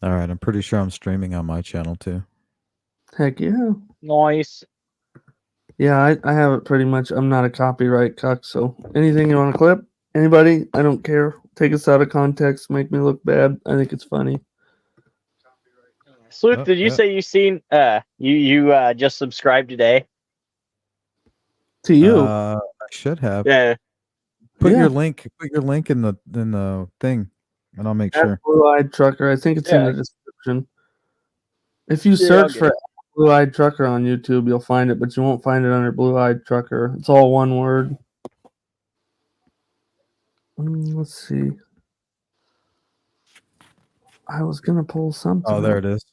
All right, I'm pretty sure I'm streaming on my channel too. Heck yeah. Nice. Yeah, I have it pretty much. I'm not a copyright cuck, so anything you want to clip, anybody, I don't care. Take us out of context, make me look bad. I think it's funny. Sleuth, Oh, did you yeah. say you seen you just subscribed today? To you, I should have Yeah. put yeah. your link. Put your link in the thing, and I'll make At sure. Blue-Eyed Trucker. I think it's in Yeah. the description. If you Yeah, I'll search get for it. Blue-Eyed Trucker on YouTube, you'll find it, but you won't find it under Blue-Eyed Trucker. It's all one word. Let's see. I was gonna pull something Oh, there up. it is.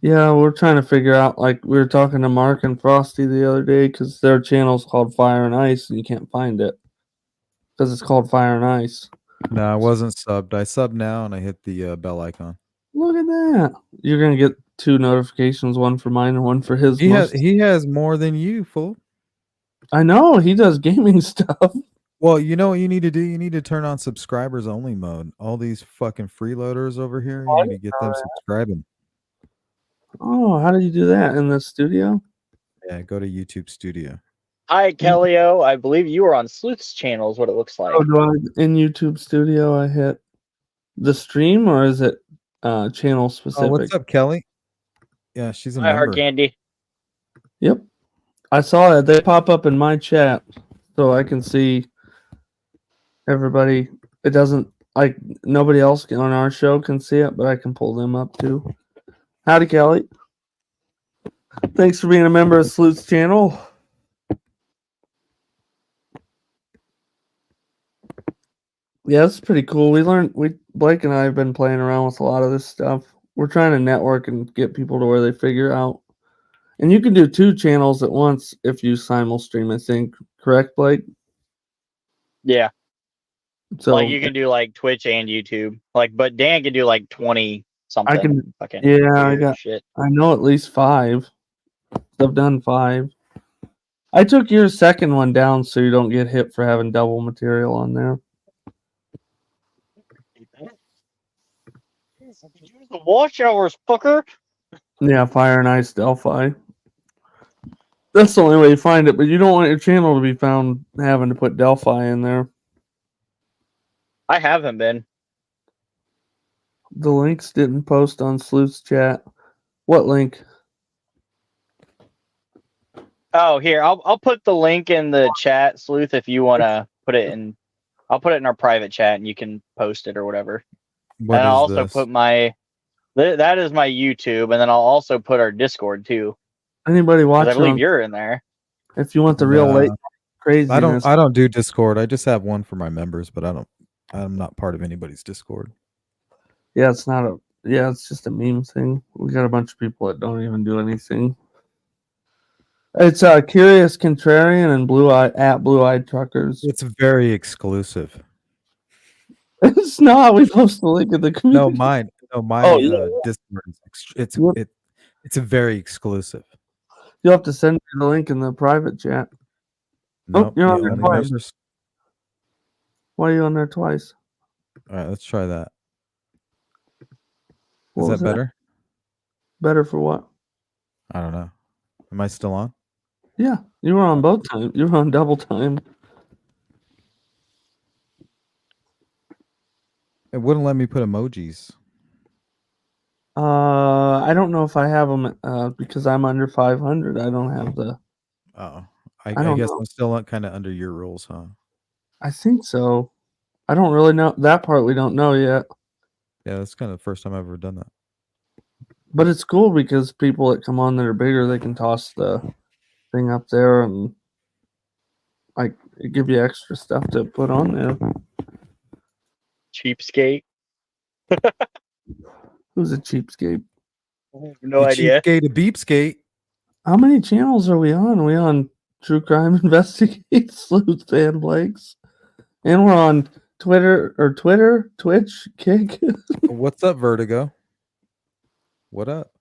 Yeah, we're trying to figure out. Like we were talking to Mark and Frosty the other day because their channel's called Fire and Ice, and you can't find it because it's called Fire and Ice. No, I wasn't subbed. I sub now, and I hit the bell icon. Look at that! You're gonna get 2 notifications, one for mine and one for his. He has more than you, fool. I know he does gaming stuff. Well, you know what you need to do? You need to turn on subscribers only mode. All these fucking freeloaders over here, you need to get them subscribing. Oh, how do you do that in the studio? Yeah, go to YouTube Studio. Hi, Kellyo. I believe you are on Sleuth's channel, is what it looks like. Oh, do I in YouTube Studio? I hit the stream, or is it channel specific? Oh, what's up, Kelly? Yeah, she's a Hi, Hard member. Candy. Yep, I saw it. They pop up in my chat, so I can see everybody. It doesn't like nobody else on our show can see it, but I can pull them up too. Howdy, Kelly. Thanks for being a member of Sleuth's channel. Yeah, it's pretty cool. Blake and I have been playing around with a lot of this stuff. We're trying to network and get people to where they figure out. And you can do 2 channels at once if you simul stream, I think. Correct, Blake? Yeah. So Like you can do like Twitch and YouTube. But Dan can do like 20 something. I can. Fucking Yeah, weird shit. I know at least 5. I've done 5. I took your second one down so you don't get hit for having double material on there. Use the watch hours, fucker. Yeah, Fire and Ice Delphi. That's the only way you find it, but you don't want your channel to be found having to put Delphi in there. I haven't been. The links didn't post on Sleuth's chat. What link? Oh, here, I'll put the link in the chat, Sleuth, if you want to put it in. I'll put it in our private chat and you can post it or whatever. What and I'll is also this? put that is my YouTube, and then I'll also put our Discord too. Anybody watching? I believe you're in there. If you want the real late craziness. I don't do Discord. I just have one for my members, but I'm not part of anybody's Discord. Yeah, it's just a meme thing. We got a bunch of people that don't even do anything. It's Curious Contrarian and Blue-Eyed Truckers. It's very exclusive. It's not. We post the link in the community. No, mine. Discord. It's a very exclusive. You'll have to send me the link in the private chat. Nope, you're on there twice. Members. Why are you on there twice? All right, let's try that. Is that better? Better for what? I don't know. Am I still on? Yeah, you were on both times. You were on double time. It wouldn't let me put emojis. I don't know if I have them because I'm under 500. I don't have the. Oh, I guess I'm still kind of under your rules, huh? I think so. I don't really know that part. We don't know yet. Yeah, that's kind of the first time I've ever done that. But it's cool because people that come on that are bigger, they can toss the thing up there and like give you extra stuff to put on there. Cheapskate. Who's a cheapskate? No idea. Cheapskate, a beepskate. How many channels are we on? Are we on True Crime Investigate, Sleuth Fan Blake's? And we're on Twitch, Kick. What's up, Vertigo? What up?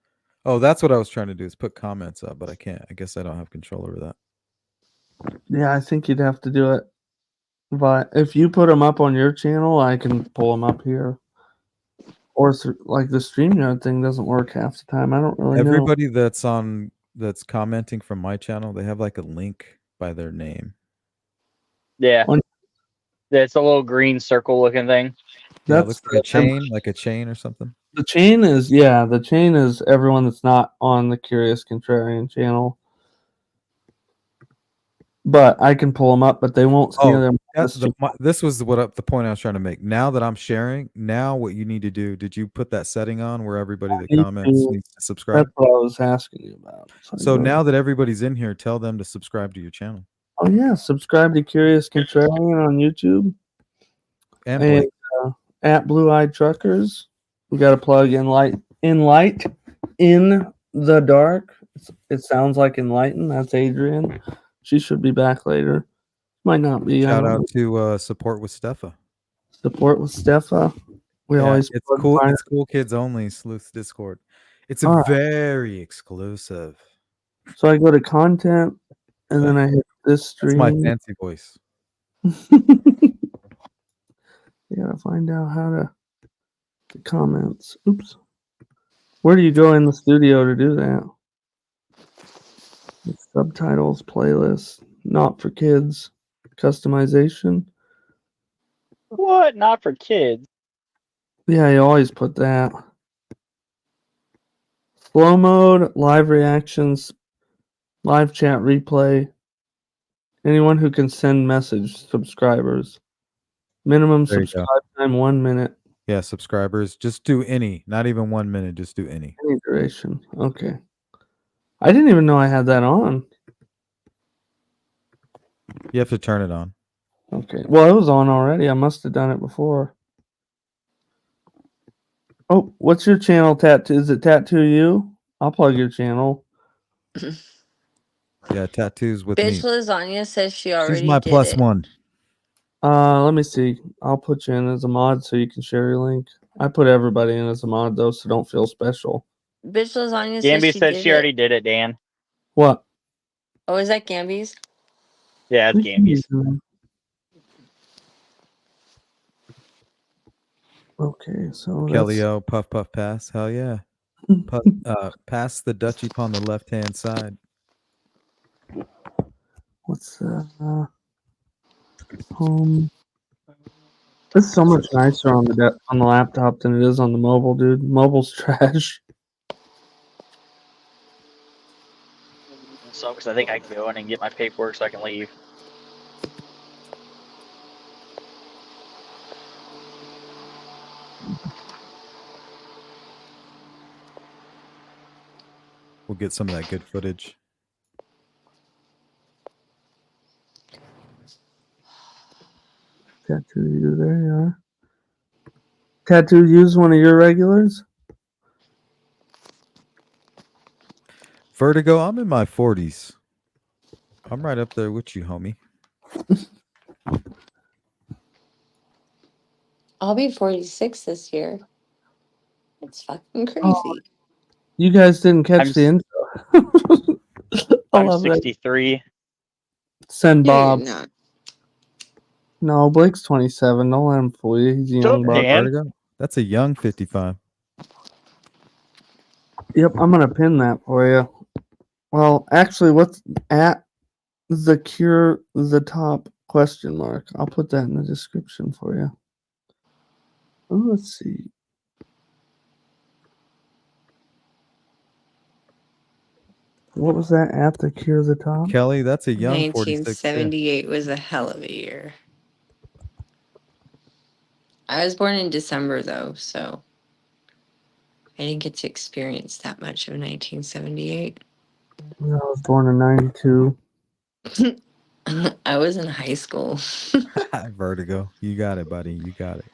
Oh, that's what I was trying to do is put comments up, but I can't. I guess I don't have control over that. Yeah, I think you'd have to do it. But if you put them up on your channel, I can pull them up here. Or like the StreamYard thing doesn't work half the time. I don't really know. Everybody that's commenting from my channel, they have like a link by their name. Yeah. On- It's a little green circle looking thing. Yeah, it That's looks like a chain, or something. the chain is everyone that's not on the Curious Contrarian channel. But I can pull them up, but they won't see them. This was the point I was trying to make. Now that I'm sharing, now what you need to do? Did you put that setting on where everybody that comments needs to subscribe? That's what I was asking you about. So now that everybody's in here, tell them to subscribe to your channel. Oh yeah, subscribe to Curious Contrarian on YouTube And at Blue Eyed Truckers. We got to plug in light in the dark. It sounds like enlighten. That's Adrian. She should be back later. Might not be. Shout out to Support with Steffa. Support with Steffa. It's cool. It's Cool Kids Only Sleuth Discord. It's very exclusive. So I go to content, and then I hit this stream. That's my fancy voice. You gotta find out how to the comments. Oops. Where do you go in the studio to do that? It's subtitles, playlist, not for kids, customization. What? Not for kids. Yeah, you always put that. Slow mode, live reactions, live chat replay. Anyone who can send message, subscribers. Minimum subscribe time 1 minute. Yeah, subscribers. Just do any, not even 1 minute. Just do any. Any duration. Okay. I didn't even know I had that on. You have to turn it on. Okay. Well, it was on already. I must have done it before. Oh, what's your channel tattoo? Is it Tattoo You? I'll plug your channel. Yeah, tattoos with Bitch me. Lasagna says she already She's my did plus it. one. Let me see. I'll put you in as a mod so you can share your link. I put everybody in as a mod though, so don't feel special. Bitch Lasagna Gamby says said she already did it, Dan. What? Oh, is that Gamby's? Yeah, it's Gamby's. Okay, so Kelly O, puff puff pass. Hell yeah. Pass the Dutchie upon the left hand side. What's home? It's so much nicer on the laptop than it is on the mobile, dude. Mobile's trash. So, because I think I can go in and get my paperwork so I can leave. We'll get some of that good footage. Tattoo You, there you are. Tattoo You's one of your regulars? Vertigo, I'm in my 40s. I'm right up there with you, homie. I'll be 46 this year. It's fucking crazy. Oh, you guys didn't catch the intro. I'm 63. That. Send Bob. You're not. No, Blake's 27. Don't let him fool you. He's a young buck. Vertigo? That's a young 55. Yep, I'm gonna pin that for you. Well, actually, what's at the cure the top question mark? I'll put that in the description for you. Oh, let's see. What was that at the cure the top? Kelly, that's a young 1978 was a hell of a year. I was born in December though, so I didn't get to experience that much of 1978. I was born in 92. I was in high school. Vertigo. You got it, buddy. You got it.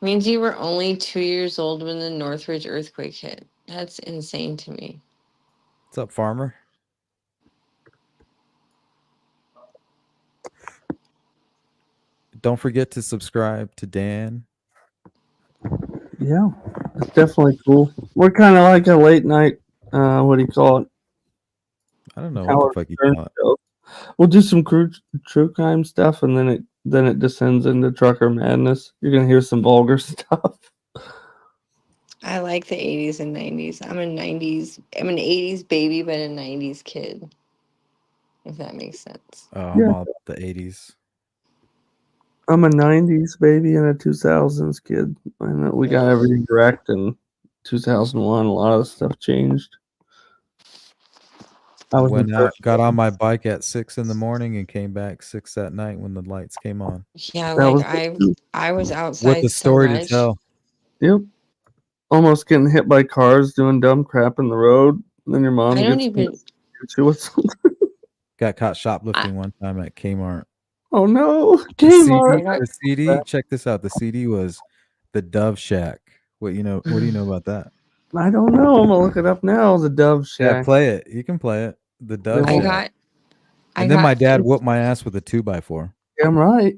Means you were only 2 years old when the Northridge earthquake hit. That's insane to me. What's up, farmer? Don't forget to subscribe to Dan. Yeah, it's definitely cool. We're kind of like a late night, what do you call it? I don't know what the fuck you call it. We'll do some true crime stuff, and then it Then it descends into trucker madness. You're gonna hear some vulgar stuff. I like the 80s and 90s. I'm an 80s baby, but a 90s kid. If that makes sense. Oh, Yeah. I'm all the 80s. I'm a '90s baby and a 2000s kid. I know we got everything correct in 2001. A lot of stuff changed. I was in Went out, first got grade. on my bike at 6 in the morning and came back 6 at night when the lights came on. Yeah, That like was I was With outside a so story to much. tell. Yep. Almost getting hit by cars doing dumb crap in the road. And then your mom I don't gets even. hit you with something. Got caught shoplifting one time at Kmart. Oh no, The Kmart. CD, the CD, check this out. The CD was the Dove Shack. What do you know about that? I don't know. I'm gonna look it up now. The Dove Yeah, Shack. play it. You can play it. The Dove won't- Shack. I And then my got dad whooped my ass with a 2x4. I'm right.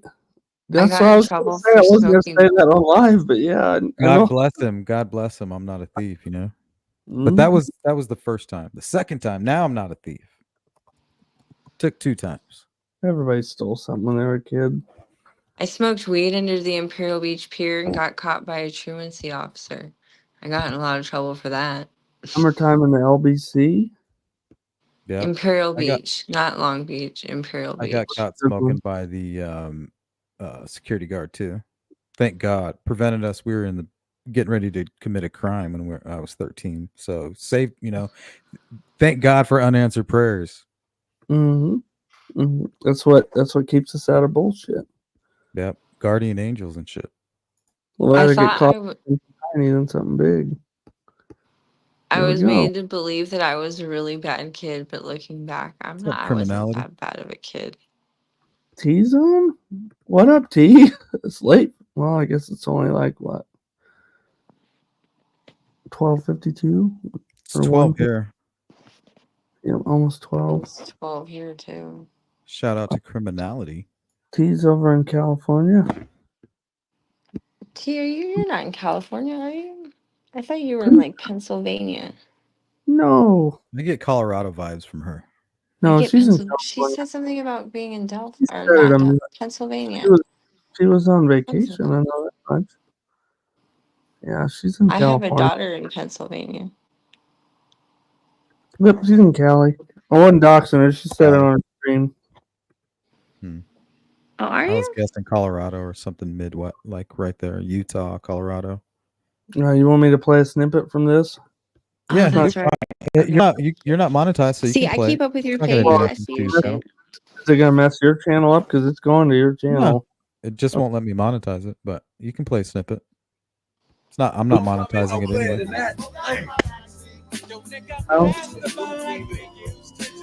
That's got what I in was gonna trouble say. I for wasn't gonna smoking. say that on live, but yeah, I know. God bless him. God bless him. I'm not a thief, you know. But Mhm. that was the first time. The second time, now I'm not a thief. Took 2 times. Everybody stole something when they were a kid. I smoked weed under the Imperial Beach Pier and got caught by a truancy officer. I got in a lot of trouble for that. Summertime in the LBC. Yeah. Imperial I got Beach, not Long Beach. Imperial I got Beach. caught smoking by the security guard too. Thank God. Prevented us. We were in the getting ready to commit a crime when I was 13. So saved, thank God for unanswered prayers. Mm-hmm. Mm-hmm. That's what keeps us out of bullshit. Yep. Guardian angels and shit. Well, I rather get thought caught tiny than something big. I There we was go. made to believe that I was a really bad kid, but looking back, I'm What's up, not. I wasn't criminality? that bad of a kid. T Zone? What up, T? It's late. Well, I guess it's only like what? 12:52 It's or 12 1? here. Yeah, almost 12. It's 12 here too. Shout out to criminality. T's over in California. T, you're not in California, are you? I thought you were in like Pennsylvania. No, I get Colorado vibes from her. no, she's in She California. said something about being in Delphi She or started not a Delphi, mu- Pennsylvania. She was on vacation. I know that much. Yeah, she's in I have a California. daughter in Pennsylvania. Yep, she's in Cali. I wasn't doxing her. She said it on her stream. Oh, are I was you? guessing Colorado or something Midwest, like right there, Utah, Colorado. You want me to play a snippet from this? Yeah, That's right. you're not monetized, so you See, can I play keep it. up with your It's not gonna page. do I nothing see to your your channel. shit. Is it gonna mess your channel up? Because it's going to your channel. It just won't let me monetize it, but you can play a snippet. It's not. I'm not monetizing it anyway. Oh,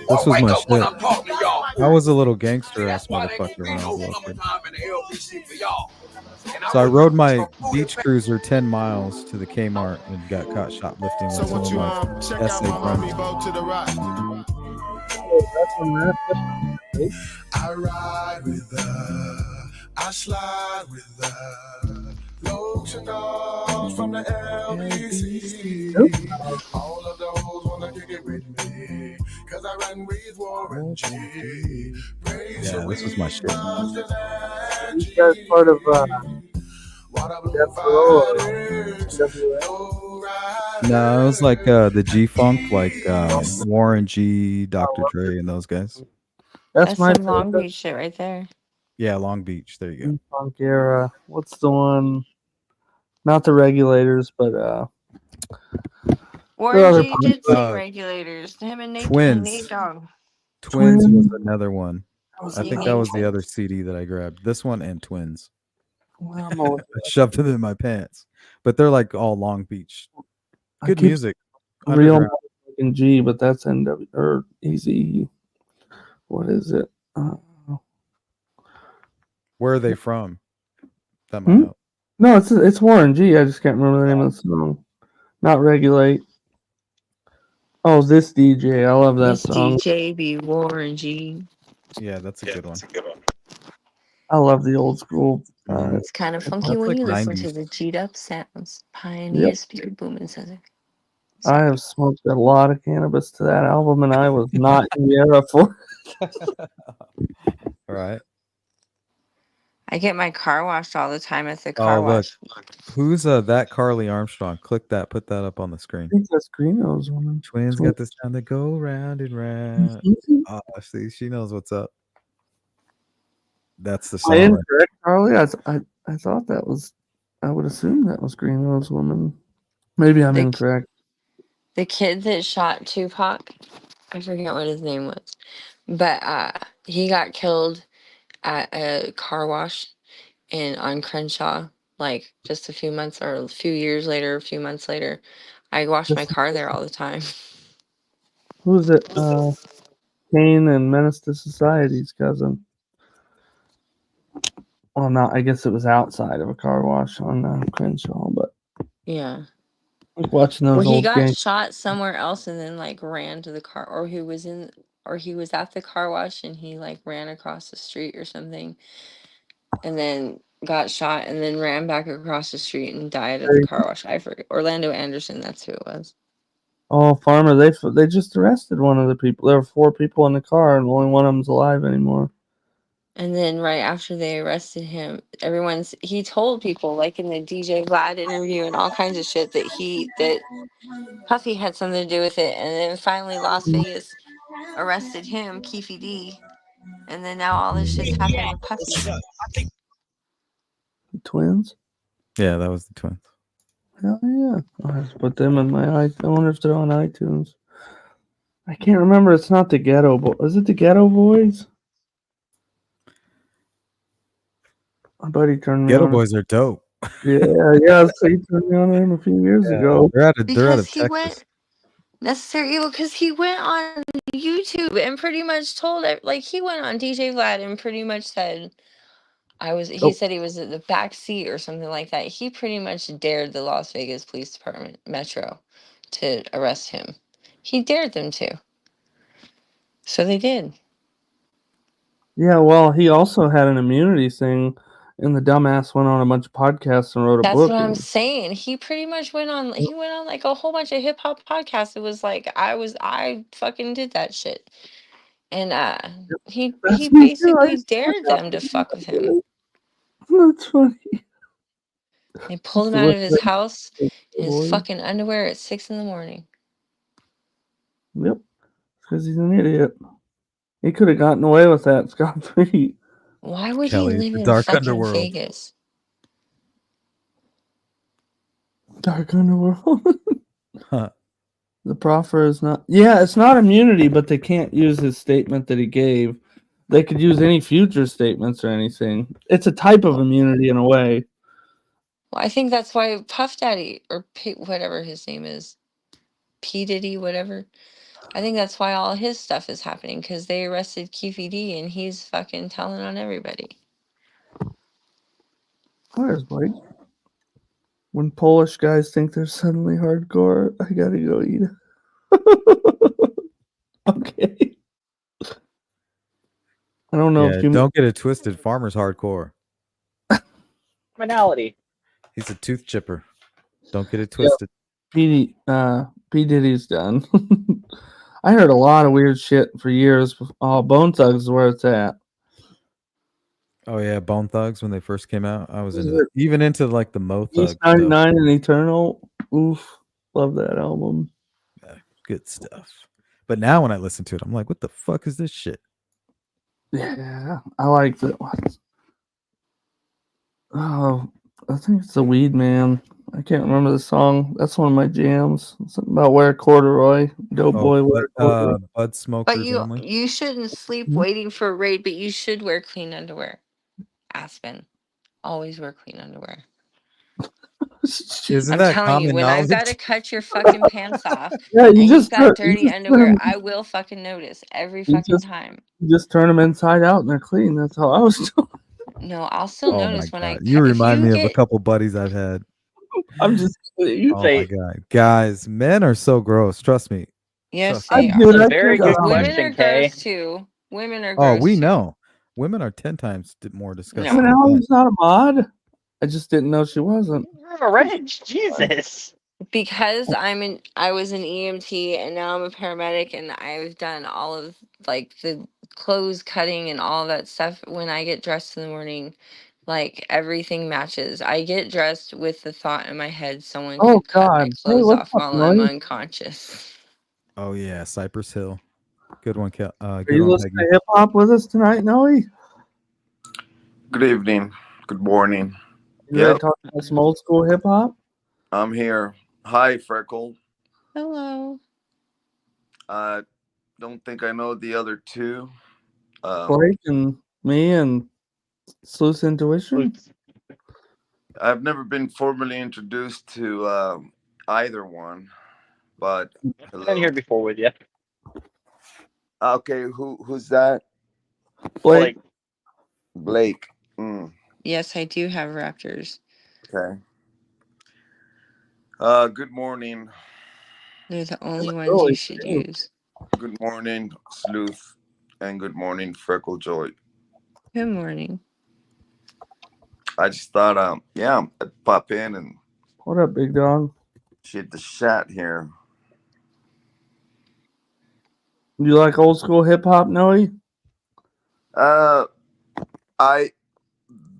This was my shit. I was a little gangster ass motherfucker when I was a little kid. So I rode my beach cruiser 10 miles to the Kmart and got caught shoplifting with some of my essay friends. that's on that. I ride with her, I slide with her. Lotion dogs from the LBC. All of the hoes wanna kick it with me, cause I run with Warren G. Yeah, this was my shit. You guys part of Death Row or NWA? No, it was like the G Funk, like Warren G, Dr. Dre, and those guys. That's my some Long favorite. Beach shit right there. Yeah, Long Beach. There you go. Funk era. What's the one? Not the Regulators, but Warren other G punk did group. sing Regulators. Him and Nate Twins. Dogg. Twins was Twins. another one. I think that was the other CD that I grabbed. This one and Twins. Well, I'm always- I shoved it in my pants. But they're like all Long Beach. I Good keep music. real Underground. fucking G, but that's NW or Easy. What is it? Where are they from? That might help. No, it's Warren G. I just can't remember the name of the song. Not Regulate. Oh, This DJ. I love that This song. DJ be Warren G. Yeah, that's a good one. I love the old school. It's kind of funky That's when like you listen 90s. to the G'd up sounds. Pioneer speaker booming says it. I have smoked a lot of cannabis to that album, and I was not in the era for. All right. I get my car washed all the time at the Oh, car look. wash. Who's that Carly Armstrong? Click that. Put that up on the screen. I think that's Greenos woman. Twins got this sound that go round and round. Oh, see, she knows what's up. That's the I song. Right? incorrect, Carly. I thought that was. I would assume that was Greenos woman. Maybe I'm incorrect. The kid that shot Tupac, I forget what his name was, but he got killed at a car wash on Crenshaw, like just a few months or a few years later, a few months later. I wash my car there all the time. Who's it? Kane and Menace to Society's cousin. Well, not. I guess it was outside of a car wash on Crenshaw, but Yeah. like watching those Well, he old got gangs. shot somewhere else and then like ran to the car, or he was at the car wash and he like ran across the street or something, and then got shot and then ran back across the street and died at the car wash. I forget. Orlando Anderson, that's who it was. Oh, Farmer, they just arrested one of the people. There were 4 people in the car, and only one of them's alive anymore. And then right after they arrested him, he told people like in the DJ Vlad interview and all kinds of shit that Puffy had something to do with it. And then finally Las Vegas arrested him, Keefe D. And then now all this shit's happening with Puffy. The twins? Yeah, that was the twins. Hell yeah. I'll just put them in my I wonder if they're on iTunes. I can't remember. It's not the Ghetto Boys. Is it the Ghetto Boys? My buddy turned me Ghetto on. Boys are dope. Yeah. So he turned me on them a few years ago. They're out of Because he Texas. went Necessary Evil, because he went on YouTube and pretty much told it, like he went on DJ Vlad and pretty much said he said he was at the back seat or something like that. He pretty much dared the Las Vegas Police Department, Metro, to arrest him. He dared them to. So they did. Yeah, well, he also had an immunity thing, and the dumbass went on a bunch of podcasts and wrote a That's book. what I'm saying. He pretty much went on like a whole bunch of hip hop podcasts. It was like I fucking did that shit. And he That's me too. I basically used to dared watch them to fuck with him. That's funny. They pulled him Used to out of look his like house in his boys. fucking underwear at 6 a.m. Yep, because he's an idiot. He could have gotten away with that scot free. Why would Kelly, he live the in dark fucking underworld. Vegas? Dark underworld. Huh. The proffer is not. Yeah, it's not immunity, but they can't use his statement that he gave. They could use any future statements or anything. It's a type of immunity in a way. Well, I think that's why Puff Daddy or whatever his name is, P Diddy, whatever. I think that's why all his stuff is happening, because they arrested Keefe D and he's fucking telling on everybody. Where's Blake? When Polish guys think they're suddenly hardcore, I gotta go eat. Okay. I don't know if you don't get it twisted. Farmer's hardcore. Criminality. He's a tooth chipper. Don't get it twisted. P Diddy's done. I heard a lot of weird shit for years. Bone Thugs is where it's at. Oh yeah, Bone Thugs when they first came out. I was even into like the Mo Thug East 99 and Eternal. Oof. Love that album. Yeah, good stuff. But now when I listen to it, I'm like, what the fuck is this shit? Yeah, I like that one. Oh, I think it's the Weed Man. I can't remember the song. That's one of my jams. Something about wear corduroy. Dope boy wear corduroy. Bud smokers But only. you shouldn't sleep Mhm. waiting for a raid, but you should wear clean underwear. Aspen. Always wear clean underwear. Isn't I'm that telling you, common when I've got to knowledge? cut your fucking pants off Yeah, and you you've just got turn, dirty underwear, I will fucking notice every fucking time. you just turn them inside out and they're clean. That's how I was doing. No, I'll still Oh my notice when I god, you if remind me of a get couple buddies I've had. I'm just kidding. Oh my god, guys, men are so gross. Trust me. yes, Trust me. they Dude, are. I Very think, good Women question, are Kay. gross too. Women are Oh, gross we too. know. Women are 10 times more disgusting. Even than men. Allie's not a mod. I just didn't know she wasn't. You're a wrench. Jesus. Because I was an EMT and now I'm a paramedic and I've done all of like the clothes cutting and all that stuff. When I get dressed in the morning, Like everything matches. I get dressed with the thought in my head someone Oh could cut my God! Hey, clothes what's off up, while I'm Noe? unconscious. Oh yeah, Cypress Hill. Good one, Are good you one, listening Peggy. to hip hop with us tonight, Noe? Good evening. Good morning. You ready to Yep, talk about some old school hip hop? I'm here. Hi, Freckle. Hello. I don't think I know the other two. Blake and me and Sleuth Intuition. I've never been formally introduced to either one, but I've been here hello. before with you. Okay, who's that? Blake. Like, Blake. Mm, Yes, I do have raptors. okay. Good morning. They're the only ones you Really? should use. Good morning, Sleuth, and good morning, Freckle Joy. Good morning. I just thought, yeah, I'd pop in and What up, big dog? shoot the chat here. You like old school hip hop, Noe? Uh, I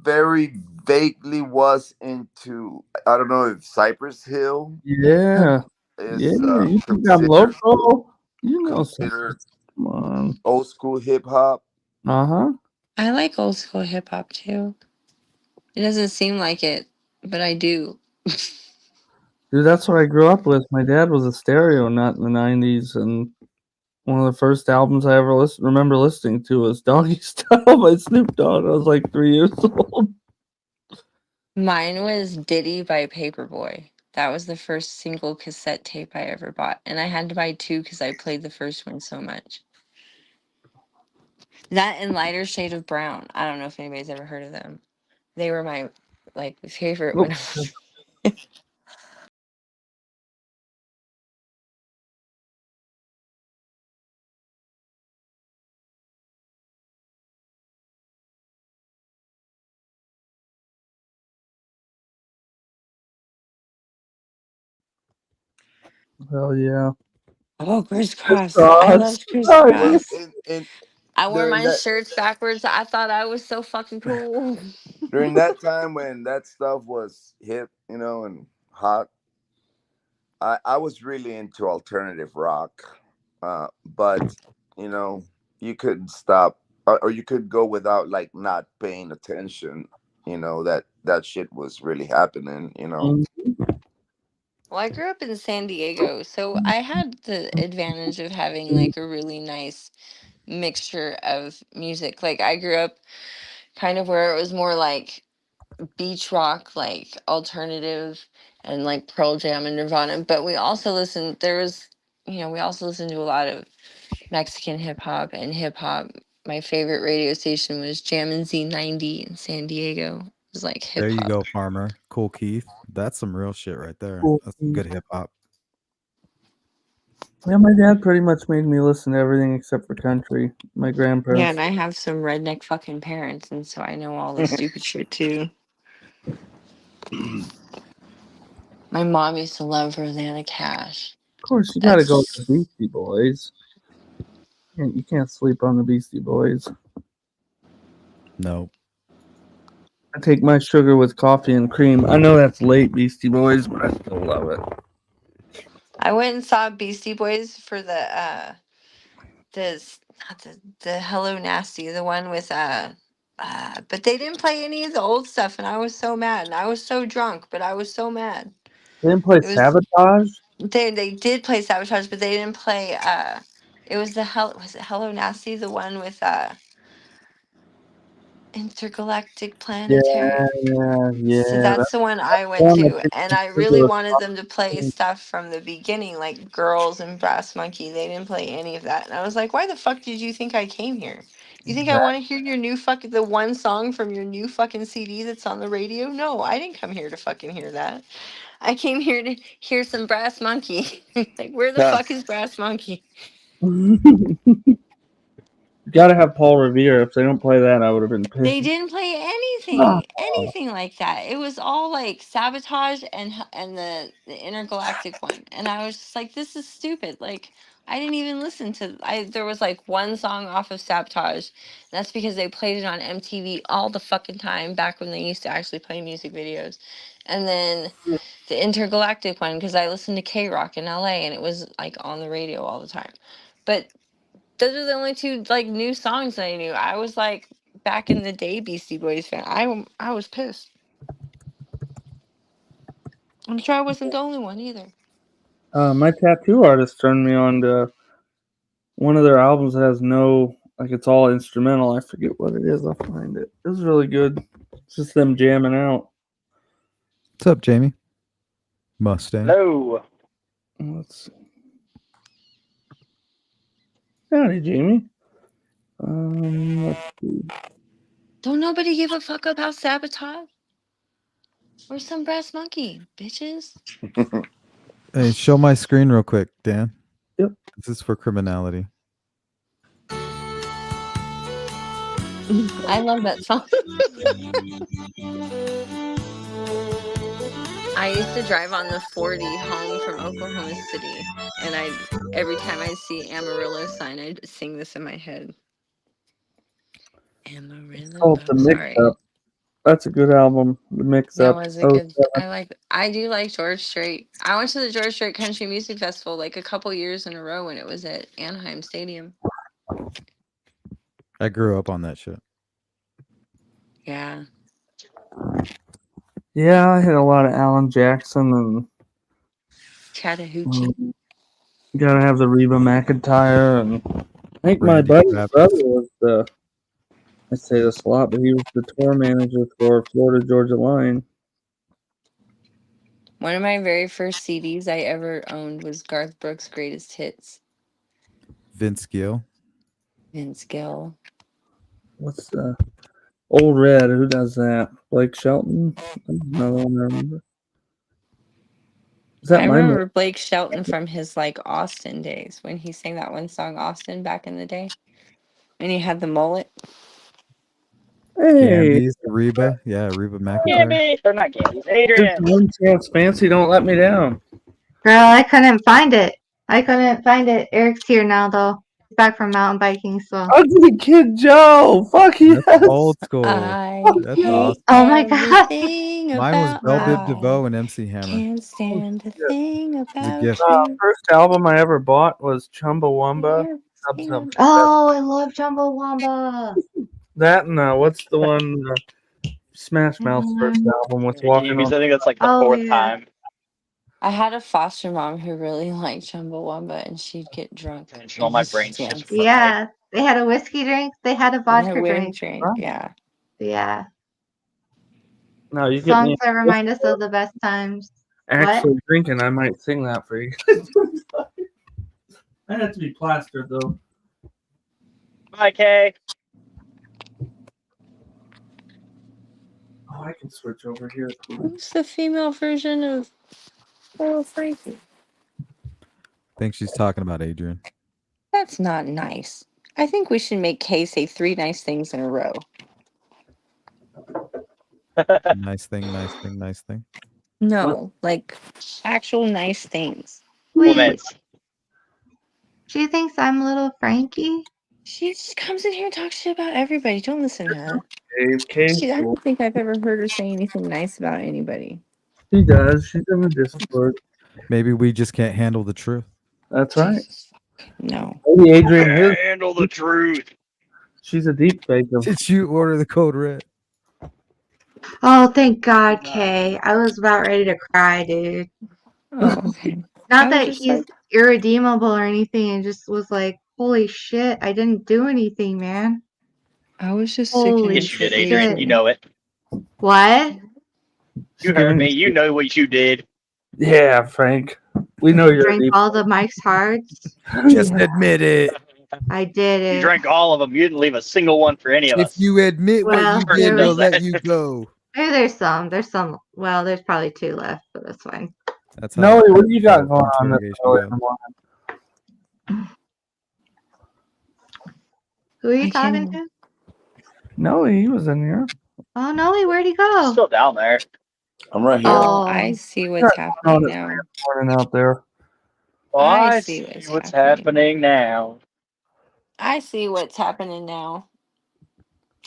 very vaguely was into, I don't know if Cypress Hill Yeah. Yeah. is You think I'm considered local? You know something. considered Come on. old school hip hop. Uh-huh. I like old school hip hop too. It doesn't seem like it, but I do. Dude, that's what I grew up with. My dad was a stereo nut in the 90s, and one of the first albums I ever remember listening to was Doggy Style by Snoop Dogg. I was like 3 years old. Mine was Diddy by Paperboy. That was the first single cassette tape I ever bought. And I had to buy two because I played the first one so much. That and Lighter Shade of Brown. I don't know if anybody's ever heard of them. They were my favorite when I was Hell yeah. Oh, crisscross. I Cross. love crisscross. In I wore during my that shirts backwards. I thought I was so fucking cool. during that time when that stuff was hip, and hot, I was really into alternative rock. But you know, you couldn't stop, or you could go without like not paying attention. That shit was really happening. Mm. Well, I grew up in San Diego, so I had the advantage of having like a really nice mixture of music. Like I grew up kind of where it was more like beach rock, like alternative and like Pearl Jam and Nirvana, but we also listened we also listened to a lot of Mexican hip hop. My favorite radio station was Jammin' Z90 in San Diego. It was like hip There you hop. go, Farmer. Cool Keith. That's some real shit right there. Cool. That's some good hip hop. Yeah, my dad pretty much made me listen to everything except for country. My Yeah, grandparents. and I have some redneck fucking parents, and so I know all the stupid shit too. My mom used to love Rosanna Cash. Of course, you gotta go with That's the Beastie Boys. You can't sleep on the Beastie Boys. No. I take my sugar with coffee and cream. I know that's late, Beastie Boys, but I still love it. I went and saw Beastie Boys for not the Hello Nasty, the one with but they didn't play any of the old stuff, and I was so mad, and I was so drunk, but I was so mad. They didn't play It was Sabotage? they did play Sabotage, but they didn't play it was was it Hello Nasty, the one with Intergalactic Yeah, Planetary. So yeah. that's the one I went One that to, gets and me I sugar really with wanted them to play coffee. stuff from the beginning, like Girls and Brass Monkey. They didn't play any of that, and I was like, "Why the fuck did you think I came here? You think I want to hear your new fucking the one song from your new fucking CD that's on the radio? No, I didn't come here to fucking hear that. I came here to hear some Brass Monkey. Like, where the Yeah. fuck is Brass Monkey? Gotta have Paul Revere. If they don't play that, I would have been They pissed. didn't play Oh, anything like that. It was all like Sabotage and the intergalactic one, and I was just like, this is stupid. Like, I didn't even listen to. There was like one song off of Sabotage. That's because they played it on MTV all the fucking time back when they used to actually play music videos. And then the Intergalactic one because I listened to K-Rock in LA and it was like on the radio all the time. But those are the only two like new songs that I knew. I was like back in the day Beastie Boys fan. I was pissed. I'm sure I wasn't the only one either. My tattoo artist turned me on to one of their albums that has no, like, it's all instrumental. I forget what it is. I'll find it. It was really good. It's just them jamming out. What's up, Jamie? Mustang. Hello. Let's see. Howdy, Jamie. Let's see. Don't nobody give a fuck about Sabotage? Or some brass monkey, bitches. Hey, show my screen real quick, Dan. Yep. This is for criminality. I love that song. I used to drive on the 40 home from Oklahoma City, and every time I see Amarillo sign, I'd sing this in my head. Amarillo. Oh, the Mix Sorry. Up. That's a good album. The Mix That Up. was a good. I do like George Strait. I went to the George Strait Country Music Festival like a couple years in a row when it was at Anaheim Stadium. I grew up on that shit. Yeah. Yeah, I had a lot of Alan Jackson, and Chattahoochee. you gotta have the Reba McEntire, and I think my Randy buddy's Travis. brother was the. I say this a lot, but he was the tour manager for Florida Georgia Line. One of my very first CDs I ever owned was Garth Brooks' Greatest Hits. Vince Gill. Vince Gill. What's the Old Red? Who does that? Blake Shelton. Another one I remember. Is that I my remember Blake Shelton from his like Austin days when he sang that one song Austin back in the day. And he had the mullet. Hey, Gambies, Reba. Yeah, Reba McEntire. Gambies. Or not Gambies. just Adrian. one chance, Fancy. Don't let me down. Girl, I couldn't find it. Eric's here now, though. He's back from mountain biking, so. Ugly Kid Joe. Fuck yes. That's old school. I That's hate awesome. Oh my God. everything Mine was about Belle Biv life. DeVoe and MC Hammer. Can't stand a thing about gift. you. First album I ever bought was Chumbawamba. Can't Oh, I love Chumbawamba. That and what's the one? Smash Mouth's first album was Walking Gambies. on. I think that's like the Oh, fourth yeah. time. I had a foster mom who really liked Chumbawamba, and she'd get drunk. And all my brain's just dance. fried. Yeah, they had a whiskey drink. They had a And vodka a drink. drink. Yeah. Yeah. No, you get me Songs that remind us of the best times. actually drinking. I might sing that for you. I had to be plastered though. Bye, Kay. Oh, I can switch over here. Who's the female version of Little Frankie? I think she's talking about Adrian. That's not nice. I think we should make Kay say 3 nice things in a row. Nice thing, nice thing, nice thing. No, like actual nice things. Wait, Laments. she thinks I'm little Frankie? She just comes in here and talks shit about everybody. Don't listen to her. Cave, I don't think I've ever heard her say anything nice about anybody. She does. She's in the Discord. Maybe we just can't handle the truth. That's right. Jesus fuck. No. Maybe Adrian here. Handle the truth. She's a deep fake. Did you order the code red? Oh, thank God, Kay. I was about ready to cry, dude. Oh, okay. Not I was that just he's like- irredeemable or anything. It just was like, holy shit, I didn't do anything, man. I was just Holy Yes, you did, Adrian. shit. You know it. What? You heard me. You know what you did. Yeah, Frank. We know you're Drank deep. all the Mike's Hards. Just admit it. I did You it. drank all of them. You didn't leave a single one for any of If us. you admit Well, what you did, there we'll was- let you go. There's some. Well, there's probably 2 left, but that's fine. That's No, how what do you got going on this interrogation early in goes. the morning? Who are you I talking can't- to? No, he was in here. Oh, no, where'd he He's go? still down there. I'm right here. Oh, I see what's happening it's now. Morning out there. Oh, I I see see what's happening now. I see what's happening now.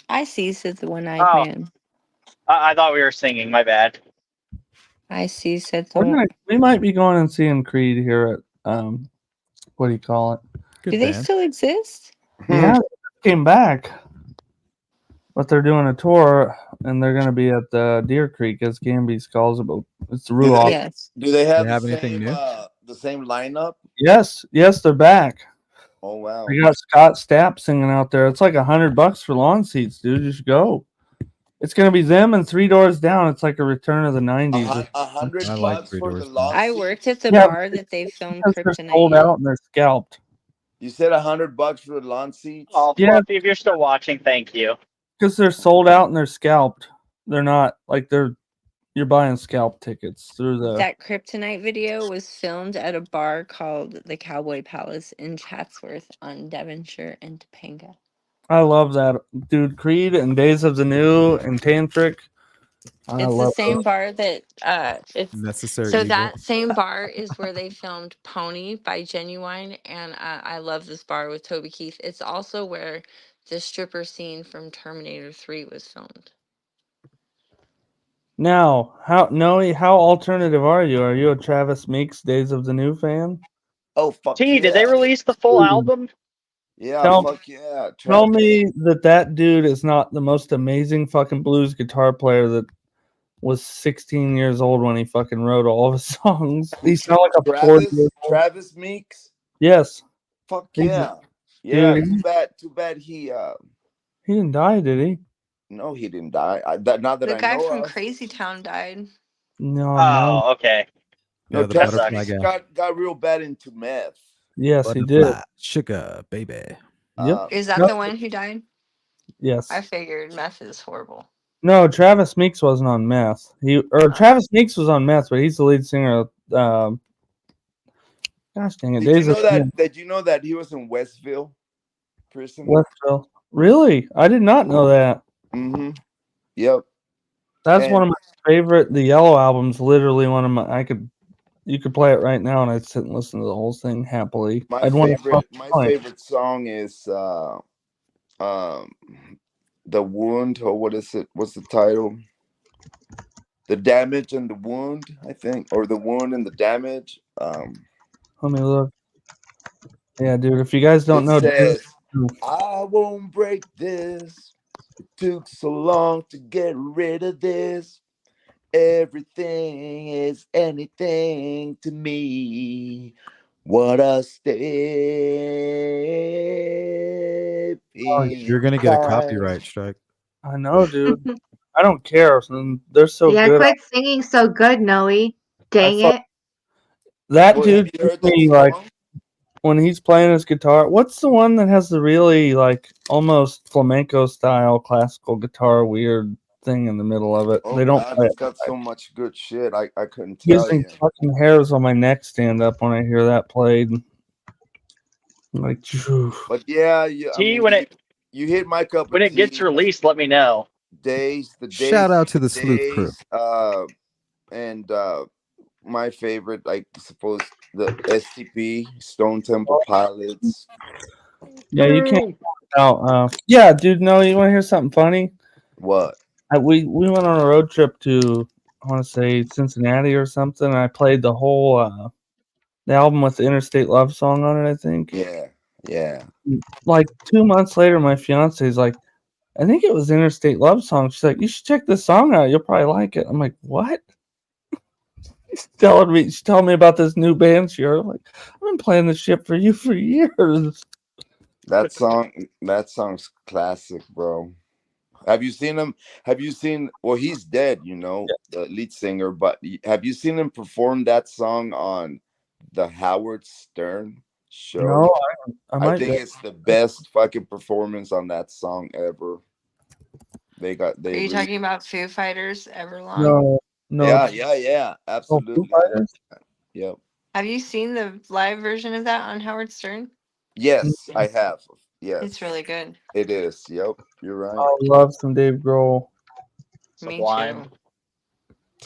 I see, said the one-eyed Oh, man. I thought we were singing. My bad. I see, said the We might be going and seeing Creed here at what do you call it? Good Do they band. still exist? Yeah, they came back, but they're doing a tour, and they're going to be at Deer Creek, as Gamby's calls it. But it's the Do Ruoff. they, Yes. do they have They have anything new? the same lineup? Yes, they're back. Oh wow! They got Scott Stapp singing out there. It's like $100 for lawn seats, dude. You should go. It's gonna be them and Three Doors Down. It's like a return of the '90s. $100 I like Three for Doors the Down. lawn I seat? worked at the Yeah, bar that they filmed Because they're Kryptonite sold in. out and they're scalped. You said $100 for the lawn seats? Oh, Yeah. Fluffy, if you're still watching, thank you. Because they're sold out and they're scalped. They're not like you're buying scalp tickets through the. That Kryptonite video was filmed at a bar called the Cowboy Palace in Chatsworth on Devonshire and Topanga. I love that, dude. Creed and Days of the New and Tantric. I It's the love same those. bar that it's Necessary so Evil. that same bar is where they filmed Pony by Genuine, and I love this bar with Toby Keith. It's also where the stripper scene from Terminator 3 was filmed. Now, how alternative are you? Are you a Travis Meeks Days of the New fan? Oh fuck T, yeah! did they release the full album? Yeah, Tell- fuck yeah! Tell Travis. me that dude is not the most amazing fucking blues guitar player that was 16 years old when he fucking wrote all of his songs. He sounded like a 40-year-old. Travis Meeks. Yes. Fuck He's- yeah! Yeah. dude, Too bad he. He didn't die, did he? No, he didn't die. Not that The I guy know from of. Crazy Town died. No. Oh, okay. No, Yeah, the Travis butterfly Meeks guy. got real bad into meth. Yes, he did. Butterfly, sugar, baby. Yep. Is that Yep. the one who died? Yes. I figured meth is horrible. No, Travis Meeks wasn't on meth. Travis Meeks was on meth, but he's the lead singer of gosh dang it, Did you know that he was in Westville prison? Westville. Really? I did not know that. Mm-hmm. Yep. That's one of my favorite. The Yellow album's literally one of my. You could play it right now, and I'd sit and listen to the whole thing happily. My favorite song is The Wound, or what is it? What's the title? The Damage and the Wound, I think, or The Wound and the Damage. Let me look. Yeah, dude. If you guys don't know, says, I won't break this. It took so long to get rid of this. Everything is anything to me. What a step. You're gonna get a copyright strike. I know, dude. I don't care. They're so good. Quit singing so good, Noe. Dang it. That dude gets me like when he's playing his guitar. What's the one that has the really like almost flamenco style classical guitar weird thing in the middle of it? Oh, they don't God, play it's it. got so much good shit. I couldn't tell Using you. fucking hairs on my neck stand up when I hear that played. I'm like, phew. But yeah, T, you hit my cup of when it gets released, let me know. Shout out to the Sleuth crew. And my favorite, I suppose, the STP, Stone Temple Pilots. Yeah, you can't out. Yeah, dude. No, you want to hear something funny? What? We went on a road trip to I want to say Cincinnati or something. And I played the whole the album with the Interstate Love song on it. I think. Yeah. Like 2 months later, my fiance's like, I think it was Interstate Love song. She's like, you should check this song out. You'll probably like it. I'm like, what? She's telling me about this new band she heard. I'm like, I've been playing this shit for you for years. That song's classic, bro. Have you seen him? Well, he's dead, the lead singer, but have you seen him perform that song on the Howard Stern show? No, I think it's the best fucking performance on that song ever. Are you talking about Foo Fighters Everlong? No. Yeah, absolutely. Yep. Have you seen the live version of that on Howard Stern? Yes, I have. Yes. It's really good. It is. Yep. You're right. I love some Dave Grohl. Me too.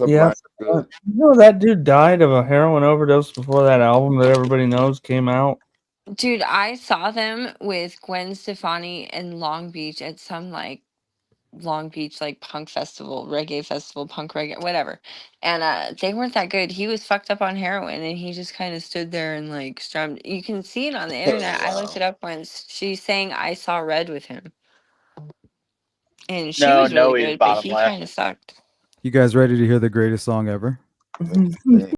Yeah, Sublime's good. that dude died of a heroin overdose before that album that everybody knows came out. Dude, I saw them with Gwen Stefani in Long Beach at some like Long Beach like punk festival, reggae festival, punk reggae, whatever. And they weren't that good. He was fucked up on heroin and he just kind of stood there and like strummed. You can see it on the internet. I looked Wow. it up once. She's saying I saw red with him. And she No, was really he's good, but bottom he left. kind of sucked. You guys ready to hear the greatest song ever? What you think?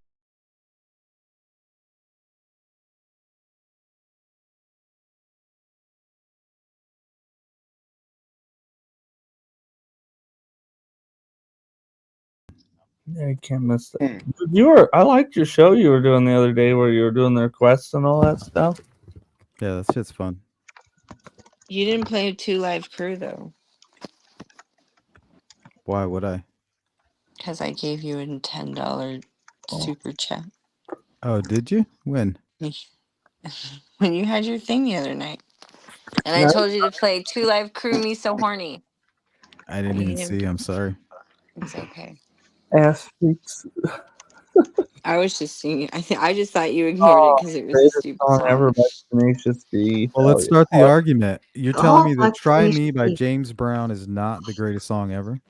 Yeah, you can't miss that. I liked your show you were doing the other day where you were doing the requests and all that stuff. Yeah, that shit's fun. You didn't play 2 Live Crew though, Why would I? because I gave you a $10 super chat. Oh, did you? When? When you had your thing the other night. And I No. told you to play 2 Live Crew Me So Horny. I didn't You even didn't- see. I'm sorry. It's okay. Ass cheeks. I was just singing. I just thought you ignored it because it was a Greatest stupid song ever song. by Tenacious D. Well, Hell let's yeah. start the argument. You're telling Oh, me that like "Try Tenacious Me" by D. James Brown is not the greatest song ever?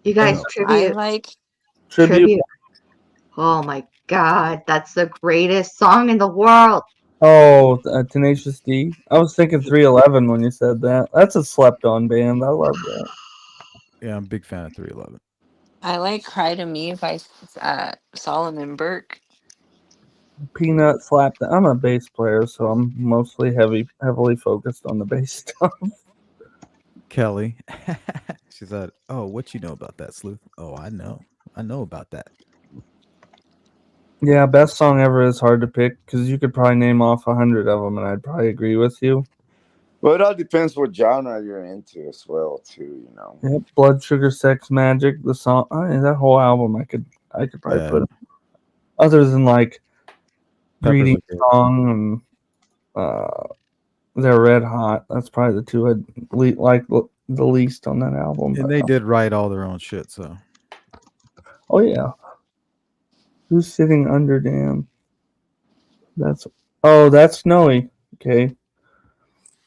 You guys, I tribute. like Tribute. Oh my god, that's the greatest song in the world. Oh, Tenacious D. I was thinking 311 when you said that. That's a slept on band. I love that. Yeah, I'm a big fan of 311. Cry to Me by Solomon Burke. Peanut slapped. I'm a bass player, so I'm mostly heavily focused on the bass stuff. Kelly. She said, "Oh, what you know about that, Sleuth?" Oh, I know about that. Yeah, best song ever is hard to pick because you could probably name off 100 of them, and I'd probably agree with you. Well, it all depends what genre you're into as well, too. You know. Yep, Blood Sugar Sex Magic, the song. I mean, that whole album, I could probably Yeah. put. Other than like Peppers Greeting are good. Song and They're Red Hot. That's probably the two I'd like the least on that album. And But, they did write all their own shit, so oh yeah, Who's Sitting Under Dan? That's Snowy. Okay,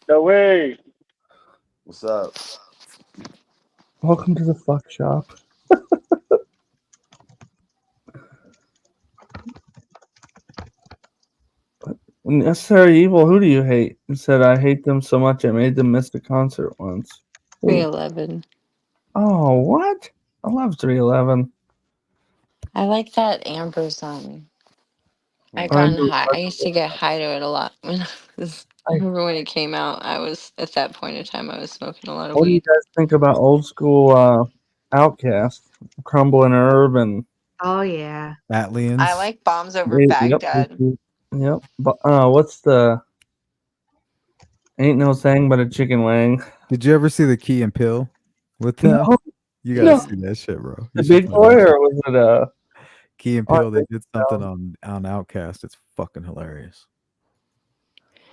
No way. What's up? welcome to the fuck shop. Necessary Evil. Who do you hate? He said, I hate them so much I made them miss the concert once. Ooh. 311. Oh, what? I love 311. I like that Amber song. I I got knew high. I used to get high to it a lot when I remember when it came out. I was at that point in time. I was smoking a lot of What do you weed. guys think about old school Outcast, Crumble and Herb, and Oh yeah. Atlians. I like Bombs Over Baghdad. Yep. But what's the Ain't No Thing But a Chicken Wing? Did you ever see the Key and Pill with them? No, You gotta no. see that shit, bro. The You should Big find Boy, that shit. or was it Key and Oh, Pill? They did something on Outcast. It's fucking hilarious.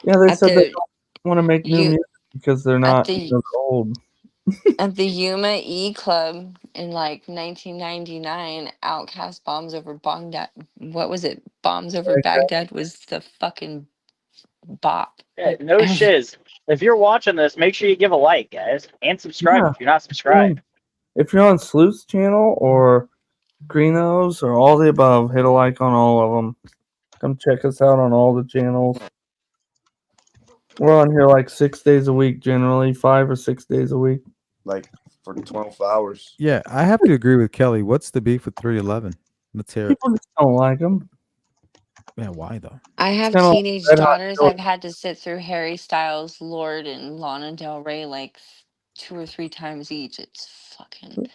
Yeah, they At said they the don't want to make new you music because they're at not the they're old. at the Yuma E Club in like 1999, Outcast Bombs Over Baghdad. What was it? Bombs Over Baghdad was the fucking bop. Yeah, no shiz. If you're watching this, make sure you give a like, guys, and subscribe Yeah. if you're not subscribed. If you're on Sleuth's channel or Greeno's or all the above, hit a like on all of them. Come check us out on all the channels. We're on here like 6 days a week, generally 5 or 6 days a week. Like for 12 hours. Yeah, I have to agree with Kelly. What's the beef with 311? Let's hear it. People just don't like them. Yeah, why though? I have kinda like teenage Red Hot daughters. Chili. I've had to sit through Harry Styles, Lord, and Lana Del Rey like 2 or 3 times each. It's fucking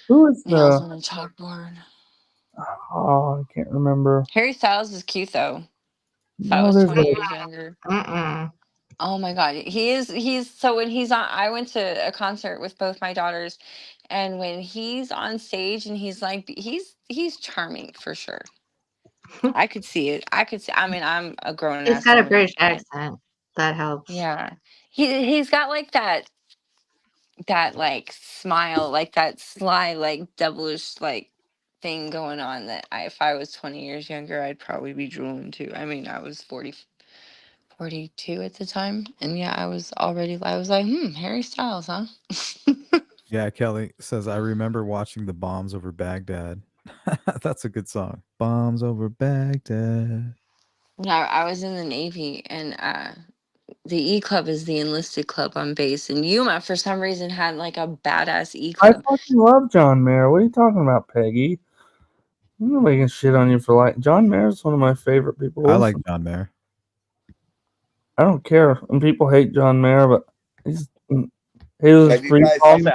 Who is nails the? on a chalkboard. Oh, I can't remember. Harry Styles is cute though. If I No, was there's 20 a. years younger. Mm-mm. Oh my god, he is. He's so when he's on. I went to a concert with both my daughters, and when he's on stage and he's like, he's charming for sure. I could see it. I could see. I mean, I'm a grown He's ass got a woman. British and- accent. That helps. Yeah, he's got like that like smile, like that sly, like devilish, like thing going on that if I was 20 years younger, I'd probably be drooling too. I mean, I was 42 at the time, and yeah, I was like, Harry Styles, huh? Yeah, Kelly says, I remember watching the bombs over Baghdad. That's a good song. Bombs over Baghdad. Yeah, I was in the Navy, and the E Club is the enlisted club on base, and Yuma for some reason had like a badass E I Club. fucking love John Mayer. What are you talking about, Peggy? I'm not making shit on you for like John Mayer's one of my favorite people. I like John Mayer. I don't care. And people hate John Mayer, but he was Have you free guys falling.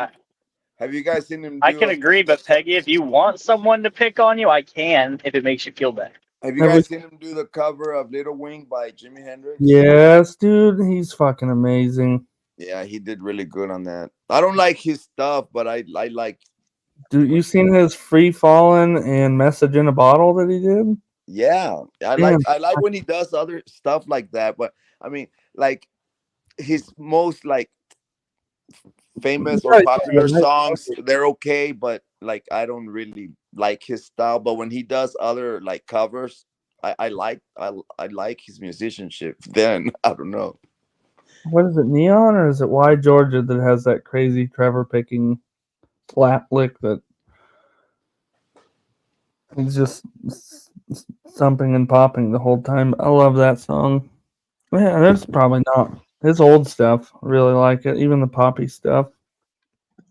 have you guys seen him I do? can agree, but Peggy, if you want someone to pick on you, I can if it makes you feel better. Have you guys seen him do the cover of Little Wing by Jimi Hendrix? Yes, dude, he's fucking amazing. Yeah, he did really good on that. I don't like his stuff, but I like. Dude, you seen his Free Falling and Message in a Bottle that he did? Yeah, I like when he does other stuff like that. But I mean, like his most like famous or popular songs, they're okay, but like I don't really like his style. But when he does other like covers, I like his musicianship. Then I don't know. What is it, Neon, or is it Why Georgia that has that crazy Trevor picking slap lick that he's just thumping and popping the whole time? I love that song. Yeah, that's probably not his old stuff. I really like it, even the poppy stuff.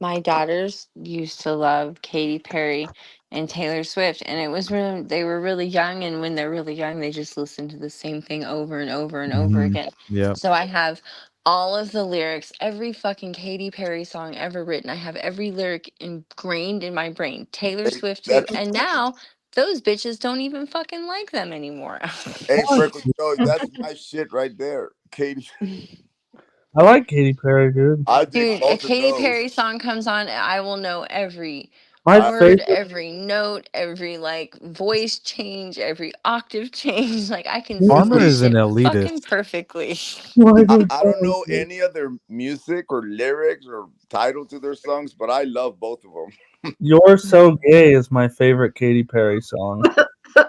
My daughters used to love Katy Perry and Taylor Swift, and it was really, they were really young, and when they're really young, they just listen to the same thing over and over and over again. Yeah. So I have all of the lyrics, every fucking Katy Perry song ever written. I have every lyric ingrained in my brain. Taylor Swift too, and now those bitches don't even fucking like them anymore. Hey, Freckles Joey, that's my shit right there, Katie. I like Katy Perry, dude. I dig Dude, a both of Katy those. Perry song comes on, and I will know every My word, favorite. every note, every like voice change, every octave change. Like I can Farmer sing is an shit elitist. fucking perfectly. I don't know any of their music or lyrics or title to their songs, but I love both of them. You're So Gay is my favorite Katy Perry song.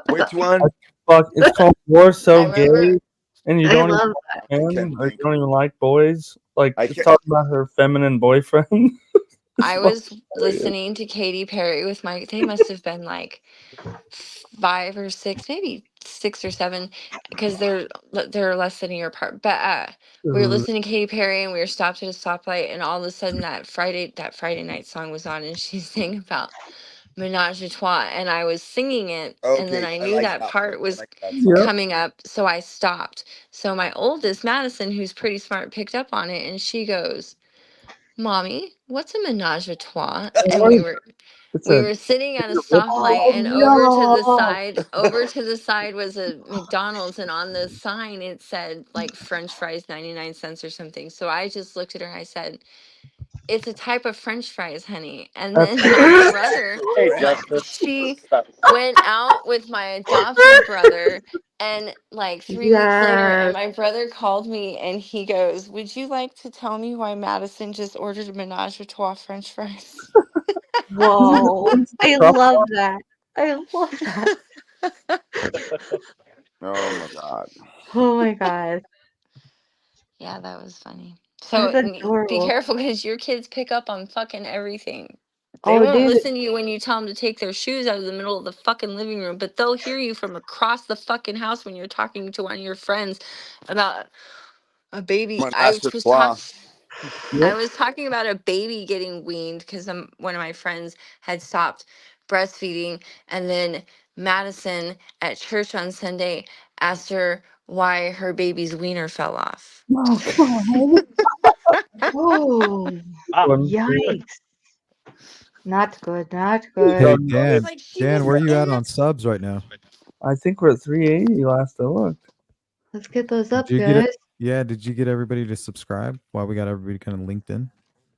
Which one? Fuck, it's called You're I So Gay, remember and you I don't even love like I men, can't or you think. don't even like boys. Like, I it's can't. talking about her feminine boyfriend. I was listening to Katy Perry with they must have been like 5 or 6, maybe 6 or 7, because they're less than a year apart. But we were listening to Katy Perry, and we were stopped at a stoplight, and all of a sudden that Friday night song was on, and she sang about Menage a Trois, and I was singing it, and then Okay, I I knew like that that part one. I was like that song. Yep. coming up, so I stopped. So my oldest, Madison, who's pretty smart, picked up on it, and she goes, "Mommy, what's a menage a trois?" And It's we a. were sitting at a stoplight, Oh, and yeah. over to the side was a McDonald's, and on the sign it said like French fries 99 cents or something. So I just looked at her and I said, "It's a type of French fries, honey." And That's then my brother, Hey, she Stop. went out with my adopted brother, and like 3 weeks later, and Yes. my brother called me and he goes, "Would you like to tell me why Madison just ordered a menage a trois French fries?" Whoa. I love that. I love that. Oh my god. Oh my god. Yeah, that was funny. So That's be adorable. careful, because your kids pick up on fucking everything. They Oh, won't dude. listen to you when you tell them to take their shoes out of the middle of the fucking living room, but they'll hear you from across the fucking house when you're talking to one of your friends about a baby. Menage a trois. I was talking about a baby getting weaned because one of my friends had stopped breastfeeding, and then Madison at church on Sunday asked her why her baby's wiener fell off. Oh, Oh, God. yikes. Not good. Not Hey, good. Dan. Like she Dan, was where are you in at the on subs right now? I think we're at 380 last I looked. Let's get those Did up, you get it? guys. Yeah, did you get everybody to subscribe while we got everybody kind of linked in?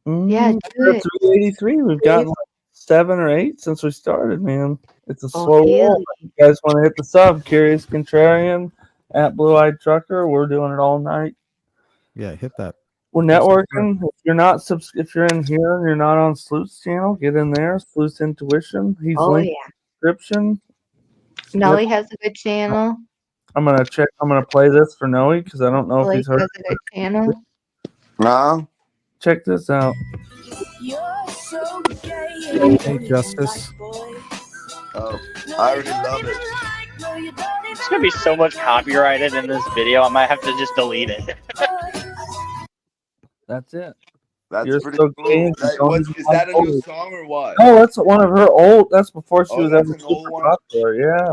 Yeah, do We're at it. 383. We've gotten like 7 or 8 since we started, man. It's a Oh, slow roll. Haley. You guys want to hit the sub? Curious Contrarian at Blue Eyed Trucker. We're doing it all night. Yeah, hit that. We're Go subscribe. networking. If you're not if you're in here and you're not on Sloot's channel, get in there. Sloot's Intuition. He's Oh, linked yeah. description. Noe Yep. has a good channel. I'm gonna check. I'm gonna play this for Noe because I don't know if Blake he's heard. has a good channel. Nah. Check this out. Hey, Justice. Oh, I already love it. There's gonna be so much copyrighted in this video. I might have to just delete it. That's it. That's You're pretty so gay cool. and you That, don't what's, even is that a like new boys. song or what? Oh, that's one of her old. That's before she Oh, was that's ever an old super one? popular. Yeah,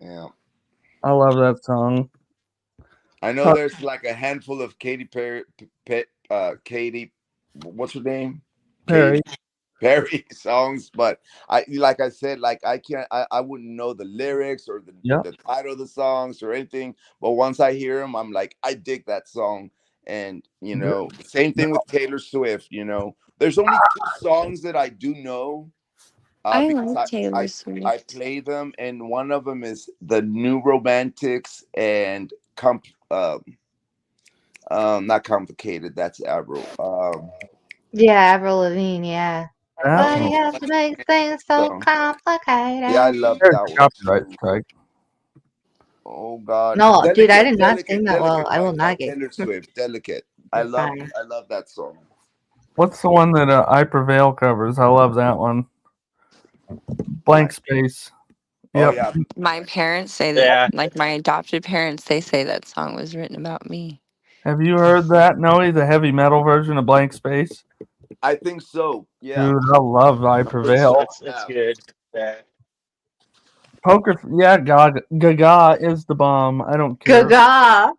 Yeah. I love that song. I know there's like a handful of Katy Perry, Katy, what's her name? Perry. Katy Perry songs, but like I said, like I wouldn't know the lyrics or Yep. the title of the songs or anything. But once I hear them, I'm like, I dig that song. And you know, same thing with Taylor Swift. You know, there's only 2 songs that I do know. I Because like Taylor I Swift. play them, and one of them is the New Romantics and not complicated. That's Avril. Yeah, Avril Lavigne. Yeah. That Why one. you have to make things so complicated? Yeah, I love There's that a one copyright too. strike. Oh God, No, dude, I did not sing delicate, that well. I will by not get. Taylor Swift. Delicate. You're fine. I love that song. What's the one that I Prevail covers? I love that one. Blank Space. Oh Yep. yeah, My parents say that, Yeah. like my adopted parents, they say that song was written about me. Have you heard that, Noe? The heavy metal version of Blank Space? I think so. Yeah, Dude, I love I Prevail. It's good. Yeah. Poker, yeah, Gaga is the bomb. I don't care. Gaga.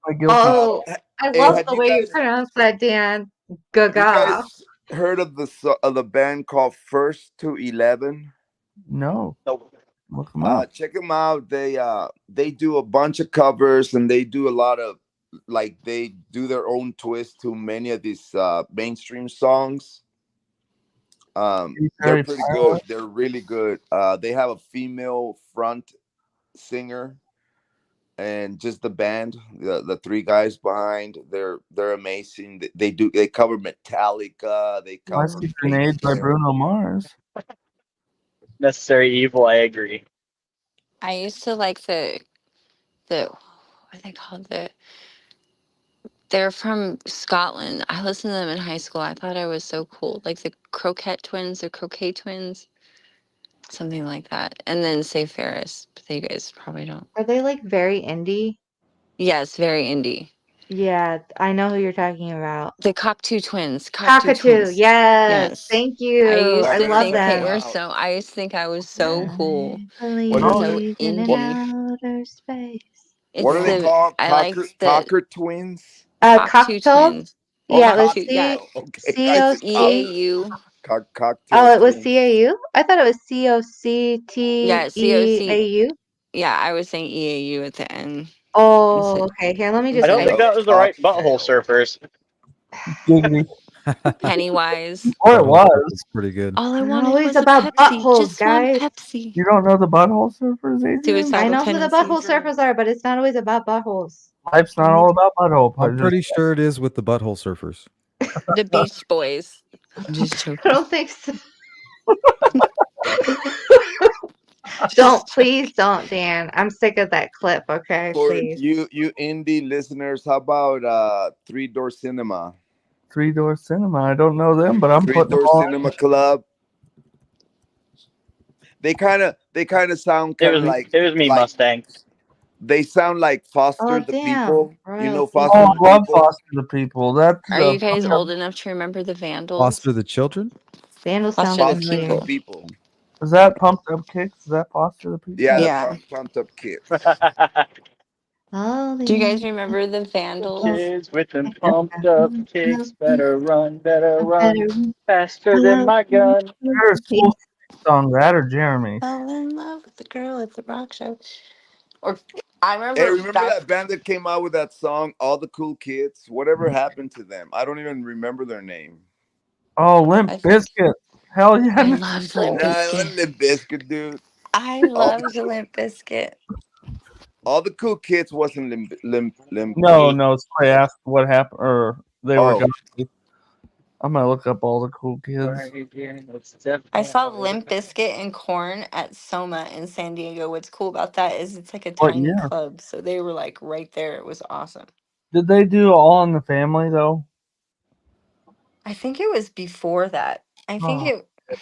My guilty. Oh, I hey, love the way you pronounce that, Dan. have you Gaga. guys heard of the band called First to 11? No. Nope. Look them up. Check them out. They do a bunch of covers, and they do a lot of like they do their own twist to many of these mainstream songs. They're pretty good. They're really good. They have a female front singer, and just the band, the 3 guys behind. They're amazing. They cover Metallica. They I cover See Grenade by Bruno Mars. Necessary Evil. I agree. I used to like the what are they called? They're from Scotland. I listened to them in high school. I thought I was so cool. Like the Croquette Twins or Croquet Twins. Something like that. And then Say Ferris. But you guys probably don't. Are they like very indie? Yes, very indie. Yeah, I know who you're talking about. The Cockatoo Twins. Cockatoo. Twins. Yes. Thank you. I used I to love think they them. were so. I used to think I was so cool. What Believe are So in indie. outer space. What are they It's called? I like the Cocker twins? Cockatoo Cocktail? Twins. Oh, Yeah, it was Cockatoo. Yeah. okay. I said EAU. cocktail Oh, it was twins. CAU? I thought it was Yeah, COC. COCTEAU. Yeah, I was saying EAU at the end. Oh, okay. Here, let me I just don't type think that was the right butthole Cocktail. surfers. Giggity. Pennywise. Or it was. Pretty good. All I Not wanted always was a about Pepsi. buttholes, Just one guys. Pepsi. You don't know the Butthole Surfers, Adrian? I Suicidal know who the tendencies. butthole surfers are, but it's not always about buttholes. Life's not all about butthole pleasure. I'm pretty sure it is with the butthole surfers. The Beach Boys. I'm just I joking. don't think so. Please don't, Dan. I'm sick of that clip, okay? For Please. you indie listeners, how about 3 Door Cinema? 3 Door Cinema. I don't know them, but I'm 3 putting them Door on. Cinema Club. They kind of sound kind of like It was me, like Mustang. they sound like Foster Oh, the damn. People. You know Royalty. Foster Oh, the I love People? Foster the People. That's Are you guys old enough to remember the Vandals? Foster the Children? Vandals sound Foster the familiar. Foster the People. People. Is that Pumped Up Kicks? Is that Foster the People? Yeah, Yeah. the Pumped Up Kids. Oh, Do you guys remember the Vandals? Kids with them pumped up kicks, better run, faster than my gun. There's a cool song, that or Jeremy. Fell in love with the girl at the rock show. Or I Hey, remember remember that band that came out with that song, All the Cool Kids? Whatever happened to them? I don't even remember their name. Oh, Limp Bizkit. Hell yeah. I loved Limp Nah, Bizkit. Limp Bizkit, dude. I loved Limp Bizkit. All the Cool Kids wasn't Limp. No, somebody asked what happened, or they were gone. I'm gonna look up all the cool kids. I saw Limp Bizkit and Corn at Soma in San Diego. What's cool about that is it's like a What tiny year? club, so they were like right there. It was awesome. Did they do All in the Family though? I think it was before that. I think Oh. it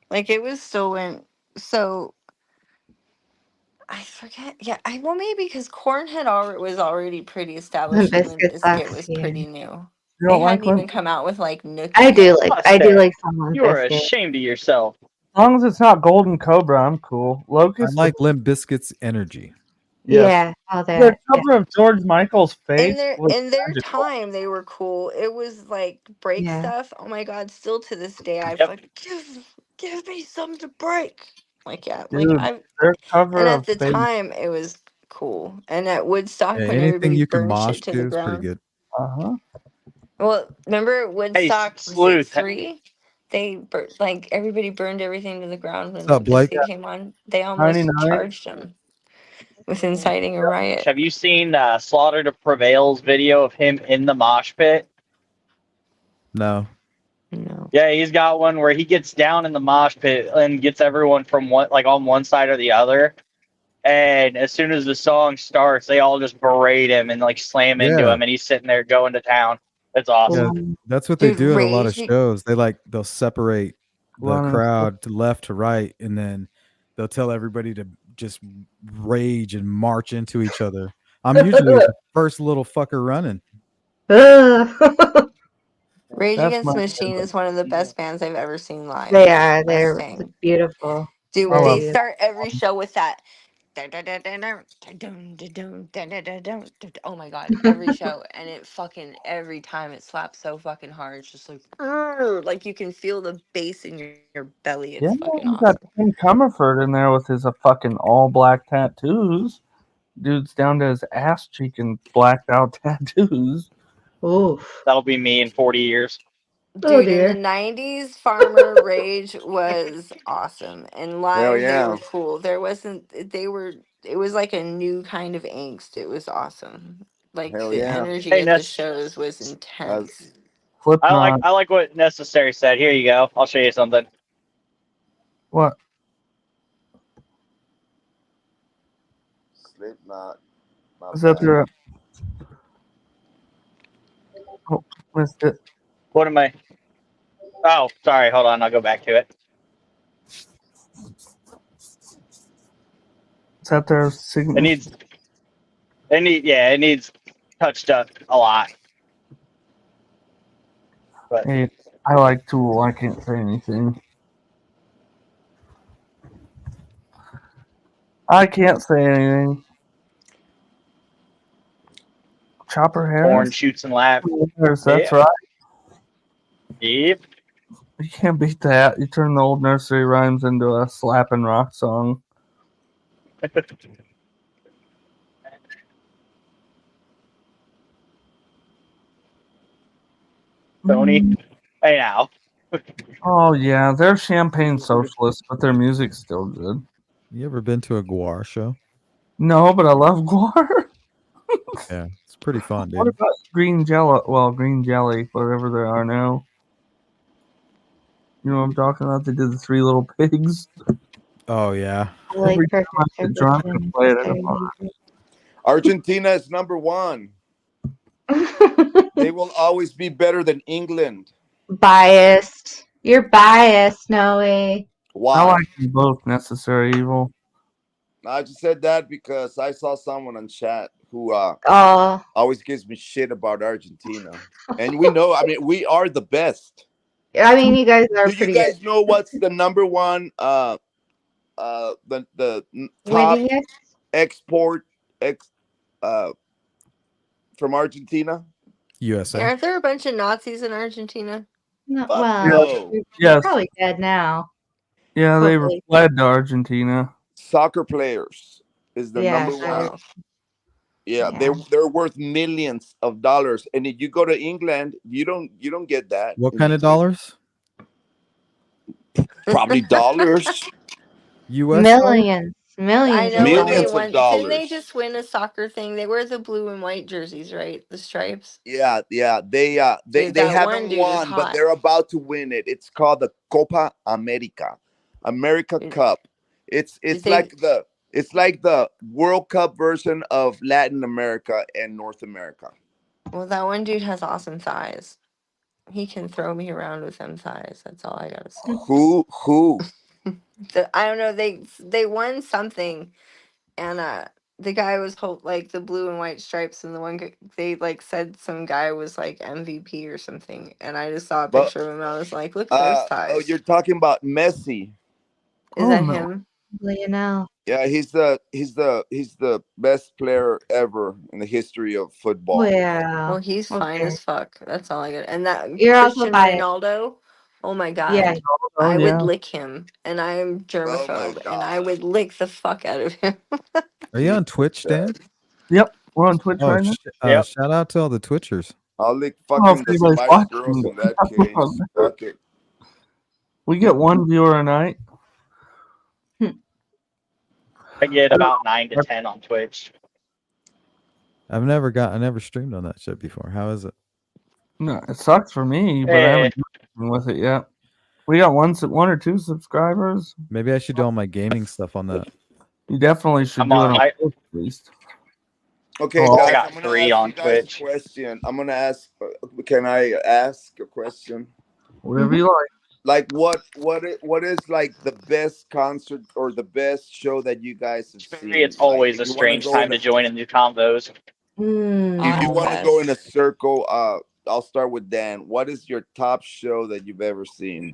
like it was still when so I forget. Yeah, well maybe because Corn was already pretty established Limp and Limp Bizkit Bizkit sucks was here. pretty new. You They don't like hadn't even Limp? come out with like Nookie I do yet. like some Limp You are Bizkit. ashamed of yourself. As long as it's not Golden Cobra, I'm cool. I Locust. like Limp Bizkit's energy. Yes. Yeah, all The that. Yeah. cover of George Michael's face was In their magical. time, they were cool. It was like break Yeah. stuff. Oh my god! Still to this day, I Yep. fucking give me something to break. Like yeah, Dude, like I. their cover And of at the Face. time, it was cool. And at Woodstock, Hey, when anything everybody you can burned mosh shit to to the is pretty ground. good. Uh-huh. Well, remember at Hey, Woodstock was it Sleuth. 3? They like everybody burned everything to the ground when What's up, Limp Blake? Bizkit came on. They almost 99. charged him with inciting a riot. Have you seen Slaughter to Prevail's video of him in the mosh pit? No. No. Yeah, he's got one where he gets down in the mosh pit and gets everyone from on one side or the other. And as soon as the song starts, they all just berate him and like slam into Yeah. him, and he's sitting there going to town. It's awesome. Yeah, that's what they Dude, do at a lot of Rage. shows. They'll separate the Running. crowd to left to right, and then they'll tell everybody to just rage and march into each other. I'm usually the first little fucker running. Ugh. Rage That's Against my the Machine is one of the best bands I've ever seen live. They are. Best They're thing. beautiful. Dude, I Very love they beautiful. start every show with that. Oh my god, every show. And it fucking, every time it slaps so fucking hard. It's just like, "Urgh," like you can feel the bass in your belly. It's Yeah, fucking you got awesome. Tim Comerford in there with his fucking all black tattoos. Dude's down to his ass cheek and blacked out tattoos. Oof. That'll be me in 40 years. Oh Dude, in the dear. 90s, Farmer Rage was awesome. And live, they yeah. were cool. There wasn't, it was like a new kind of angst. It was awesome. Like Hell the yeah. energy Hey, at the Ness, shows was That's intense. Slipknot. I like what Necessary said. Here you go. I'll show you something. What? Slipknot. Is that their? Oh, missed it. What am I? Oh, sorry. Hold on. I'll go back to it. Is that their signature? It needs touched up a lot. But Hey, I like Tool. I can't say anything. I can't say anything. Chopper Horn Harris. shoots and laughs. That's Yeah. right. Yep. You can't beat that. You turn the old nursery rhymes into a slapping rock song. Tony. Hey now. Oh yeah, they're champagne socialists, but their music's still good. You ever been to a Guar show? No, but I love Guar. Yeah, it's pretty fun, What dude. about green jello? Well, green jelly, whatever they are now. You know what I'm talking about? They did the Three Little Pigs. Oh yeah. I like Every time perfect I get drunk and play it at a bar. Argentina is number one. They will always be better than England. Biased. You're biased, Noe. I Why? like them both, Necessary Evil. I just said that because I saw someone on chat who Oh, always gives me shit about Argentina. And we know, I mean, we are the best. I mean, you guys are Do you pretty good. guys know what's the number one the top Winning it? export from Argentina? USA. Aren't there a bunch of Nazis in Argentina? No, Fuck well, no. you're Yes. probably dead now. Yeah, they Hopefully. fled to Argentina. Soccer players is the Yeah, number one. Oh. Yeah, Yeah. they're worth millions of dollars. And if you go to England, you don't get that. What kind of dollars? Probably dollars. US dollars? Millions. I Millions of know when dollars. they Millions of won. Didn't they dollars. just win a soccer thing? They wear the blue and white jerseys, right? The stripes. Yeah, yeah. Dude, They that one haven't dude is won, but hot. they're about to win it. It's called the Copa America Dude, Cup. did It's they? like the World Cup version of Latin America and North America. Well, that one dude has awesome thighs. He can throw me around with them thighs. That's all I gotta say. Who? I don't know. They won something, and the guy was like the blue and white stripes, and the one they like said some guy was like MVP or something, and I just saw a But picture of him. And I was like, look at those oh, thighs. you're talking about Messi. Is Oh that no. him? Lionel. Yeah, he's the best player ever in the history of football. Well, Well, he's fine okay. as fuck. That's all I got. And that You're also Christian biased. Ronaldo, oh my Yeah. god, Oh I would yeah. lick him, and I am Oh my germaphobe, and I god. would lick the fuck out of him. Are you on Twitch, Dan? Yep. We're on Twitch Oh, right now. Yep. shout out to all the Twitchers. I'll lick Oh, if fucking the anybody's Spice Girls watching. in that case. Fuck it. We get one viewer a night. I get about 9 to 10 on Twitch. I never streamed on that shit before. How is it? No, it sucks for me, but I Eh, haven't done anything with it yet. We got one or two subscribers. Maybe I should do all my gaming stuff on that. You definitely should I'm do it on. on I Twitch at least. Okay, Oh, I guys, got I'm gonna 3 ask on you guys a Twitch. question. I'm gonna ask. Can I ask a question? Whatever you like. Like, what is like the best concert or the best show that you guys have seen? It's Like, always a if you want to strange go time in, to join in the combos. if you want to go in a Ozfest. circle, I'll start with Dan. What is your top show that you've ever seen?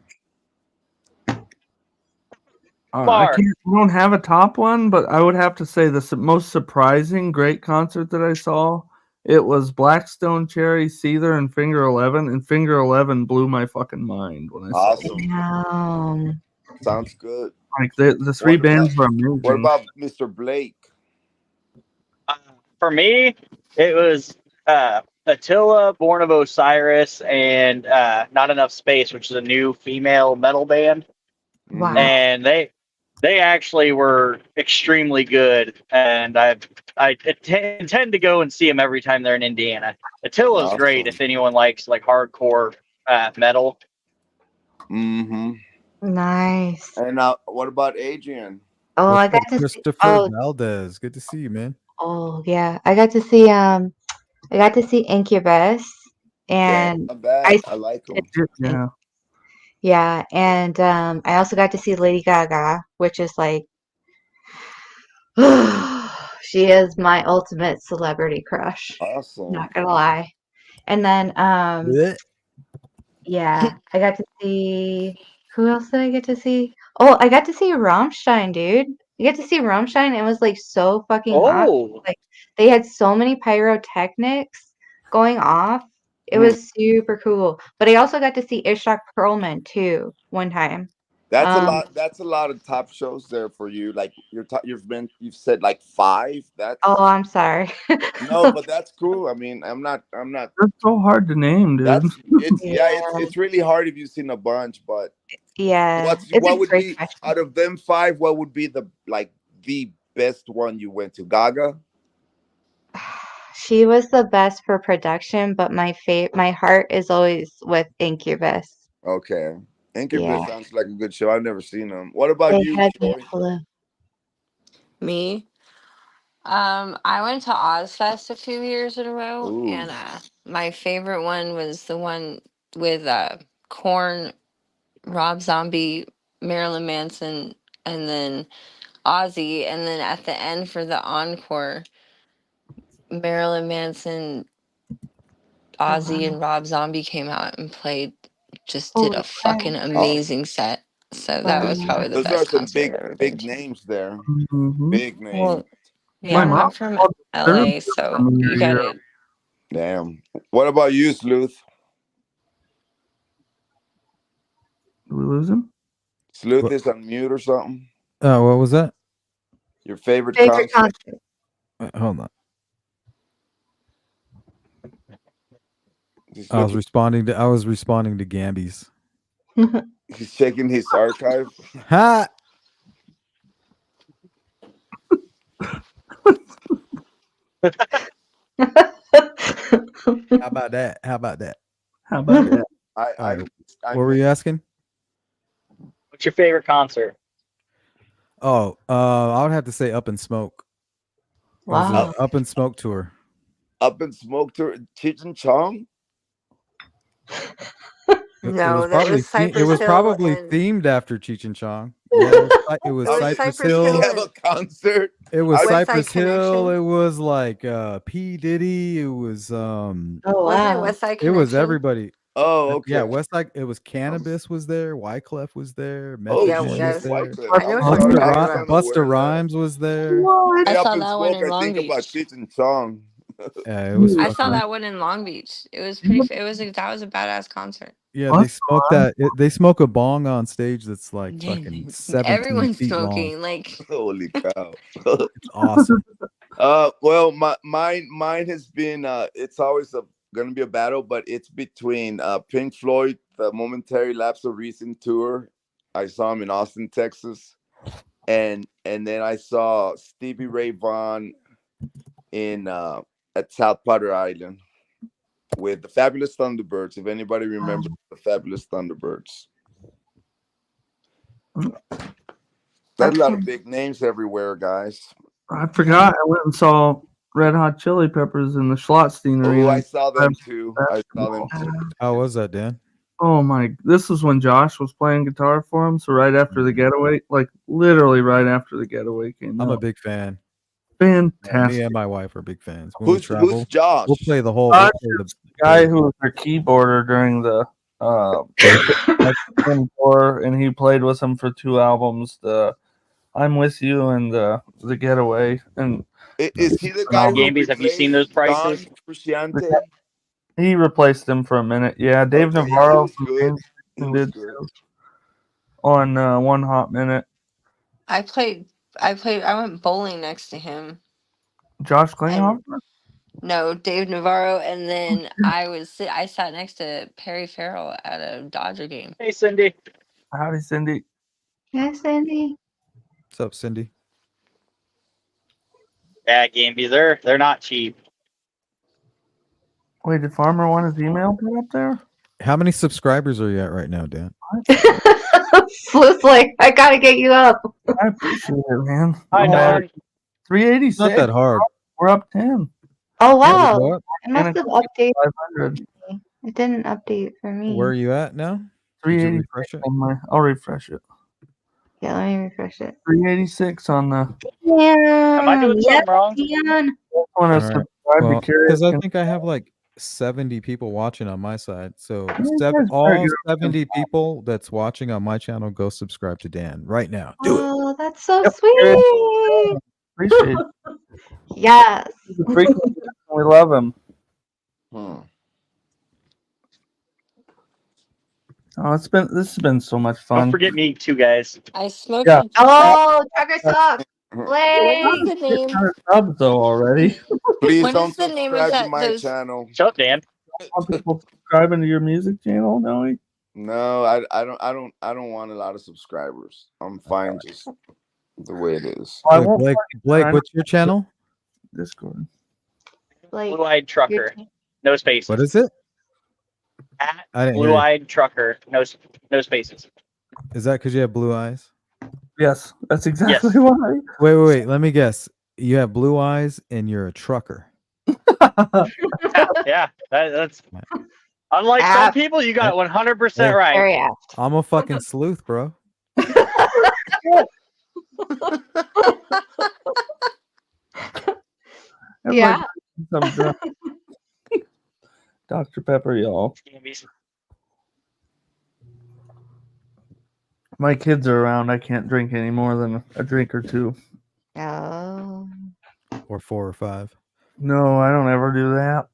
I Mark. don't have a top one, but I would have to say the most surprising great concert that I saw. It was Blackstone, Cherry, Seether, and Finger 11, and Finger 11 blew my fucking mind when I saw it. Awesome. Sounds good. Like the three bands were amazing. What about Mr. Blake? For me, it was Attila, Born of Osiris, and Not Enough Space, which is a new female metal band. Wow. And they actually were extremely good, and I intend to go and see them every time they're in Indiana. Attila's great if anyone likes like hardcore metal. Mm-hmm. Nice. And what about Adrian? Oh, What's I got up, to see. Christopher Valdez? Good to see you, man. Oh yeah, I got to see. I got to see Incubus, and Not bad. I like them. Yeah. yeah, and I also got to see Lady Gaga, which is like, she is my ultimate celebrity crush. Awesome. Not gonna lie. And then Blech. yeah, I got to see. Who else did I get to see? Oh, I got to see Rammstein, dude. I get to see Rammstein. It was like so fucking hot. Oh, Like they had so many pyrotechnics going off. It was super cool. But I also got to see Ishak Perlman too one time. That's a lot. That's a lot of top shows there for you. Like you've said like 5. That's Oh, I'm sorry. no, but that's cool. I mean, I'm not. That's so hard to name, dude. It's really hard if you've seen a bunch. But Yeah, it's what a would great be question. out of them 5? What would be the best one you went to? Gaga. She was the best for production, but my heart is always with Incubus. Okay, Incubus Yeah, sounds like a good show. I've never seen them. What about they you, had me Joy? full of. Me? I went to Ozfest a few years in a row, Ooh, and my favorite one was the one with Korn, Rob Zombie, Marilyn Manson, and then Ozzy, and then at the end for the encore, Marilyn Manson, Ozzy, and Rob Zombie came out and just did Holy a crap. fucking amazing set. So that was Wow. probably the those are best some concert I've ever been big to. names there. Mhm. Big names. Well, My yeah, mom I'm from called the LA, Disturbed so from you your got year. it. Damn. What about you, Sleuth? Did we lose him? Sleuth What? is on mute or something. What was that? Your favorite Favorite concert? concert. Hold on. He's I was responding to Gambies. He's checking his archive. Ha! How about that? How about that? How about that? I All right. I What were you asking? What's your favorite concert? Oh, I would have to say Up in Smoke. It was Wow. a Up in Smoke tour. Up in Smoke to Cheech and Chong. It No, was that probably was Cypress it was Hill probably and themed after Cheech and Chong. Yeah, it was It was Cypress Cypress Hill. Hill They have a concert. It was I- West Side Cypress Hill. Connection. It was like P Diddy. It was Oh Wasn't it wow. West Side it was Connection? everybody. Oh, okay. Yeah, Westside. It was Cannabis was there. Wyclef was there. Oh Method Yeah, Man yeah. was shit, there. Wyclef. I know I'm what you're sorry, talking I was about. Buster unaware of that. Rhymes was there. I Hey, Up saw in that one Smoke, in I Long think about Beach. Cheech and Chong. Yeah, it was I saw fucking. that one in Long Beach. It was pretty. That was a badass concert. Yeah, What? they smoke that. They smoke a bong on stage that's like fucking 17 Everyone's feet long. smoking. Like Holy cow. It's awesome. Well, mine has been it's always gonna be a battle, but it's between Pink Floyd, the Momentary Lapse of Reason tour. I saw him in Austin, Texas, and then I saw Stevie Ray Vaughan in at South Potter Island with the Fabulous Thunderbirds. If anybody remembers the Fabulous Thunderbirds, there's a lot of big names everywhere, guys. I forgot. I went and saw Red Hot Chili Peppers in the Schlotzstein Oh, Arena. I saw them too. I saw them too. How was that, Dan? Oh my! This was when Josh was playing guitar for him. So right after the Getaway, like literally right after the Getaway came I'm a out. big fan. Fantastic. Me and my wife are big fans. When we Who's travel, Josh? we'll play the whole. Josh We'll play is the guy who was their keyboarder during the tour, and he played with him for 2 albums. The I'm With You and the Getaway, and Is he the guy who Gambies, have you seen those replaced prices? Don Frusciante? he replaced him for a minute. Yeah, Dave Okay, yeah, he Navarro was from good. Binge He was did good. too, on One Hot Minute. I went bowling next to him. Josh Klinghoffer. No, Dave Navarro, and then I sat next to Perry Farrell at a Dodger game. Hey, Cindy. Howdy, Cindy. Yes, Andy. What's up, Cindy? Yeah, Gambies, they're not cheap. Wait, did Farmer want his email put up there? How many subscribers are you at right now, Dan? Sleuth's like, I gotta get you up. I appreciate it, man. Hi, I'm Don. It's 386. not that hard. We're up 10. Oh Yeah, wow. go up. It must have updated. 500. It didn't update for me. Where are you at now? Did you 386 refresh it? on my. I'll refresh it. Yeah, let me refresh it. 386 on the. Am I doing something wrong? Dion. Want to All right. subscribe Well, to Curious? because I think I have like 70 people watching on my side. So that's very all good. 70 people that's watching on my channel, go subscribe to Dan right now. Do it. Oh, that's so Yep, sweet. Appreciate it. Yes. He's a frequent guest and we love him. Oh, this has been so much Don't fun. forget me too, guys. I smoked. Yeah. Oh, Tucker sucks. What Play. is the name? 600 subs though already. Please What don't is the name of subscribe to that- my those- channel. Shut up, Dan. Want people subscribing to your music channel, Noe? No, I don't want a lot of subscribers. I'm fine just the way it is. I Wait, won't Blake, find what's your channel? Discord. Like, Blue-eyed trucker. No spaces. What is it? At I didn't hear you. blue-eyed trucker. No spaces. Is that because you have blue eyes? Yes, that's exactly Yes. why. Wait. Let me guess. You have blue eyes and you're a trucker. Yeah, that's unlike some Apt. people. You got it 100% Yeah. right. very apt. I'm a fucking sleuth, bro. Yeah. Some drunk. Dr. Pepper, y'all. My kids are around. I can't drink any more than a drink or two. Oh. Or 4 or 5. No, I don't ever do that.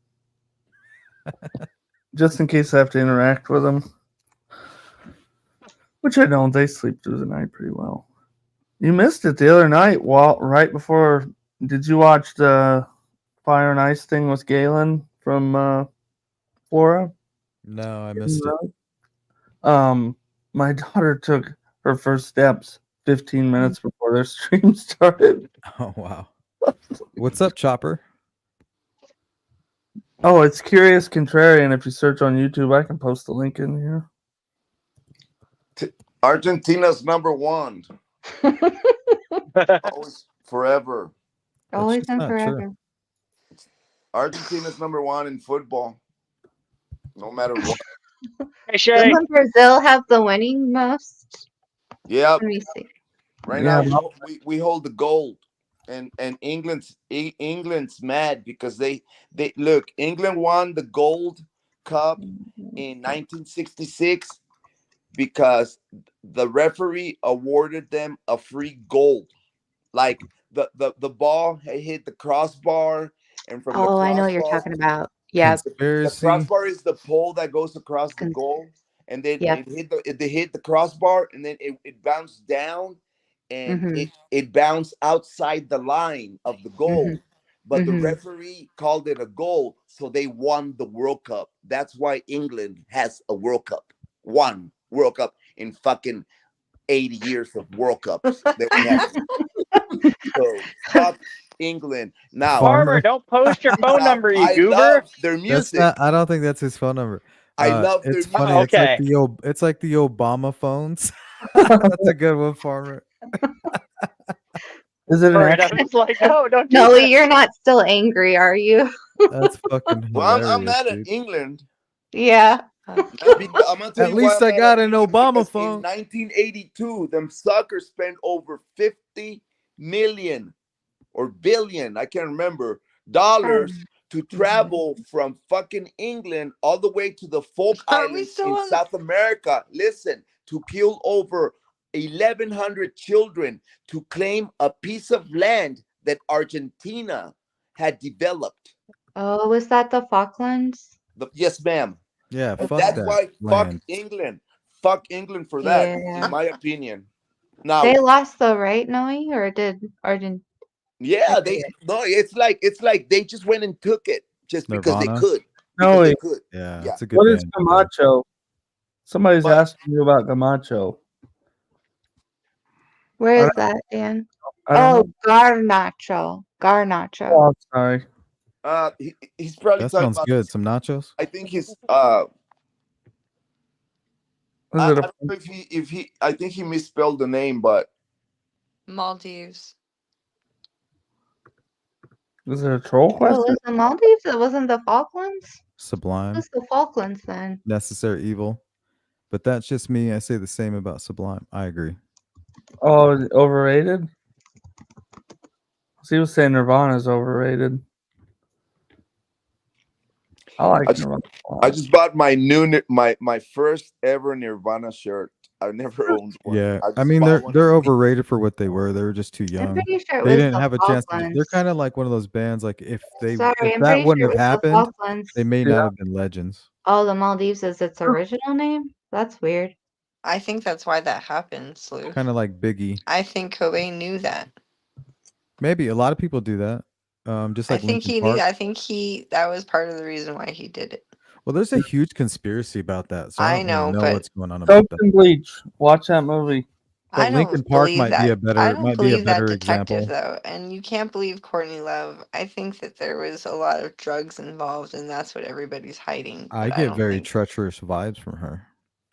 Just in case I have to interact with them. Which I don't. They sleep through the night pretty well. You missed it the other night. Right before. Did you watch the Fire and Ice thing with Galen from Flora? No, I missed it. My daughter took her first steps 15 minutes before their stream started. Oh wow. What's up, Chopper? Oh, it's Curious Contrarian. If you search on YouTube, I can post the link in here. Argentina's #1. Always, forever. That's Always just and not true. forever. Argentina's #1 in football. No matter what. Hey Shay, Doesn't Brazil have the winning most? Yep. Let me see. Right Yeah, now we hold the gold. And England's mad because they look, England won the gold cup in 1966 because the referee awarded them a free goal. Like the ball hit the crossbar, and from the Oh, I know what you're crossbar, talking about. Yeah. the Conspiracy. crossbar is the pole that goes across the goal, and then Yep. they hit the crossbar, and then it bounced down, and Mhm. it bounced outside the line of the goal. Mhm. But the Mhm. referee called it a goal, so they won the World Cup. That's why England has a World Cup. One World Cup in fucking 80 years of World Cups that we have. So fuck England. Now, Farmer, don't post your phone number, you I goober. love their That's music. not. I don't think that's his phone number. I love their It's music. funny. Oh, It's like okay. it's like the Obama phones. That's a good one, Farmer. Is it an Right, I actual? was like, no, don't do No, that. you're not still angry, are you? That's fucking Well, hilarious, I'm mad at dude. England. Yeah. I'm gonna tell At you why least I'm I mad got at an England, Obama because phone. in 1982, them suckers spent over 50 million or billion, I can't remember, dollars to travel from fucking England all the way to the Folk Are we Islands still in on? South America. Listen, to kill over 1,100 children to claim a piece of land that Argentina had developed. Oh, was that the Falklands? Yes, ma'am. Yeah, And fuck that's that why land. fuck England for that, in Yeah. my opinion. Now, They lost though, right, Noe? Or did Argent? yeah, it's like they just went and took it just because they Nirvana. could. No, Because they wait. could. Yeah, Yeah. it's a good What is band. Camacho? Somebody's But asking you about Camacho. Where I is don't, that, Dan? I don't Oh, know. Garnacho. Garnacho. Oh, sorry. he's probably That talking sounds about, good. Some nachos. I think he's Is I it a? don't know if he I think he misspelled the name, but Maldives. Is it a troll Oh, it question? was the Maldives? It wasn't the Falklands? It Sublime. was the Falklands then. Necessary evil. But that's just me. I say the same about Sublime. I agree. Oh, overrated. So he was saying Nirvana's overrated. I like Nirvana. I just bought my my first ever Nirvana shirt. I've never owned one. Yeah, I I just mean bought one. they're overrated for what they were. They were just too I'm young. pretty sure it They was didn't the have a chance. They're Falklands. kind of like one of those bands. Like if Sorry, I'm that pretty wouldn't sure it have was the happened, Falklands. they may Yeah. not have been legends. Oh, the Maldives is its original name? That's weird. I think that's why that happened, Sleuth. Kind of like Biggie. I think Cobain knew that. Maybe a lot of people do that. Just I like think Linkin he knew Park. that. I think that was part of the reason why he did it. Well, there's a huge conspiracy about that, so I I don't know, really know but what's going on about Soap that. and Bleach. Watch that movie. But I Linkin don't Park believe might be that. a better I don't believe that better detective example. though, and you can't believe Courtney Love. I think that there was a lot of drugs involved, and that's what everybody's hiding. I But I get don't very think. treacherous vibes from her.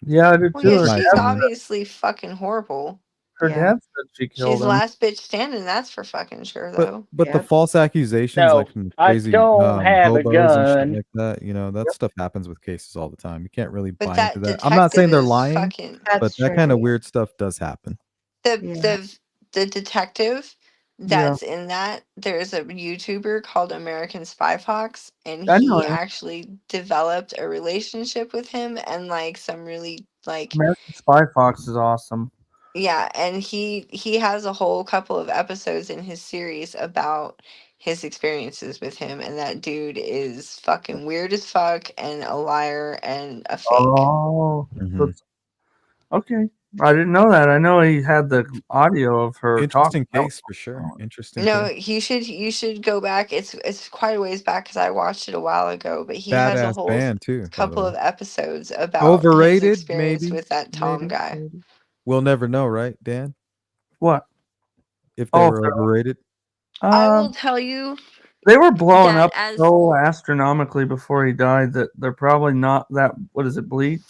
Yeah, I did Well, too. yeah, Her My she's dad, opinion. obviously fucking horrible. her Yeah. dad said she killed She's him. last bitch standing. That's for fucking sure, though. But the Yep. false accusations, No, like from the I crazy don't have a hobos and shit gun. like that, that stuff happens with cases all the time. You can't really But buy into that that. I'm not detective saying they're is lying, fucking but That's that true. kind of weird stuff does happen. Yeah. the detective Yeah, that's in that. There's a YouTuber called American Spy Fox, and I know he him. actually developed a relationship with him, and like some really like American Spy Fox is awesome. yeah, and he has a whole couple of episodes in his series about his experiences with him, and that dude is fucking weird as fuck and a liar and a fake. Oh, Mhm. okay. I didn't know that. I know he had the audio of her Interesting talking. case for sure. Interesting No, case. you should go back. It's quite a ways back because I watched it a while ago. But he has a Badass whole band too, by the couple way. of episodes about his Overrated, experience maybe. with that Tom Maybe. guy. Maybe. We'll never know, right, Dan? What? If they Oh, were overrated. I um, will tell you They were blowing that up as so astronomically before he died that they're probably not that. What is it, Bleach?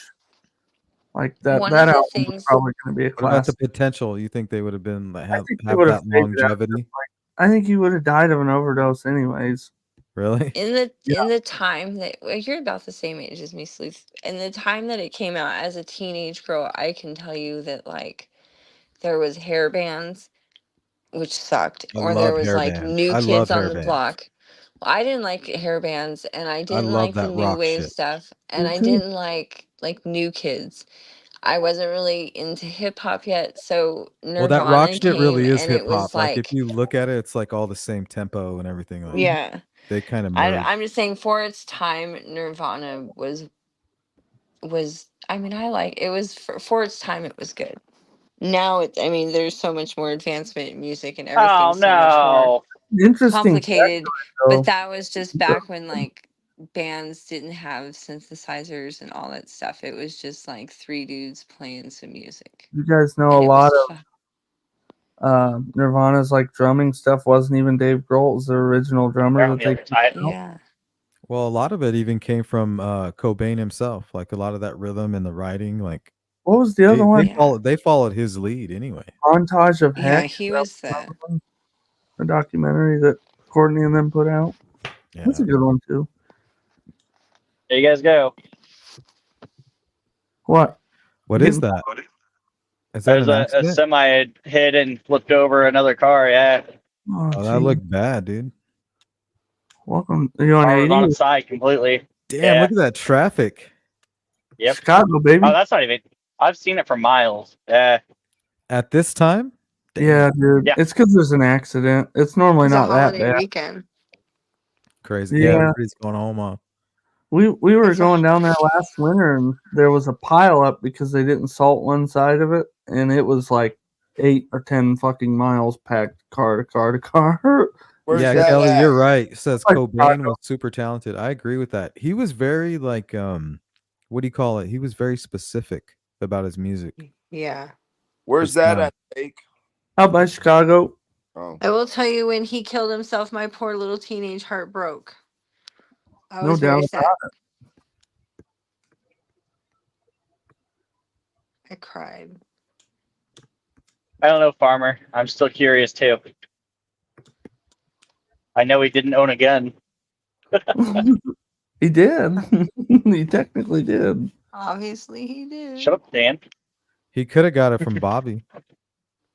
Like that. one That of the album was things probably going to be a What about the classic. potential? You think they would have been like, I think he have would have that faded out. longevity? I think he would have died of an overdose, anyways. Really? in the time that well, you're about the same age as me, Sleuth. In the time that it came out as a teenage girl, I can tell you that like there was hair bands, which sucked, I or there love was hair like bands. new I love kids on hair the bands. block. Well, I didn't like hair bands, and I I didn't love like the that new rock wave shit. stuff, and Me I too. didn't like new kids. I wasn't really into hip hop yet, so Well, that rock Nirvana shit came, really is and it hip hop. was Like if like, you look at it, it's like all the same tempo and everything. Like yeah. they kind of merge. I'm just saying, for its time, Nirvana was. I mean, I like it was for its time. It was good. Now it's. I mean, there's so much more advancement in music, and Oh everything's so much more no! Interesting fact, complicated. though. But that was just back when like bands didn't have synthesizers and all that stuff. It was just like three dudes playing some music, You guys know and a it lot was of Nirvana's like drumming stuff wasn't even Dave Grohl. It was the original drummer They're on that the they other side. yeah. Well, a lot of it even came from Cobain himself. Like a lot of that rhythm and the writing, like What was the other they one? Yeah. followed his lead anyway. Montage of Yeah, Heck. he That was was the. another one, a documentary that Courtney and them put out. That's Yeah. a good one too. There you guys go. What? What You is getting- that? Is that There's an a accident? semi had hit and flipped over another car. Yeah, Oh, Oh, that gee. looked bad, dude. Welcome. Are you on car was on 80? its side completely. Damn, Yeah. look at that traffic. Yep. Chicago, baby. Oh, that's not even. I've seen it from miles. Yeah. At this time? Damn. Yeah, dude. Yeah. It's because there's an accident. It's normally It's a not that holiday bad. weekend. Crazy. Yeah, Yeah. everybody's going home. We were It's a- going down there last winter and there was a pile up because they didn't salt one side of it, and it was like 8 or 10 fucking miles packed car to car to car. Where's Yeah, that Kelly, at? you're right. It says Like Cobain Chicago. was super talented. I agree with that. He was very like what do you call it? He was very specific about his music. Yeah. Where's His that sound. at, Jake? Out by Chicago. Oh, I will tell you, when he killed himself, my poor little teenage heart broke. I No was very doubt sad. about I cried. I don't know, Farmer. I'm still curious too. I know he didn't own a gun. He did. He technically did. Obviously, he did. Shut up, Dan. He could have got it from Bobby.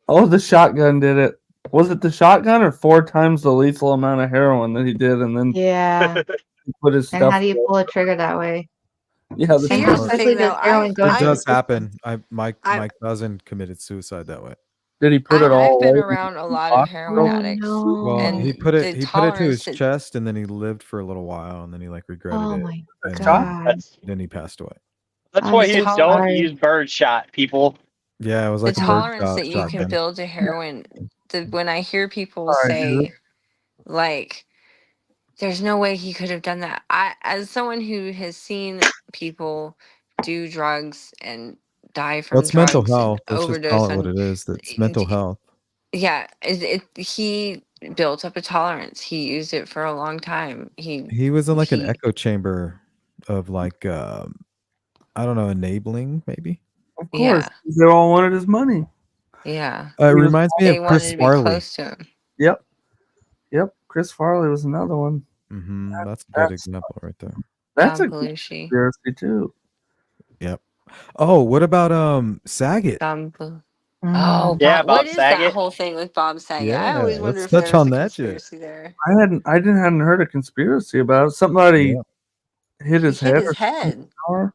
Oh, the shotgun did it. Was it the shotgun or 4 times the lethal amount of heroin that he did, and then Yeah. he put his And stuff? how do you pull a trigger that way? Yeah, See, And here's how the quickly thing, does though. heroin go It into does the system? happen. My I- cousin committed suicide that way. did he put it I've all been away? around a lot of heroin Oh addicts, Well, and he put it the to tolerance his to chest and then he lived for a little while and then he like regretted Oh it. my And God. That's then he passed away. that's I'm why the you so don't sorry. use birdshot, people. Yeah, it was the like a bird tolerance that you can shotgun. build to heroin. When I hear people Sorry, dude. say, like, there's no way he could have done that. As someone who has seen people do drugs and die from Well, it's mental drugs and health. Let's just overdose call it what on, it is. That's mental health. yeah, he built up a tolerance. He used it for a long time. He was in like an he- echo chamber of like I don't know, enabling maybe. Of course, Yeah. they all wanted his money. Yeah, It reminds me they of wanted Chris to be Farley. close to him. Yep. Chris Farley was another one. That's a good example right there. That's John a Belushi. conspiracy too. Yep. Oh, what about Saget? Oh, Yeah, Bob, what Bob is that Saget. whole thing with Bob Saget? I Yeah, always wonder let's if there touch was on a that shit. conspiracy there. I hadn't heard a conspiracy about it. Somebody hit his He head hit his or something in head. the car.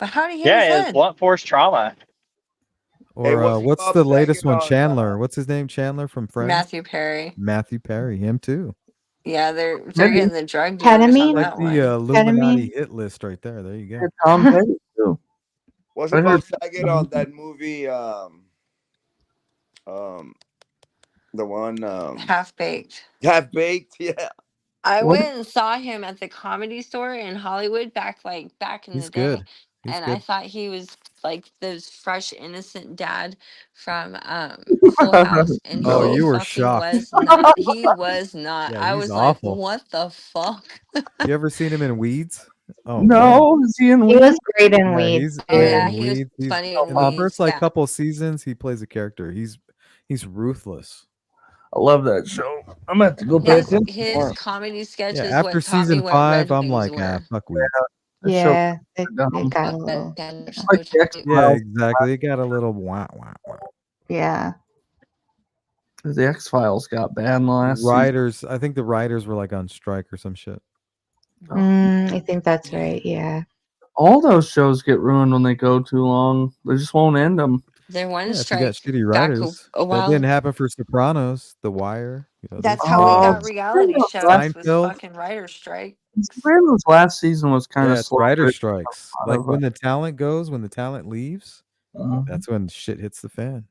But how did he hit Yeah, his it's head? blunt force trauma. Hey, Or wasn't what's Bob the latest Saget one? on, Chandler. What's his name? Chandler from Friends. Matthew Perry. Matthew Perry. Him too. Yeah, they're Maybe. getting the drug dealers on Ketamine? Like that the one. Illuminati hit list right there. There you go. Hit Tom Petty too. wasn't I Bob heard- Saget on that movie? The one Half baked. Half Baked. Yeah. I What? went and saw him at the Comedy Store in Hollywood back in He's the day. good. He's and I good. thought he was like this fresh, innocent dad from Full House, and Oh, No. he you were fucking shocked. was not. He was not. Yeah, I he's was like, awful. what the fuck? You ever seen him in Weeds? Oh man. No, is he in He Weed? was great in Yeah, Weeds, he's Oh yeah, dude. yeah, in he was Weeds. He's funny in in the Um, first Weeds. like Yeah, couple seasons, he plays a character. He's ruthless. I love that show. I'm gonna have to go back in his more. comedy Yeah, sketch is after what taught me season what 5, red I'm wings like, ah, were. fuck Weeds. That show Yeah, it dumb. got a That little. kind of Yeah. Like show the taught X me- Yeah, Files. exactly. It got a little wah wah wah. Yeah. The X Files got banned last season. Writers, I think the writers were like on strike or some shit. I think that's right. Yeah. All those shows get ruined when they go too long. They just won't end them. There one Yeah, if you got strike shitty back writers, a that while. didn't happen for Sopranos, The Wire. You know, That's those how we shows. got reality shows. Was Seinfeld. fucking writer strikes. Sopranos last season was kind Yeah, of it's slow. writer but strikes. a lot Like of, when the talent goes, when the talent leaves, uh, that's when shit hits the fan.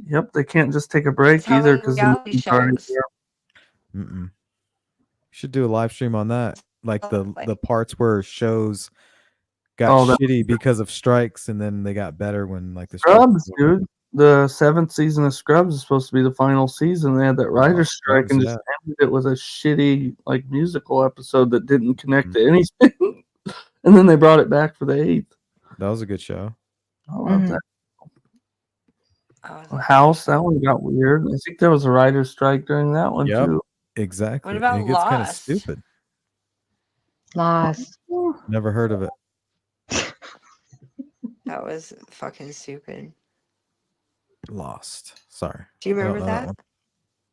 Yep, they can't just take a break That's how either we because the reality movie's already shows. there. Mm-mm. You should do a live stream on that. Like the Like, parts where shows got Oh, that shitty because of strikes, and then they got better when like the strikes. Scrubs, dude. The 7th season of Scrubs is supposed to be the final season. They had that writer's strike Scrubs, and just ended it with a shitty like musical episode that didn't connect to anything. And then they brought it back for the 8th. That was a good show. I love that. I was like, House, that one got weird. I think there was a writer's strike during that one Yep. too. Exactly. What And about it gets kind of Lost? stupid. Lost. Never heard of it. That was fucking stupid. Lost. Sorry. Do you I don't remember know that? one.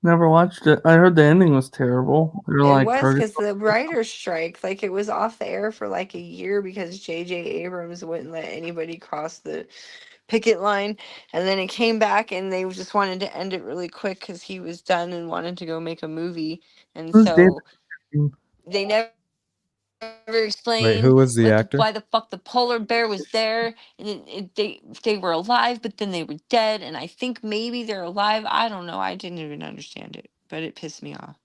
Never watched it. I heard the ending was terrible. They were It like, was because the writer's strike, like it was off the air for like a year because J.J. Abrams wouldn't let anybody cross the picket line, and then it came back and they just wanted to end it really quick because he was done and wanted to go make a movie, and Who's David? so they never Wait, explained who was the actor? why the fuck the polar bear was there, and they were alive but then they were dead, and I think maybe they're alive. I don't know. I didn't even understand it, but it pissed me off.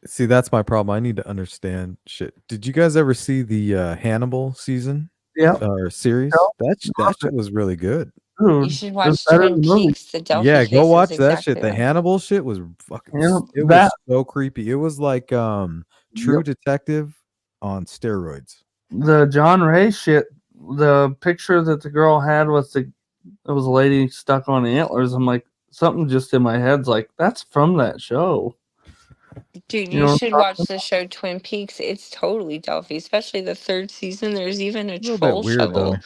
See, that's my problem. I need to understand shit. Did you guys ever see the Hannibal season Yeah. or series? Yep. That shit was really good. Dude, You should it watch was better Twin than the movie. Peaks. The Delphi Yeah, case go is watch that exactly shit. The like- Hannibal shit was fucking. Yeah, It that- was so creepy. It was like True Yep. Detective on steroids. The John Ray shit, the picture that the girl had with it was a lady stuck on antlers. I'm like, something just in my head's like, that's from that show. Dude, You you know should what I'm watch the show Twin Peaks. It's totally Delphi, especially the 3rd season. There's even a A little troll bit weird though. shovel.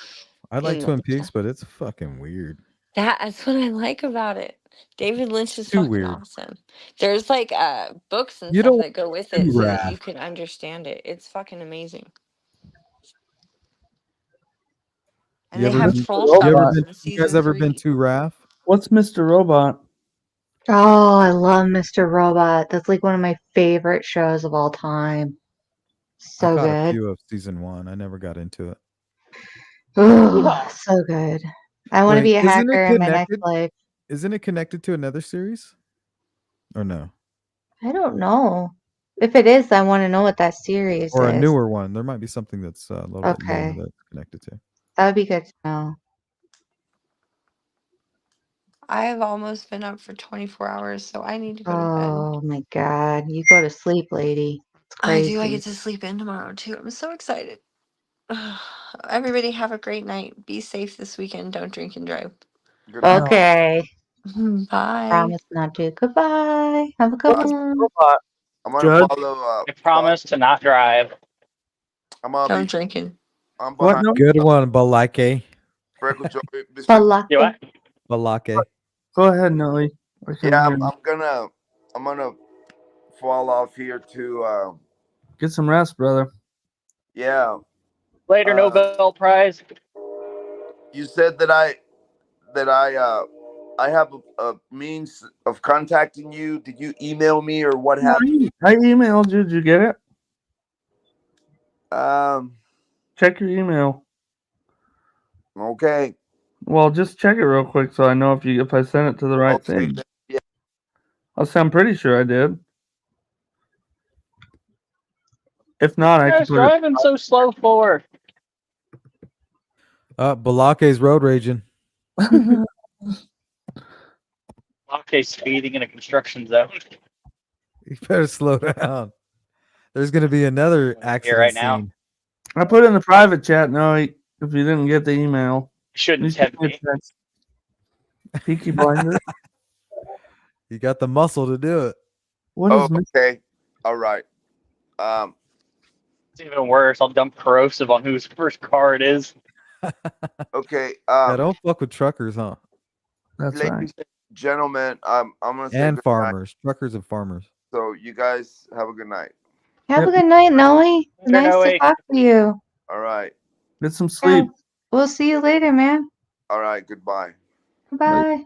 I like in Twin the- Peaks, but it's fucking weird. That's what I like about it. David Lynch is too fucking weird. awesome. There's like books and You stuff don't that go with it too so that raff. you can understand it. It's fucking amazing. And You they ever have been- troll you ever shovels been- in You season guys ever 3. been to Raff? What's Mr. Robot? Oh, I love Mr. Robot. That's like one of my favorite shows of all time. I So caught a good. few of season 1. I never got into it. Ooh, so good. I want to Wait, be a isn't it hacker in my next connected? life. Isn't it connected to another series? Or no? I don't know. If it is, I want to know what that series Or a is. newer one? There might be something that's a little bit newer Okay. that's connected to. That would be good to know. I have almost been up for 24 hours, so I need to go to bed. Oh my God. You go to sleep, lady. It's I crazy. do. I get to sleep in tomorrow too. I'm so excited. Everybody have a great night. Be safe this weekend. Don't drink and drive. Good night. Okay. Bye. Promise not to. Goodbye. Have a good What's one. Robot? I'm gonna Judge? follow. I promise to not drive. I'm gonna Don't be. drinking. I'm What? behind No? Good one, Balake. Freckles Joey. Balake. You what? Balake. Go ahead, Nelly. I can Yeah, hear I'm you. gonna fall off here to. Get some rest, brother. Yeah. Later, Nobel Prize. You said that I have a means of contacting you. Did you email me or what happened? I emailed you. Did you get it? Check your email. Okay. Well, just check it real quick so I know if I sent it to the right Okay. thing. then, Yeah. I'm pretty sure I did. If not, I can Guys put it. driving so slow for. Balake's road raging. Okay, speeding in a construction zone. You better slow down. There's going to be another Here accident right now. scene. I put in the private chat. No, if you didn't get the email, Shouldn't Please send tempt me a me. text. Peaky Blinders. You got the muscle to do it. What is Okay. All right. It's even worse. I'll dump corrosive on whose first car it is. Okay. Yeah, don't fuck with truckers, huh? That's right. Ladies and gentlemen, I'm gonna say And good night. farmers. Truckers and farmers. So you guys have a good night. Have Yep. a good night, Noe. Nice to Noe. talk to you. All right. Get some sleep. Yeah. We'll see you later, man. All right. Goodbye. Bye.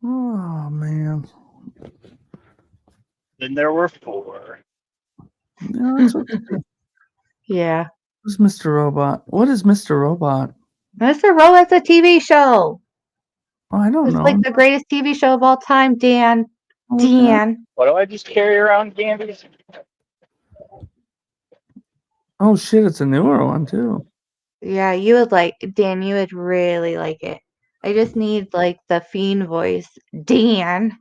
Oh man. Then there were 4. No, that's okay. Yeah. Who's Mr. Robot? What is Mr. Robot? Mr. Robot's a TV show. Oh, I don't It's know. like the greatest TV show of all time, Dan. What the- Dan. What do I just carry around candies? Oh shit, it's a newer one too. Yeah, you would like Dan, you would really like it. I just need like the fiend voice. Dan.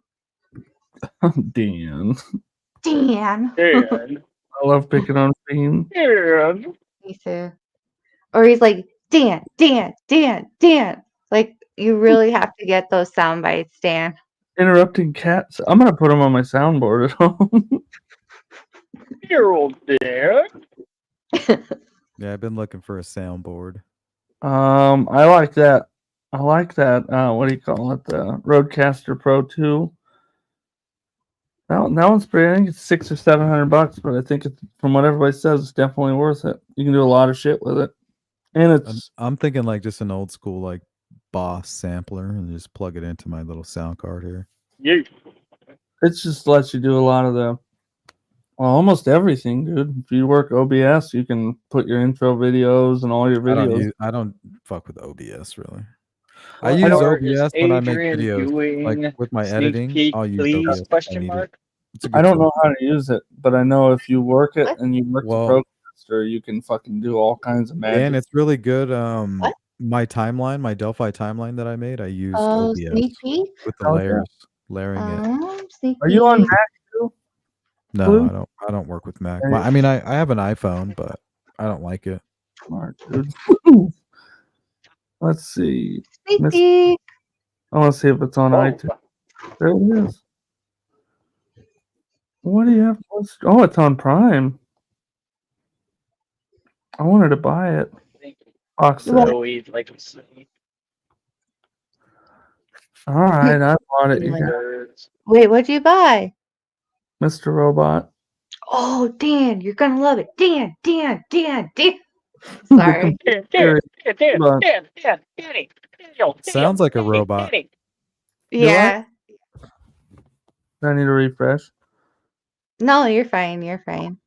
Dan. Dan. Dan. I love picking on Fiend. Dan. Me too. Or he's like, Dan, Dan, Dan, Dan. Like you really have to get those sound bites, Dan. Interrupting cats. I'm gonna put them on my soundboard at home. Dear old Dan. Yeah, I've been looking for a soundboard. I like that. I like that. What do you call it? The Rodecaster Pro 2. That one's pretty. I think it's $600 or $700, but I think it's, from what everybody says, it's definitely worth it. You can do a lot of shit with it, and it's I'm thinking like just an old school like Boss sampler and just plug it into my little sound card here. Yeah. it just lets you do a lot of the, well, almost everything, dude. If you work OBS, you can put your intro videos and all your videos. I don't fuck with OBS really. I What use part is OBS when I make Adrian videos. doing? Like with my Sneak editing, peek, I'll use please? OBS. If I Question need it. mark. It's a good I don't tool. know how to use it, but I know if you work it What? and you work Well, the Procaster, you can fucking do all kinds of magic. And it's really good. What? My timeline, my Delphi timeline that I made, I used Oh, OBS sneak peek. with the Oh, yeah. layers, layering it. Sneak Are you on peek. Mac too? No, Blue? I don't work with Mac. Hey. I mean, I have an iPhone, but I don't like it. Smart, dude. Let's see. Sneak Miss- peek. I want to see if it's on Oh, iTunes. There it is. What do you have? Oh, it's on Prime. I wanted to buy it. Box set. so we'd like to see. All right, I bought it. You got Birds. Wait, what'd you buy? Mr. Robot. Oh, Dan, you're gonna love it. Dan, Dan, Dan, Dan. Sorry. Dan, Very- but- Danny. Daniel, Sounds like a Danny, robot. Danny. Yeah. I need to refresh. No, you're fine. You're fine.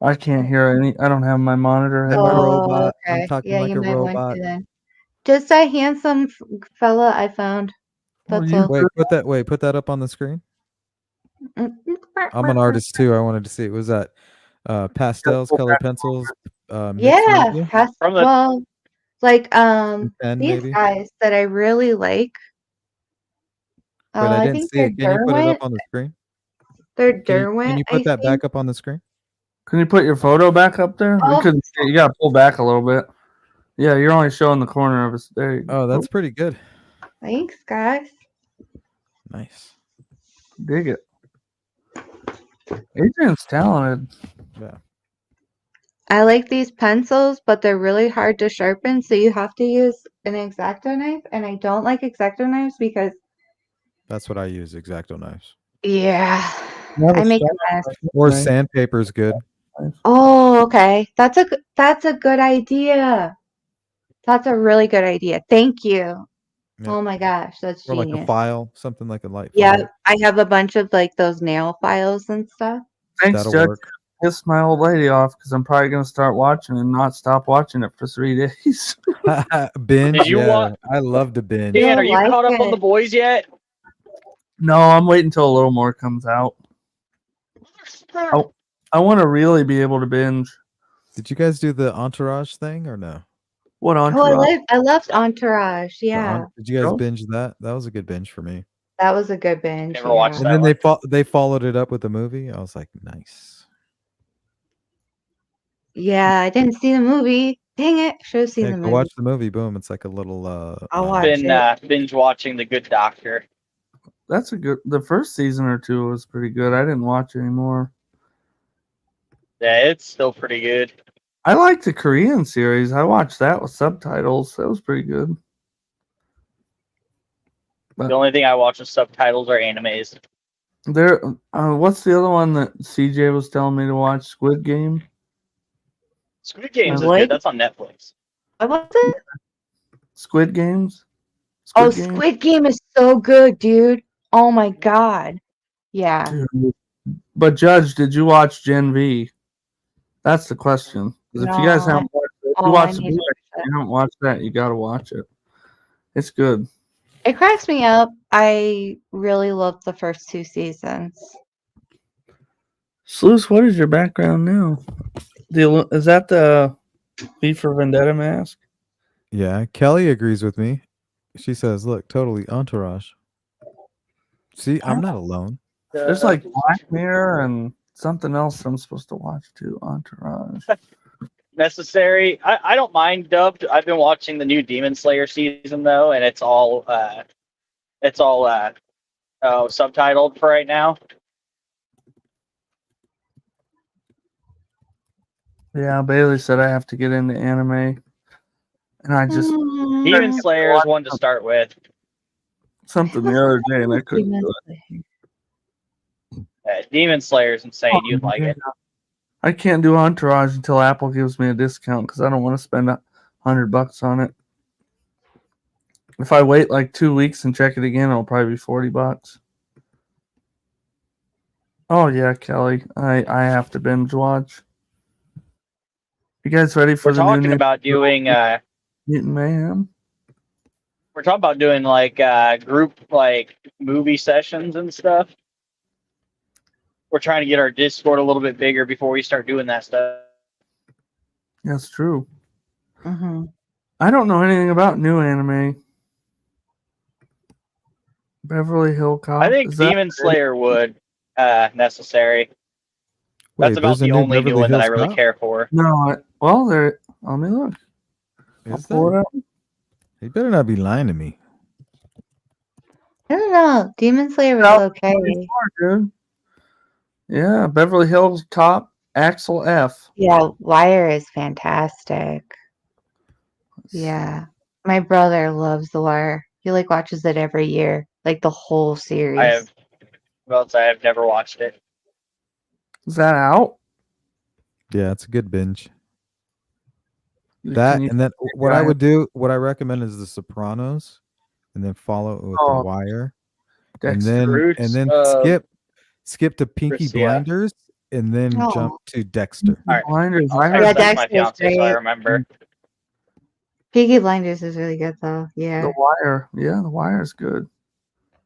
I can't hear any. I don't have my monitor. I'm a Oh, robot. I'm okay. talking Yeah, like you a might want robot. to then. Just a handsome fella I found. Well, That's you- all. Put that up on the screen. I'm an artist too. I wanted to see. Was that pastels, colored pencils? Mixed Yeah. media? From the- Well, like And these maybe. guys that I really like. But I I didn't think see they're it. Can you put it Derwent. up on the screen? They're Can Derwent. you put that back up on the screen? Can you put your photo back up there? Oh. We couldn't see it. You gotta pull back a little bit. Yeah, you're only showing the corner of us. There you Oh, that's pretty good. Thanks, guys. Nice. dig it. Adrian's talented. Yeah. I like these pencils, but they're really hard to sharpen, so you have to use an X-Acto knife, and I don't like X-Acto knives because, That's what I use, X-Acto knives. yeah, You have a I make a sharp mess. Or knife. sandpaper's good. Oh, okay. That's a good idea. That's a really good idea. Thank you. Yeah. Oh my gosh, that's Or like a genius. file, something like a light Yeah, file. I have a bunch of like those nail files and stuff. Thanks, That'll Judge. work. Piss my old lady off because I'm probably gonna start watching and not stop watching it for 3 days. Binge. Did you yeah. want- I love to binge. Dan, You'll are you like caught up on it. the boys yet? No, I'm waiting until a little more comes out. I want to really be able to binge. Did you guys do the Entourage thing or no? What Oh, Entourage? I loved Entourage. The Yeah, Did you guys Show? binge that? That was a good binge for me. that was a good binge. Never watched And that then one. they followed it up with a movie. I was like, nice. Yeah, I didn't see the movie. Dang it! Should have seen Yeah, the go movie. watch the movie. Boom! It's like a little. I'll watch Been it. binge watching The Good Doctor. That's a good. The first season or two was pretty good. I didn't watch anymore. Yeah, it's still pretty good. I liked the Korean series. I watched that with subtitles. That was pretty good. The only thing I watch with subtitles are animes. There, what's the other one that CJ was telling me to watch? Squid Game. Squid Games is What? good. That's on Netflix. What was it? Squid Games. Oh, Game? Squid Game is so good, dude. Oh my god. Yeah. Dude. But Judge, did you watch Gen V? That's the question. Because if you guys No, haven't watched it, if you oh, I watch the need to movie, watch if that. you haven't watched that, you gotta watch it. It's good. It cracks me up. I really loved the first 2 seasons. Sluice, what is your background now? Is that the V for Vendetta mask? Yeah, Kelly agrees with me. She says, "Look, totally Entourage." See, I'm not alone. There's like Black Mirror and something else I'm supposed to watch too. Entourage. Necessary. I don't mind dubbed. I've been watching the new Demon Slayer season though, and it's all subtitled for right now. Yeah, Bailey said I have to get into anime, and I just Demon Slayer is one to start with. something the other day, and I couldn't do it. Demon Slayer is insane. You'd like it. I can't do Entourage until Apple gives me a discount because I don't want to spend $100 on it. If I wait like 2 weeks and check it again, it'll probably be $40. Oh yeah, Kelly, I have to binge watch. You guys ready for We're the talking new about doing Mutant Mayhem? we're talking about doing like group like movie sessions and stuff. We're trying to get our Discord a little bit bigger before we start doing that stuff. That's true. Mm-hmm. I don't know anything about new anime. Beverly Hill Cop. I think Demon Slayer would necessary. Wait, That's about there's a the new only new Beverly one that I Hills really Cop? care for. No, well, there. Let me look. I'll Is pull it there? up. You better not be lying to me. I don't know. Demon Slayer was No, okay. Dude. Yeah, Beverly Hills Cop, Axel F. Yeah, Wire is fantastic. Yeah. My brother loves The Wire. He like watches it every year, like the whole series. I have never watched it. Is that out? Yeah, it's a good binge. Can That you- and then what I would do, what I recommend is The Sopranos, and then follow it with Oh, The Wire, Dexter. and then skip to Pinky Chris, yeah. Blinders, and then Oh. jump to Dexter. All right. Blinders. I'll I text heard that to my Dexter's fiance so I great. remember. Peaky Blinders is really good though. Yeah. The Wire. Yeah, The Wire is good.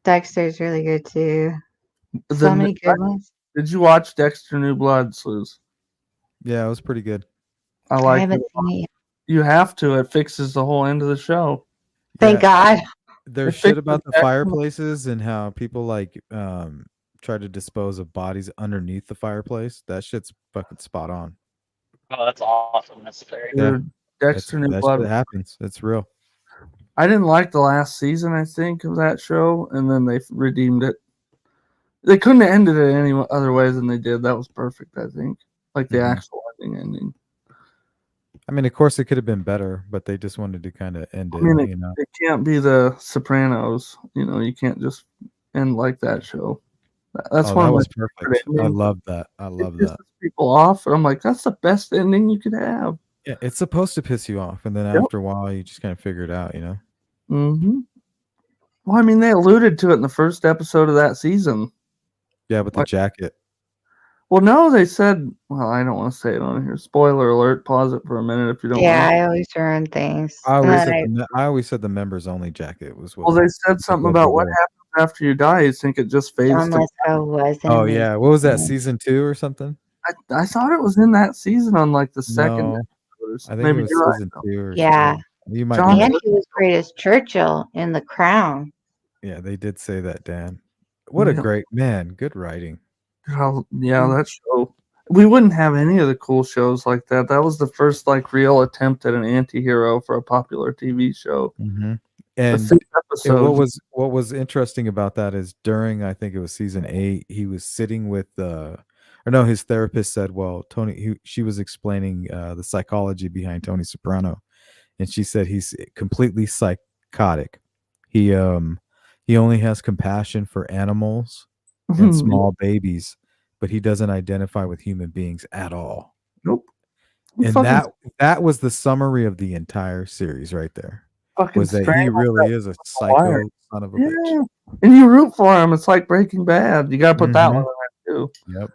Dexter's really good too. The So new- many good ones. Did you watch Dexter New Blood, Sluice? Yeah, it was pretty good. I I like haven't it. seen it yet. You have to. It fixes the whole end of the show. Thank God. There's It shit fixes about the that- fireplaces and how people like try to dispose of bodies underneath the fireplace. That shit's fucking spot on. Oh, that's awesome. Necessary. Yeah. Dude, Dexter New That Blood. shit happens. It's real. I didn't like the last season, I think, of that show, and then they redeemed it. They couldn't have ended it any other way than they did. That was perfect, I think. Like the Mhm. actual ending. I mean, of course, it could have been better, but they just wanted to kind of end it. I mean, you know, It can't be the Sopranos. You can't just end like that show. That's one that of my was perfect. I endings. love that. I love It that. pisses people off, and I'm like, that's the best ending you could have. Yeah, it's supposed to piss you off, and then Yep. after a while, you just kind of figure it out. You know. Mm-hmm. Well, I mean, they alluded to it in the first episode of that season. Yeah, with the What? jacket. Well, no, they said. Well, I don't want to say it on here. Spoiler alert. Pause it for a minute if you don't. Yeah, want I always ruin things. I And always then said I always said the members only jacket was what. Well, they said something about what happens after you die. You think it just fades John to. Lithgow was in Oh the yeah, what was that, season. season 2 or something? I thought it was in that season on like the second No, episode. I think Maybe it was you're right. season 2 or Yeah. You might John be And right. he was great as Churchill in The Crown. Yeah, they did say that, Dan. What a Yeah. great man. Good writing. Yeah, that show. We wouldn't have any of the cool shows like that. That was the first like real attempt at an anti-hero for a popular TV show. Mm-hmm. The And 6 And episodes. what was interesting about that is during, I think it was season 8, he was sitting with or no, his therapist said, well, she was explaining the psychology behind Tony Soprano, and she said he's completely psychotic. He only has compassion for animals and small babies, but he doesn't identify with human beings at all. Nope. And that was the summary of the entire series right there. Fucking Was that he strangled really that is a wire. psycho son of a Yeah. bitch. And you root for him. It's like Breaking Bad. You got to put that one in there too. Yep.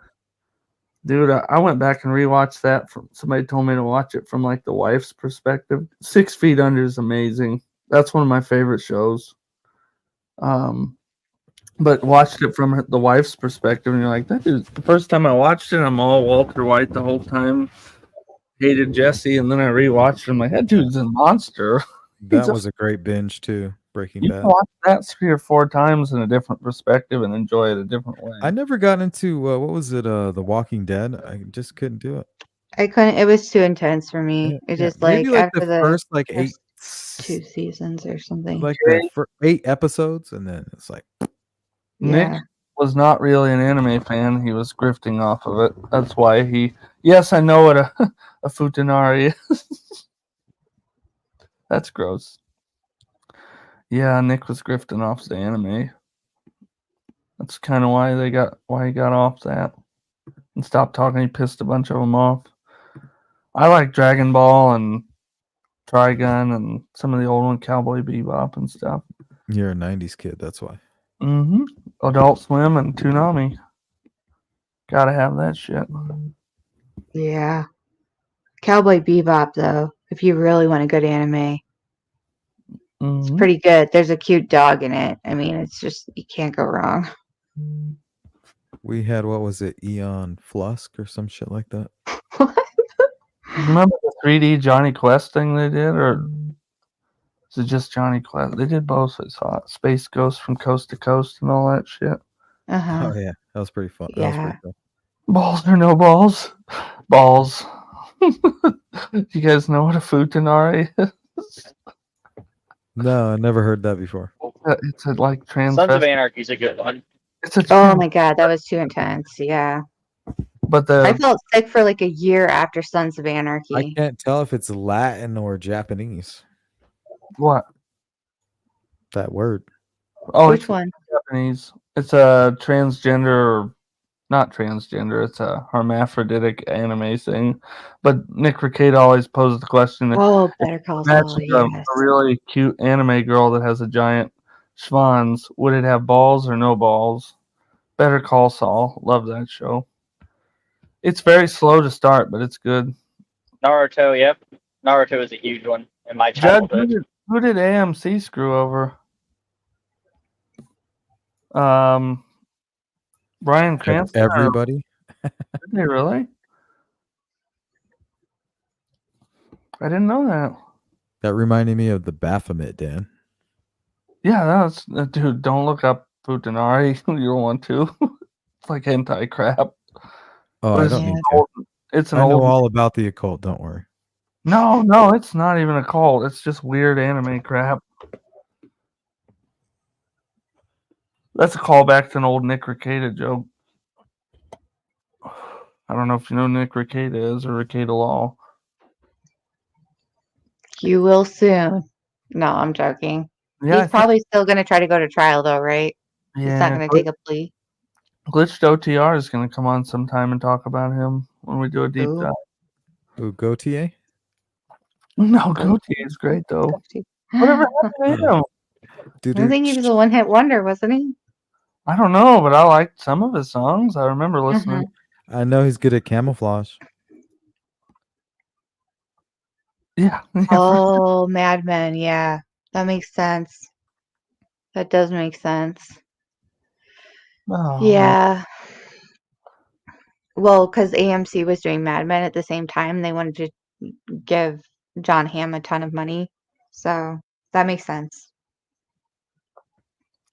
Dude, I went back and rewatched that. Somebody told me to watch it from like the wife's perspective. 6 Feet Under is amazing. That's one of my favorite shows. But watched it from the wife's perspective, and you're like, that is the first time I watched it. I'm all Walter White the whole time. Hated Jesse, and then I rewatched it. I'm like, that dude's a monster. That was a great binge too, Breaking You Bad. can watch that 3 or 4 times in a different perspective and enjoy it a different way. I never got into what was it, The Walking Dead. I just couldn't do it. I couldn't. It was too intense for me. It just maybe like like after the first like 8 2 seasons or something. like the 8 episodes, and then it's like Nick was not really an anime fan. He was grifting off of it. That's why he. Yes, I know what a futanari is. That's gross. Yeah, Nick was grifting off the anime. That's kind of why he got off that and stopped talking. He pissed a bunch of them off. I like Dragon Ball and Trigun and some of the old one, Cowboy Bebop and stuff. You're a 90s kid, that's why. Mm-hmm. Adult Swim and Toonami. Gotta have that shit. Yeah. Cowboy Bebop, though, if you really want a good anime, it's pretty good. There's a cute dog in it. I mean, it's just, you can't go wrong. We had, what was it, Eon Flusk or some shit like that? Remember the 3D Johnny Quest thing they did, or is it just Johnny Quest? They did both. I saw it. Space Ghost from Coast to Coast and all that shit. Uh-huh. Oh yeah, that was pretty fun. Yeah. That was pretty cool. Balls or no balls? Balls. Do you guys know what a futanari is? No, I never heard that before. It's a like Sons of Anarchy's a good one. It's a Oh my god, that was too intense. Yeah. But I felt sick for like a year after Sons of I Anarchy. can't tell if it's Latin or Japanese. What? That word. Oh, Which it's one? Japanese. It's a transgender, not transgender. It's a hermaphroditic anime thing. But Nick Rekieta always poses the question: Oh, Better Call Saul, imagine yes. a really cute anime girl that has a giant schwanz. Would it have balls or no balls? Better Call Saul. Love that show. It's very slow to start, but it's good. Naruto, yep. Naruto is a huge one in my Judd, childhood. who did AMC screw over? Brian Cranston. Everybody. Did they really? I didn't know that. That reminded me of the Baphomet, Dan. Yeah, that's dude. Don't look up Futanari. You don't want to. It's like hentai crap. Oh, I don't need to. It's an I know old. all about the occult. Don't worry. No, it's not even a cult. It's just weird anime crap. That's a callback to an old Nick Rekieta joke. I don't know if you know who Nick Rekieta is or Rekieta Law. You will soon. No, I'm joking. Yeah, He's probably still going to try to go to trial, though, right? Yeah, He's not going to take a plea. Glitched OTR is going to come on sometime and talk about him when we do a deep dive. Ooh, Gautier? No, Gautier is great, though. Whatever happened to him? I think he was a one-hit wonder, wasn't he? I don't know, but I liked some of his songs. I remember listening. I know he's good at camouflage. Yeah. Oh, Mad Men. Yeah, that makes sense. That does make sense. Oh, yeah. well, because AMC was doing Mad Men at the same time, they wanted to give John Hamm a ton of money. So that makes sense.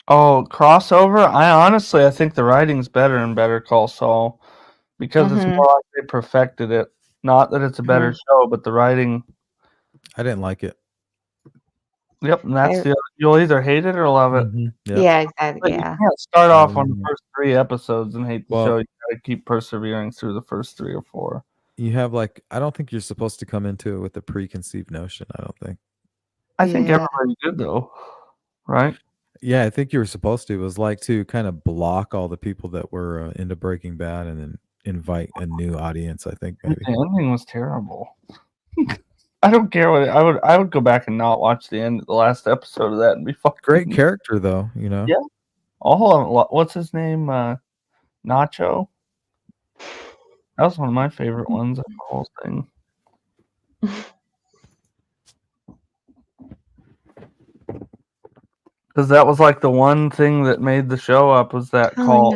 Oh, crossover? I think the writing's better in Better Call Saul because it's Mhm. more like they perfected it. Not that it's a better show, but the writing. I didn't like it. Yep, and that's I- you'll either hate it or love it. Yep. Yeah, exactly. But you Yeah. can't start off on the Um, first 3 episodes and hate the well- show. You gotta keep persevering through the first 3 or 4. You have I don't think you're supposed to come into it with a preconceived notion. I don't think. I think Yeah. everybody did though, right? Yeah, I think you were supposed to. It was like to kind of block all the people that were into Breaking Bad and then invite a new audience. I think maybe. The ending was terrible. I don't care what I would go back and not watch the last episode of that and be fucking Great character though, Yeah. What's his name? Nacho. That was one of my favorite ones of the whole thing. Because that was like the one thing that made the show up was that call.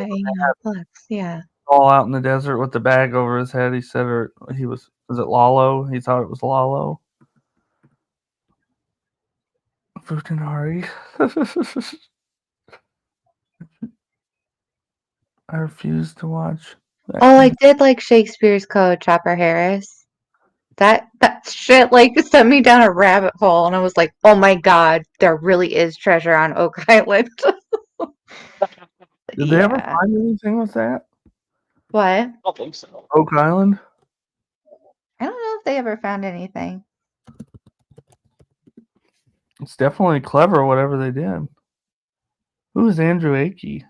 Yeah. All out in the desert with the bag over his head. He said, or was it Lalo? He thought it was Lalo. Futanari. I refuse to watch. Oh, I did like Shakespeare's Code, Chopper Harris. That shit sent me down a rabbit hole, and I was like, "Oh my god, there really is treasure on Oak Island." Did they ever find anything with that? What? I don't think so. Oak Island? I don't know if they ever found anything. It's definitely clever, whatever they did. Who is Andrew Akey?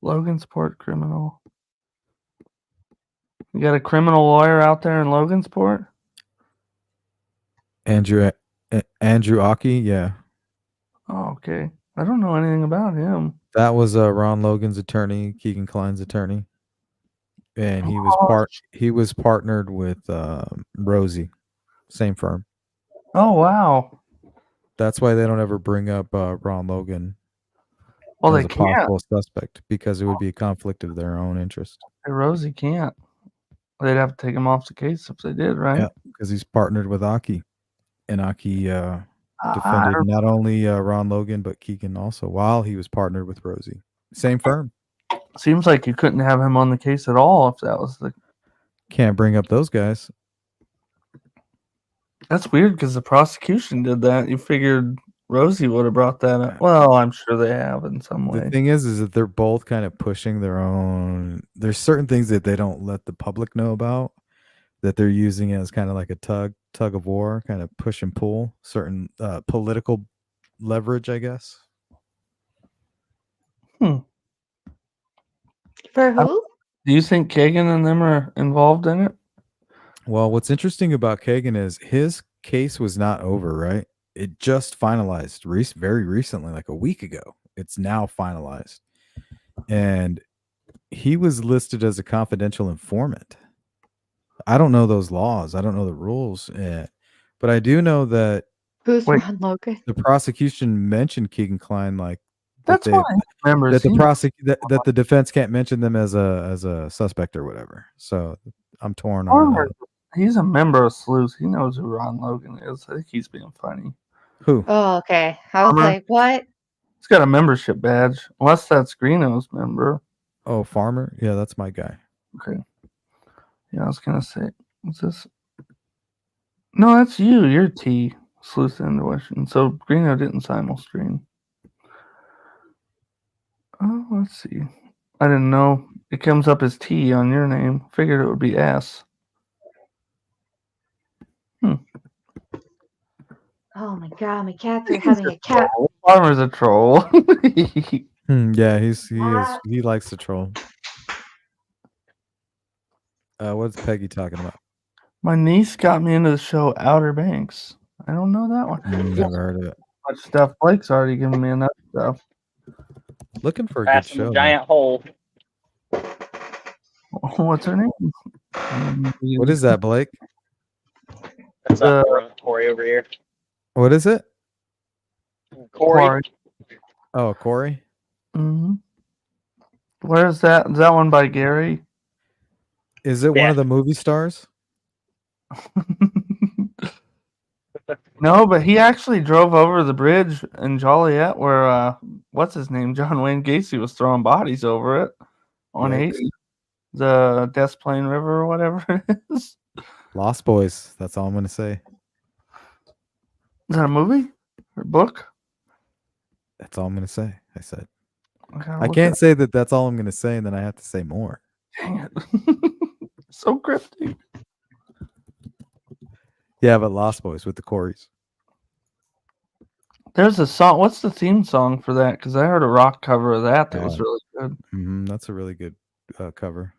Logansport criminal. You got a criminal lawyer out there in Logansport? Andrew Aki, yeah. Oh, okay. I don't know anything about him. That was Ron Logan's attorney, Keegan Kline's attorney, and he was partnered with Rosie, same firm. Oh wow! That's why they don't ever bring up Ron Logan Well, as they a can't. possible suspect because it would be a conflict of their own interest. Rosie can't. They'd have to take him off the case if they did, right? Yeah, because he's partnered with Aki, and Aki defended not only Ron Logan but Keegan also while he was partnered with Rosie, same firm. Seems like you couldn't have him on the case at all if that was the. Can't bring up those guys. That's weird because the prosecution did that. You figured Rosie would have brought that up. Well, I'm sure they have in some way. The thing is that they're both kind of pushing their own. There's certain things that they don't let the public know about that they're using as kind of like a tug of war, kind of push and pull certain political leverage, I guess. For who? Do you think Kagan and them are involved in it? Well, what's interesting about Kagan is his case was not over, right? It just finalized very recently, like a week ago. It's now finalized. And he was listed as a confidential informant. I don't know those laws. I don't know the rules. But I do know that Who's Ron Logan? the prosecution mentioned Keegan Kline That's why I remember that the defense can't mention them as a suspect or whatever. So I'm torn on that. He's a member of Sleuth. He knows who Ron Logan is. I think he's being funny. Who? Oh, okay. I was like, what? He's got a membership badge. Unless that's Greeno's member. Oh, Farmer? Yeah, that's my guy. Okay. Yeah, I was going to say, what's this? No, that's you. You're T. Sleuth Intuition. So Greeno didn't simul-stream. Oh, let's see. I didn't know. It comes up as T on your name. Figured it would be S. Oh my god, my cats are having a cat. Farmer's a troll. Yeah, he likes to troll. What's Peggy talking about? My niece got me into the show Outer Banks. I don't know that one. Never heard of it. Much stuff. Blake's already given me enough stuff. Looking for a Fast good in the show. giant hole. What's her name? What is that, Blake? That's Corey over here. What is it? Corey. Oh, Corey. Mm-hmm. Where is that? Is that one by Gary? Is it one of the movie stars? No, but he actually drove over the bridge in Joliet where what's his name? John Wayne Gacy was throwing bodies over it on Yikes. 80. The Des Plaines River or whatever it is. Lost Boys. That's all I'm gonna say. Is that a movie or book? That's all I'm gonna say. I said. gotta I look can't it say that that's all I'm gonna say, and then I have to say more. Dang it. So cryptic. Yeah, but Lost Boys with the Coreys. There's a song. What's the theme song for that? Because I heard a rock cover of that was really good. That's a really good cover.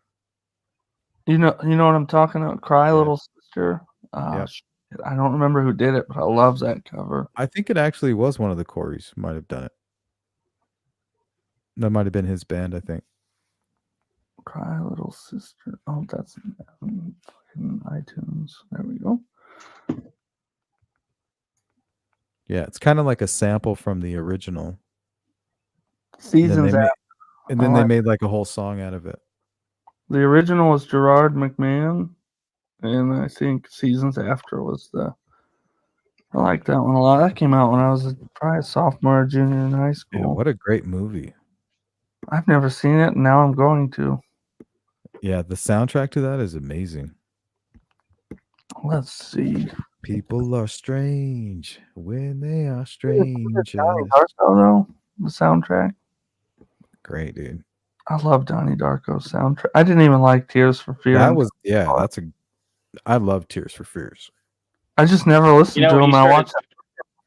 You know what I'm talking about? Cry, Yeah. Little Sister. Yep. I don't remember who did it, but I love that cover. I think it actually was one of the Coreys. Might have done it. That might have been his band. I think. Cry, Little Sister. Oh, that's in iTunes. There we go. Yeah, it's kind of like a sample from the original. Seasons After. And then they made like a whole song out of it. The original was Gerard McMahon, and I think Seasons After was the. I like that one a lot. That came out when I was probably a sophomore or junior in high school. Yeah, what a great movie. I've never seen it, and now I'm going to. Yeah, the soundtrack to that is amazing. Let's see. People are strange when they are strangers. Donnie Darko, though, the soundtrack. Great, dude. I love Donnie Darko's soundtrack. I didn't even like Tears for Fears. That was I love Tears for Fears. I just never listened to him. I watched.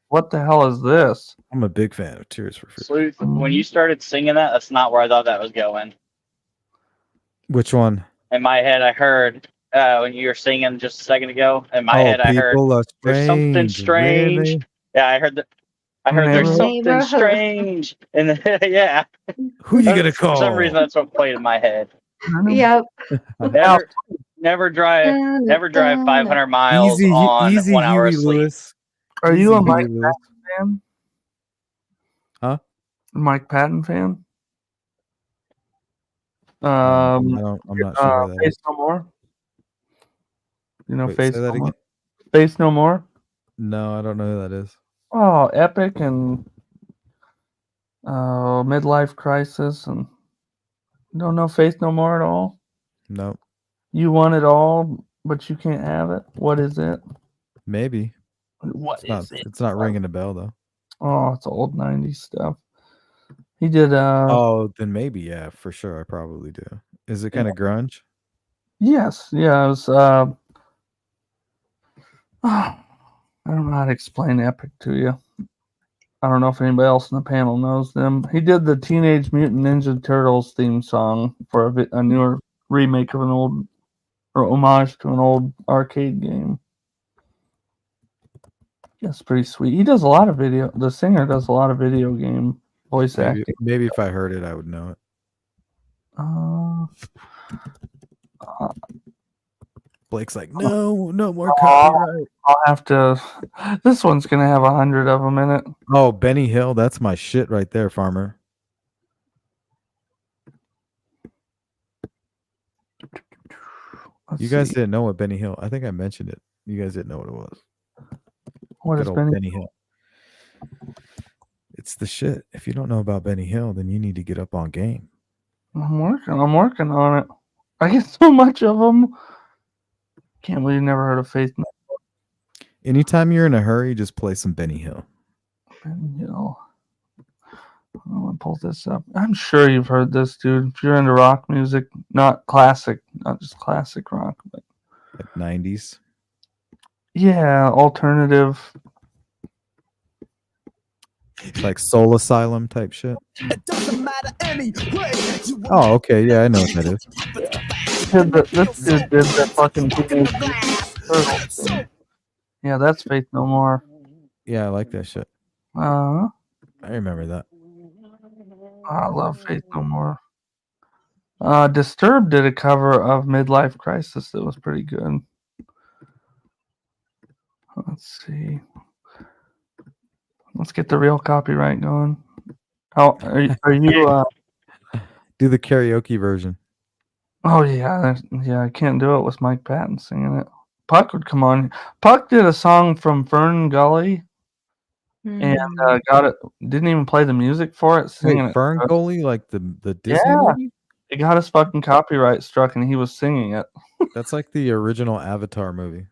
What the hell is this? I'm a big fan of Tears for Fears. Sleuth, when you started singing that, that's not where I thought that was going. Which one? In my head, I heard when you were singing just a second ago. In my head, I heard there's something strange. Yeah, I heard that. I heard there's something strange. And yeah. Who you gonna call? For some reason, that's what played in my head. Yep. Never drive 500 miles easy, on easy 1 hour of Huey sleep. Lewis. Are Easy you a Huey Mike Lewis. Patton fan? Huh? Mike Patton fan? I'm not sure. Who that Face is. No More. You know, Wait, Face say that No More. again? Face No More. No, I don't know who that is. Oh, Epic and Midlife Crisis, and you don't know Face No More at all. Nope. You want it all, but you can't have it. What is it? Maybe. What is it? It's not ringing a bell though. Oh, it's old 90s stuff. He did Oh, then maybe, yeah, for sure. I probably do. Is it kind of grunge? Yes, yeah, it was I don't know how to explain Epic to you. I don't know if anybody else in the panel knows them. He did the Teenage Mutant Ninja Turtles theme song for a newer remake of an old, or homage to an old arcade game. That's pretty sweet. He does a lot of video. The singer does a lot of video game voice acting. Maybe if I heard it, I would know it. Blake's like, no more copyright. I'll have to. This one's gonna have 100 of them in it. Oh, Benny Hill, that's my shit right there, Farmer. You guys didn't know what Benny Hill. I think I mentioned it. You guys didn't know what it was. What is Benny Hill? It's the shit. If you don't know about Benny Hill, then you need to get up on game. I'm working on it. I get so much of them. Can't believe you never heard of Faith. Anytime you're in a hurry, just play some Benny Hill. Benny Hill. I'm gonna pull this up. I'm sure you've heard this, dude. If you're into rock music, not classic, not just classic rock, but like 90s. Yeah, alternative. It's like Soul Asylum type shit. It doesn't matter anyway. Oh, okay. Yeah, I know what that is. This dude did the fucking Teenage Turtles thing. Yeah, that's Faith No More. Yeah, I like that shit. I remember that. I love Faith No More. Disturbed did a cover of Midlife Crisis that was pretty good. Let's see. Let's get the real copyright going. How are you do the karaoke version? Oh yeah, I can't do it with Mike Patton singing it. Puck would come on. Puck did a song from Fern Gully and got it. Didn't even play the music for it. Singing Wait, it. Fern Gully, like the Disney Yeah, movie? it got his fucking copyright struck, and he was singing it. That's like the original Avatar movie.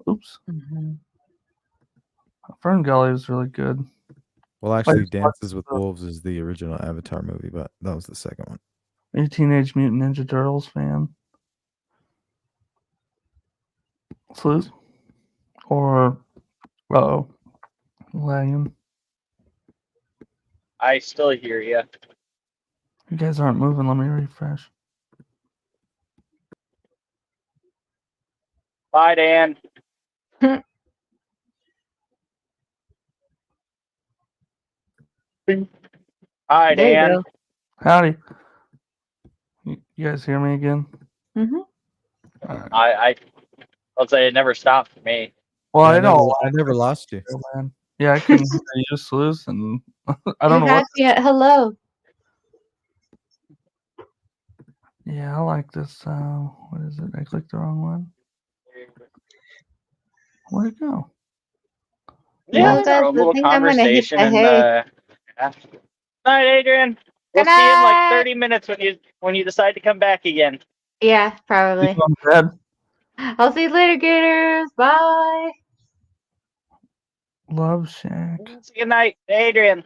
Oops. Fern Gully was really good. Well, actually, Dances with Wolves is the original Avatar movie, but that was the second one. Are you a Teenage Mutant Ninja Turtles fan? Sleuth? Or Lion? I still hear you. You guys aren't moving. Let me refresh. Bye, Dan. Hi, There you Dan. go. Howdy. You guys hear me again? Mm-hmm. I'll say it never stopped for me. Well, Yeah, I I never lost you. man. Yeah, I couldn't hear you, Sleuth, and I don't know what. Hello. Yeah, I like this. What is it? I clicked the wrong one. Where'd it go? Yeah, Well, it's our guys, own I little think I'm gonna hit conversation. the And hay. night, Adrian. We'll Good see you in like night. 30 minutes when you decide to come back again. Yeah, You probably. on bed? I'll see you later, Gators. Bye. Love Shack. Good night, Adrian.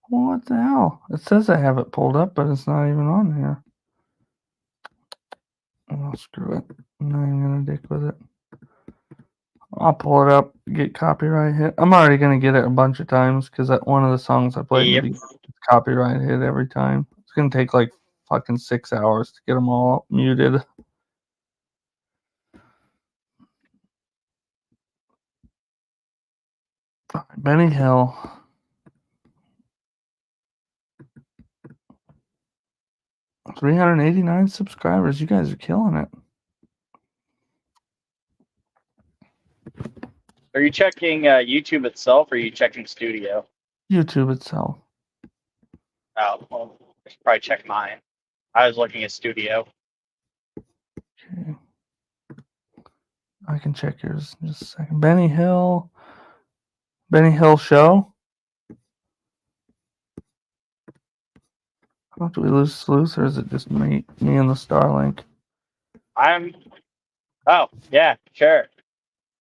What the hell? It says I have it pulled up, but it's not even on here. Well, screw it. I'm not even gonna dick with it. I'll pull it up, get copyright hit. I'm already gonna get it a bunch of times because that one of the songs I played in the beginning is copyright hit every time. It's gonna take like fucking 6 hours to get them all muted. Benny Hill. $389 subscribers. You guys are killing it. Are you checking YouTube itself or are you checking Studio? YouTube itself. Oh, well, I should probably check mine. I was looking at Studio. Okay. I can check yours in just a second. Benny Hill. Benny Hill Show. How do we lose Sleuth, or is it just me and the Starlink? Oh, yeah, sure.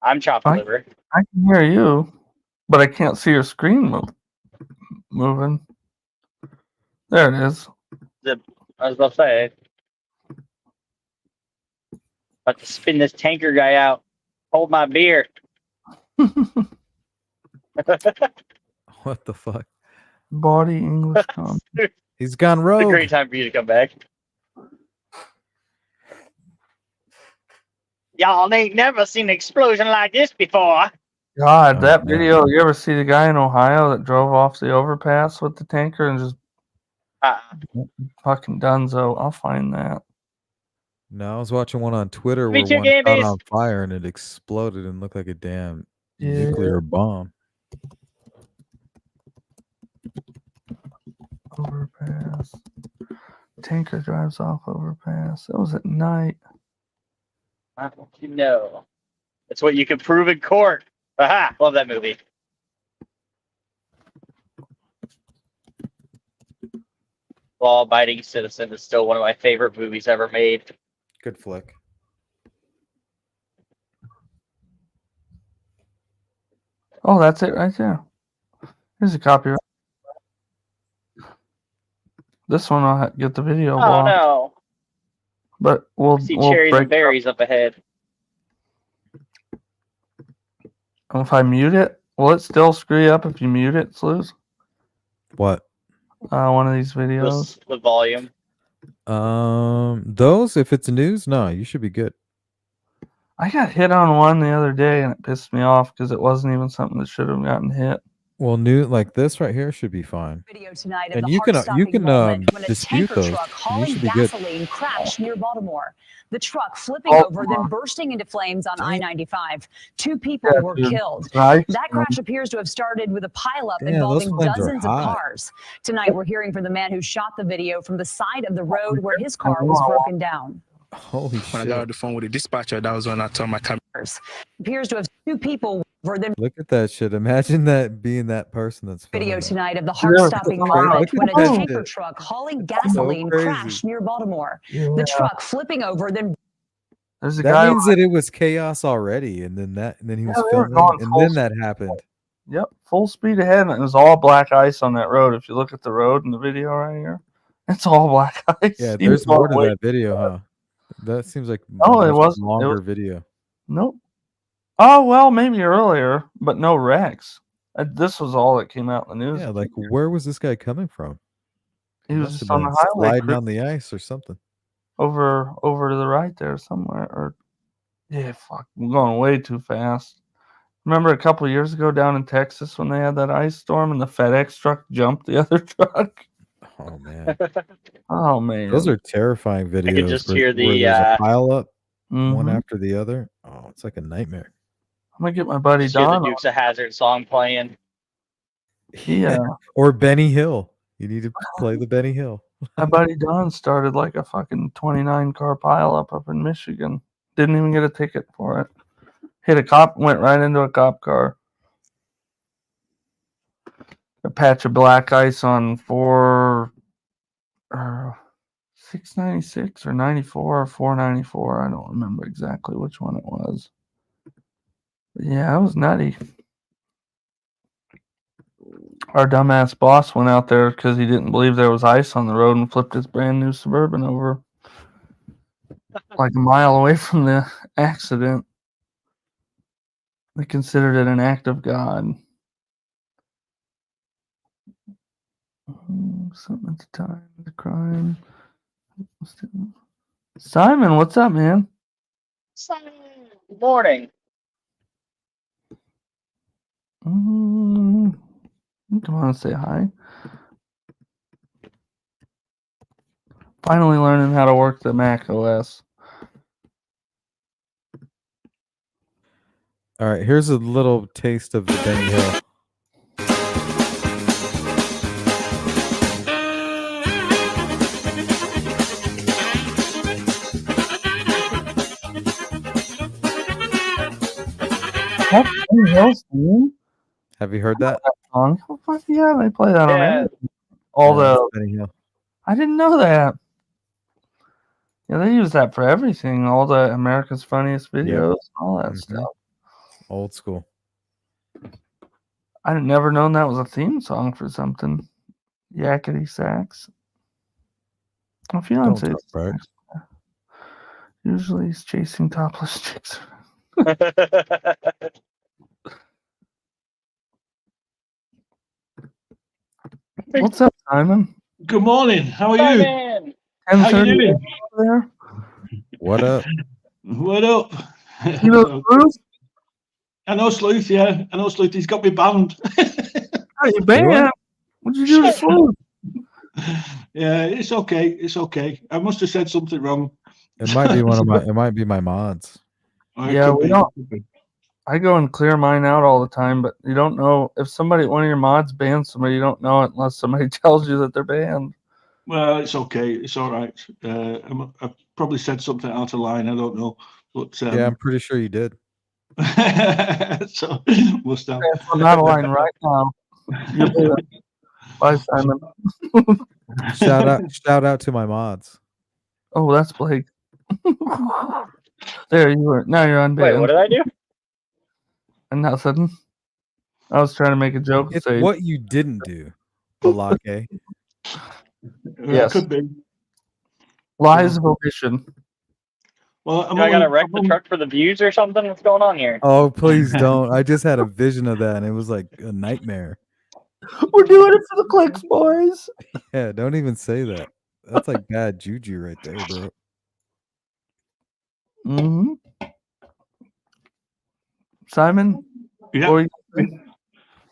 I'm chopped liver. I can hear you, but I can't see your screen moving. There it is. I was about to say. About to spin this tanker guy out. Hold my beer. What the fuck? Body English com. He's gone It's rogue. a great time for you to come back. Y'all ain't never seen an explosion like this before. God, that video. You ever see the guy in Ohio that drove off the overpass with the tanker and just fucking dunzo? I'll find that. No, I was watching one on Twitter Me where too, one caught Gambies. on fire and it exploded and looked like a damn nuclear bomb. Overpass. Tanker drives off overpass. That was at night. You know. It's what you can prove in court. Aha! Love that movie. Law-Abiding Citizen is still one of my favorite movies ever made. Good flick. Oh, that's it right there. Here's a copyright. This one I'll get the video blocked. No. But we'll see cherries and berries up ahead. If I mute it, will it still screw you up if you mute it, Sleuth? What? One of these videos. The volume. Those, if it's news, no, you should be good. I got hit on one the other day and it pissed me off because it wasn't even something that should have gotten hit. Well, new like this right here should be fine. Video tonight of And the you can heart-stopping moment when a dispute tanker those. truck And you hauling should be good. gasoline crashed near Baltimore. The truck flipping over, then bursting into flames on I-95. 2 people were killed. Right. That crash appears to have started with a pileup Damn, those involving flames are dozens of hot. cars. Tonight, we're hearing from the man who shot the video from the side of the road where his car was broken down. Holy When I got shit. on the phone with the dispatcher, that was when I told my camera. Appears to have 2 people were then. Look at that shit. Imagine that being that person that's filming Video that. tonight of the heart-stopping moment Look at when a that tanker shit. truck hauling It's so gasoline crazy. crashed near Baltimore. The truck flipping over, then There's a That guy. means that it was chaos already, and then he was Yeah, they were filming, going and full then that happened. Yep, full speed ahead, and it was all black ice on that road. If you look at the road in the video right here, it's all black ice. Yeah, He there's was more to going that video, huh? That seems like Oh, a it much wasn't. longer video. Nope. Oh well, maybe earlier, but no wrecks. This was all that came out in the news. Yeah, like where was this guy coming from? He was Must just have on the been highway, sliding on the ice or something. over to the right there somewhere. Or yeah, fuck, I'm going way too fast. Remember a couple of years ago down in Texas when they had that ice storm and the FedEx truck jumped the other truck? Oh man, Oh man, those are terrifying videos. I could just hear where the there's a pile up, one Mhm. after the other. Oh, it's like a nightmare. I'm gonna get my buddy just hear the Don. Dukes of Hazzard song playing. Yeah, Or Benny Hill. You need to play the Benny Hill. my buddy Don started like a fucking 29 car pileup up in Michigan. Didn't even get a ticket for it. Hit a cop, went right into a cop car. A patch of black ice on 696 or 94 or 494. I don't remember exactly which one it was. But yeah, it was nutty. Our dumbass boss went out there because he didn't believe there was ice on the road and flipped his brand new Suburban over like a mile away from the accident. They considered it an act of God. Something at the time, the crime. Simon, what's up, man? Good morning. Come on, say hi. Finally learning how to work the Mac OS. All right, here's a little taste of the Benny Hill. That's Benny Hill's theme? Have you heard that? Song? Oh, fuck yeah, they play that on Yeah. everything. All Yeah, the that's Benny Hill. I didn't know that. Yeah, they use that for everything. All the America's Funniest Videos, all that stuff. Old school. I never known that was a theme song for something. Yakety sax. My fiance Don't talk back. usually he's chasing topless chicks. What's up, Simon? Good morning. How are you? Simon! How you doing? There? What up? What up? You know, Bruce? I know Sleuth, yeah. I know Sleuth. He's got me banned. How you banned? What'd you do to Sleuth? Yeah, it's okay. It's okay. I must have said something wrong. It might be it might be my mods. Or it Yeah, could we be. don't. I go and clear mine out all the time, but you don't know if one of your mods bans somebody. You don't know it unless somebody tells you that they're banned. Well, it's okay. It's all right. I probably said something out of line. I don't know, but Yeah, I'm pretty sure you did. so must have. I'm out of line right now. You're banned. Bye, Simon. Shout out to my mods. Oh, that's Blake. There you are. Now you're on banned. Wait, what did I do? And nothing. I was trying to make a joke. It's Say, what you didn't do, Balake. Yes. Could be. Lies of omission. Well, I gotta wreck the truck for the views or something? What's going on here? Oh, please don't. I just had a vision of that, and it was like a nightmare. We're doing it for the clicks, boys. Yeah, don't even say that. That's like bad juju right there, bro. Simon? Yeah.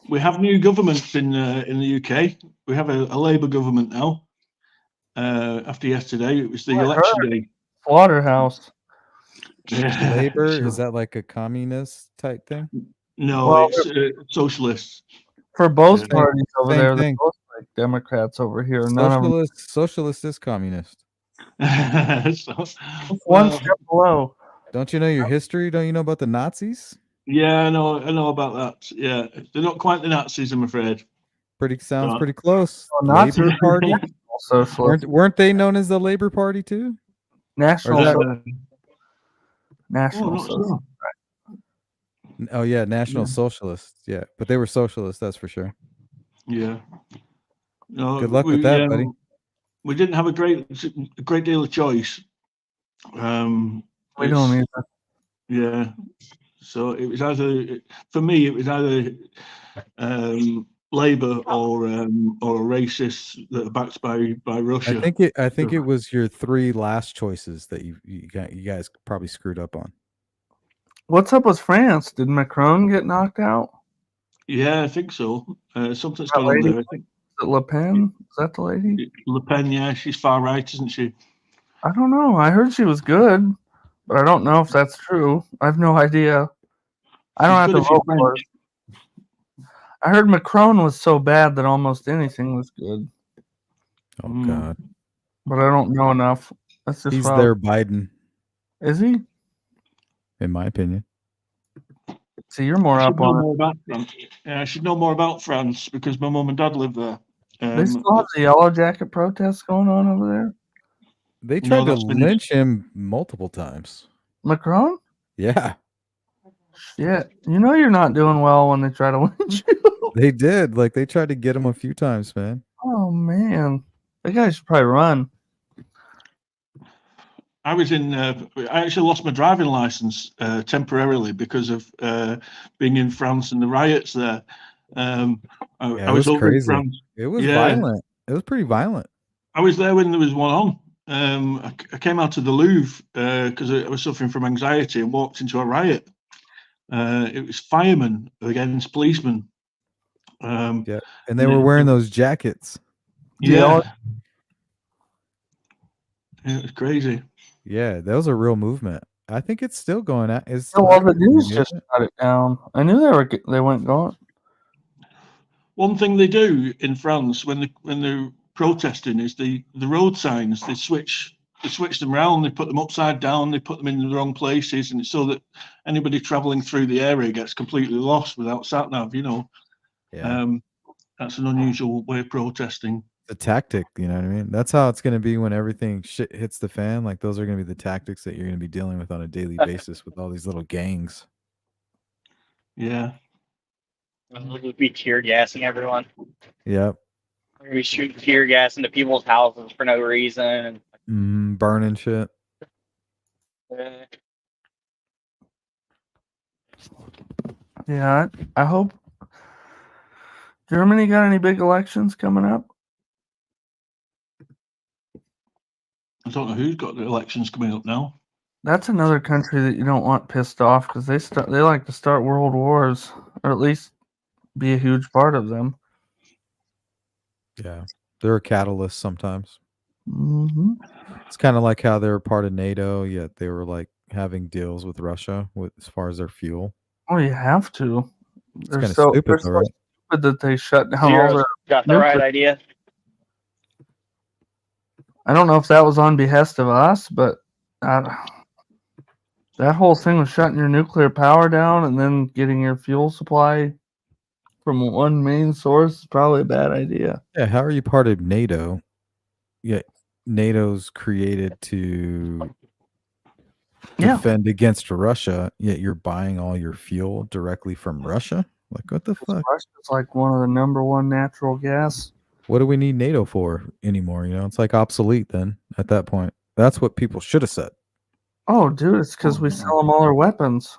We have new governments in the UK. We have a Labour government now. After yesterday, it was the election day. Slaughterhouse. Labor, is that like a communist type thing? No, Well, it's socialists. For both Same- parties over same there, they're thing. both like Democrats over here. None of them. Socialist is communist. One step below. Don't you know your history? Don't you know about the Nazis? Yeah, I know about that. Yeah, they're not quite the Nazis, I'm afraid. Sounds But- pretty close. Well, Nazis Labor are Party. Socialist. Weren't they known as the Labor Party too? National. Or is that- So- National. not sure. Oh yeah, National Socialists. Yeah, but they were socialists. That's for sure. Yeah. No, Good luck with that, buddy. We didn't have a great deal of choice. We don't either. Yeah. So it was either, for me, it was either Labour or racists that are backed by Russia. I think it was your three last choices that you guys probably screwed up on. What's up with France? Did Macron get knocked out? Yeah, I think so. Something's That going on lady? there. I think Is it Le Pen? Is that the lady? Le Pen, yeah, she's far right, isn't she? I don't know. I heard she was good, but I don't know if that's true. I have no idea. I don't She's have to good if you're vote for her. I heard Macron was so bad that almost anything was good, Oh God, but I don't know enough. That's just he's wild. their Biden, Is he? in my opinion. See, you're more I should up know on it. more about France. Yeah, I should know more about France because my mum and dad live there. They still have the Yellow Jacket protests going on over there. They No, tried to that's finished. lynch him multiple times. Macron? Yeah, Shit. You know you're not doing well when they try to lynch you. they did. Like they tried to get him a few times, man. Oh, man. That guy should probably run. I was in. I actually lost my driving license temporarily because of being in France and the riots there. I It was was over in crazy. France. It was Yeah. violent. It was pretty violent. I was there when there was one on. I came out of the Louvre because I was suffering from anxiety and walked into a riot. It was firemen against policemen. Yeah, and they were wearing those jackets. Yeah. It was crazy. Yeah, that was a real movement. I think it's still going on. Oh, well, the news just shut it down. I knew they went gone. One thing they do in France when they're protesting is the road signs. They switch them around. They put them upside down. They put them in the wrong places, and it's so that anybody traveling through the area gets completely lost without sat nav. You know, that's an unusual way of protesting. The tactic, you know what I mean? That's how it's going to be when everything shit hits the fan. Like those are going to be the tactics that you're going to be dealing with on a daily basis with all these little gangs. Yeah. We'll just be tear gassing everyone. Yep. We're gonna be shooting tear gas into people's houses for no reason. Burning shit. Yeah, I hope. Germany got any big elections coming up? I don't know who's got the elections coming up now. That's another country that you don't want pissed off because they like to start world wars, or at least be a huge part of them. Yeah, they're a catalyst sometimes. Mm-hmm. It's kind of like how they were part of NATO, yet they were like having deals with Russia with as far as their fuel. Oh, you have to. It's They're kind of so stupid, though, right? stupid that they shut down all Zero's their. got the right idea. I don't know if that was on behest of us, but that whole thing with shutting your nuclear power down and then getting your fuel supply from one main source is probably a bad idea. Yeah, how are you part of NATO? Yet NATO's created to defend against Russia, yet you're buying all your fuel directly from Russia? Like, what the fuck? Russia's like one of the number one natural gas. What do we need NATO for anymore? You know, it's like obsolete then at that point. That's what people should have said. Oh, dude, it's because we sell them all our weapons.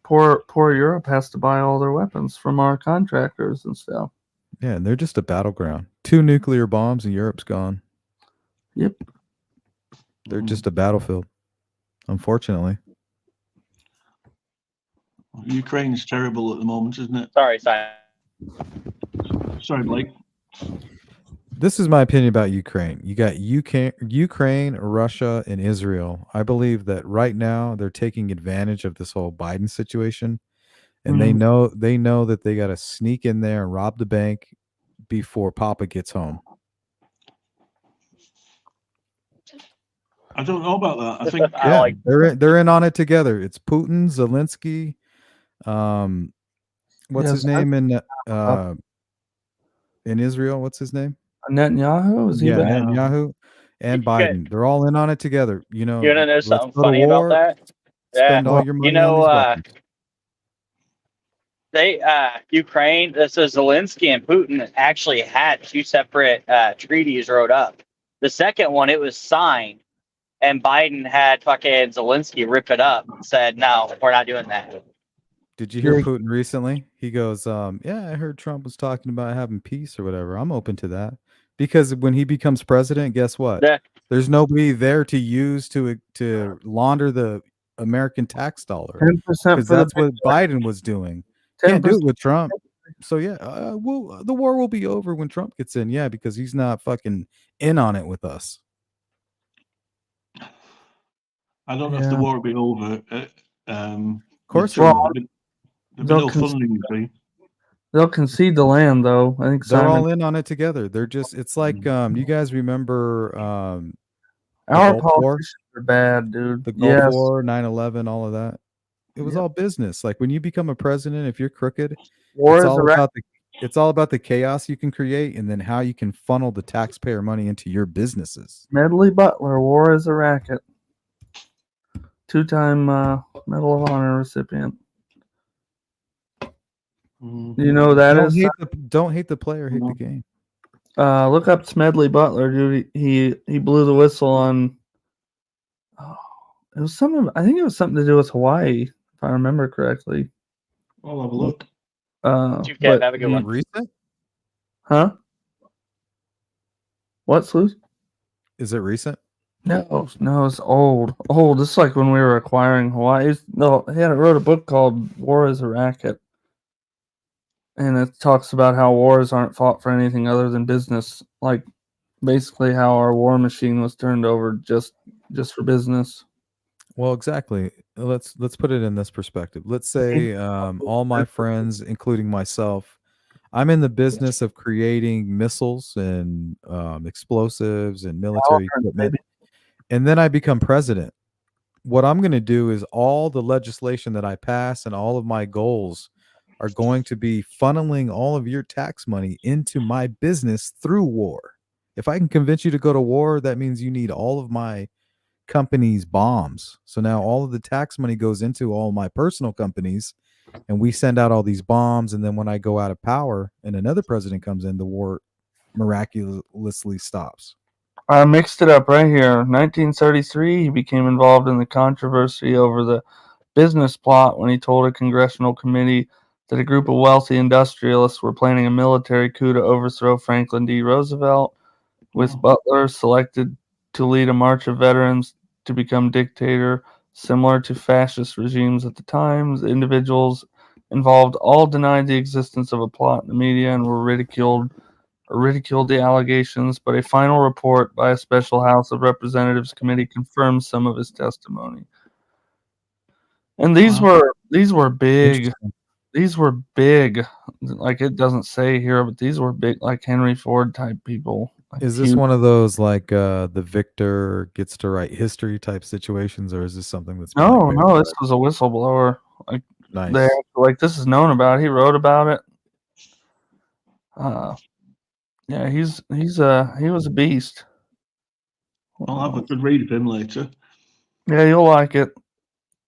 Poor Europe has to buy all their weapons from our contractors and stuff. Yeah, and they're just a battleground. 2 nuclear bombs and Europe's gone. Yep. They're just a battlefield, unfortunately. Ukraine's terrible at the moment, isn't it? Sorry, Simon. Sorry, Blake. This is my opinion about Ukraine. You got Ukraine, Russia, and Israel. I believe that right now they're taking advantage of this whole Biden situation, and they know that they got to sneak in there and rob the bank before Papa gets home. I don't know about that. I think they're in on it together. It's Putin, Zelensky, what's his name in Israel? What's his name? Netanyahu? Is he back? Netanyahu and Biden. They're all in on it together. You know, You wanna know let's something go to funny about war. that? Spend all your money on these weapons. Ukraine, this is Zelensky and Putin actually had two separate treaties wrote up. The second one, it was signed, and Biden had fucking Zelensky rip it up and said, "No, we're not doing that." Did you hear Putin recently? He goes, yeah, I heard Trump was talking about having peace or whatever. I'm open to that. Because when he becomes president, guess what? There's nobody there to use to launder the American tax dollar. 10% Because that's what Biden was doing. Can't do it with Trump. So yeah, the war will be over when Trump gets in. Yeah, because he's not fucking in on it with us. I don't know if the war will be over. Of course, there'll be no funding. You see. They'll concede the land, though. I think they're all in on it together. They're just, it's like, you guys remember our politicians are bad, dude. The Gulf War, 9/11, all of that. It was all business. Like when you become a president, if you're crooked, it's all about the chaos you can create and then how you can funnel the taxpayer money into your businesses. Medley Butler, war is a racket. 2-time Medal of Honor recipient. You know that don't hate the player, hate the game. Look up Smedley Butler, dude. He blew the whistle on. It was something. I think it was something to do with Hawaii, if I remember correctly. I'll have a look. Have a good one. Recent? Huh? What, Sleuth? Is it recent? No, it's old. Old. This is like when we were acquiring Hawaii. He wrote a book called "War is a Racket." And it talks about how wars aren't fought for anything other than business. Like basically how our war machine was turned over just for business. Well, exactly. Let's put it in this perspective. Let's say all my friends, including myself, I'm in the business of creating missiles and explosives and military equipment. And then I become president. What I'm going to do is all the legislation that I pass and all of my goals are going to be funneling all of your tax money into my business through war. If I can convince you to go to war, that means you need all of my company's bombs. So now all of the tax money goes into all my personal companies, and we send out all these bombs. And then when I go out of power and another president comes in, the war miraculously stops. I mixed it up right here. 1933, he became involved in the controversy over the business plot when he told a congressional committee that a group of wealthy industrialists were planning a military coup to overthrow Franklin D. Roosevelt, with Butler selected to lead a march of veterans to become dictator, similar to fascist regimes at the time. The individuals involved all denied the existence of a plot in the media and were ridiculed the allegations, but a final report by a special House of Representatives committee confirmed some of his testimony. And these were big. These were big, like it doesn't say here, but these were big, like Henry Ford type people. Like is this one of those like the victor gets to write history type situations, or is this something that's no? This was a whistleblower. Like nice. This is known about. He wrote about it. Yeah, he was a beast. I'll have a good read of him later. Yeah, you'll like it.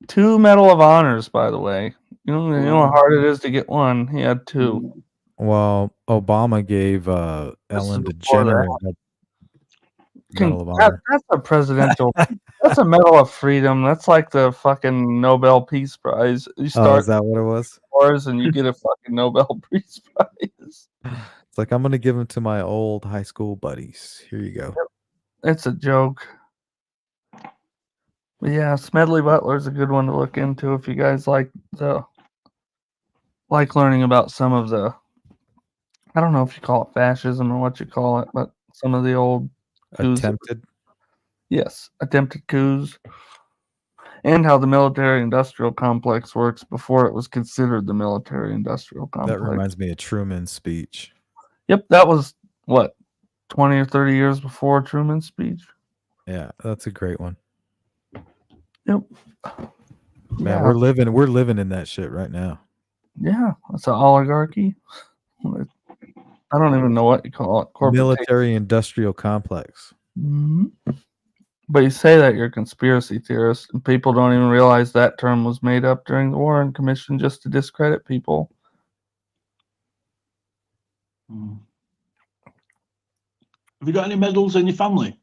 2 Medal of Honors, by the way. You know how hard it is to get one. He had 2. Well, Obama gave Ellen DeGeneres a Medal of Honor. That's a presidential. That's a Medal of Freedom. That's like the fucking Nobel Peace Prize. You start is that what it was? Wars and you get a fucking Nobel Peace Prize. It's like, I'm gonna give them to my old high school buddies. Here you go. It's a joke. But yeah, Smedley Butler's a good one to look into if you guys like learning about some of the I don't know if you call it fascism or what you call it, but some of the old coups. Attempted. Yes, attempted coups. And how the military-industrial complex works before it was considered the military-industrial complex. That reminds me of Truman's speech. Yep, that was, what, 20 or 30 years before Truman's speech? Yeah, that's a great one. Yep. Man, we're living in that shit right now. Yeah, that's an oligarchy. I don't even know what you call it. Military-industrial complex. Mm-hmm. But you say that you're a conspiracy theorist, and people don't even realize that term was made up during the Warren Commission just to discredit people. Have you got any medals in your family?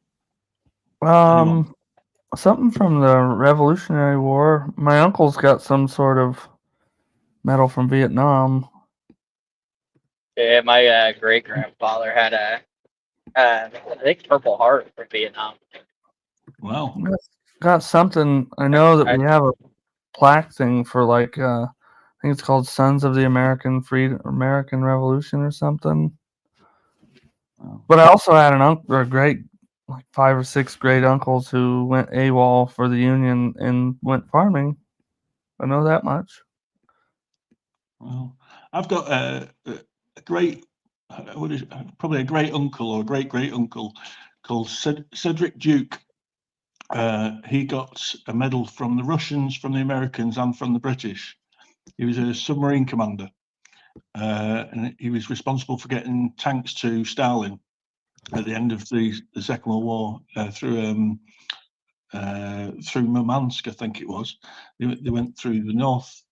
Something from the Revolutionary War. My uncle's got some sort of medal from Vietnam. Yeah, my great grandfather had a, I think, Purple Heart from Vietnam. Wow. Got something. I know that we have a plaque thing for like I think it's called Sons of the American Revolution or something. But I also had an uncle or great, like 5 or 6 great uncles who went AWOL for the Union and went farming. I know that much. Well, I've got a great, probably a great uncle or a great great uncle called Cedric Duke. He got a medal from the Russians, from the Americans, and from the British. He was a submarine commander, and he was responsible for getting tanks to Stalin at the end of the Second World War through Murmansk, I think it was. They went through the north,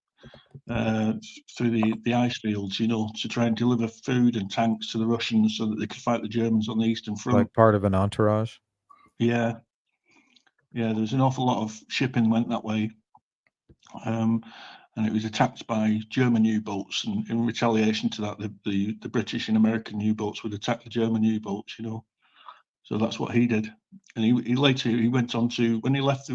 through the ice fields, to try and deliver food and tanks to the Russians so that they could fight the Germans on the Eastern Front. Like part of an entourage? Yeah. Yeah, there's an awful lot of shipping went that way. And it was attacked by German U-boats, and in retaliation to that, the British and American U-boats would attack the German U-boats, So that's what he did. And he later went on to, when he left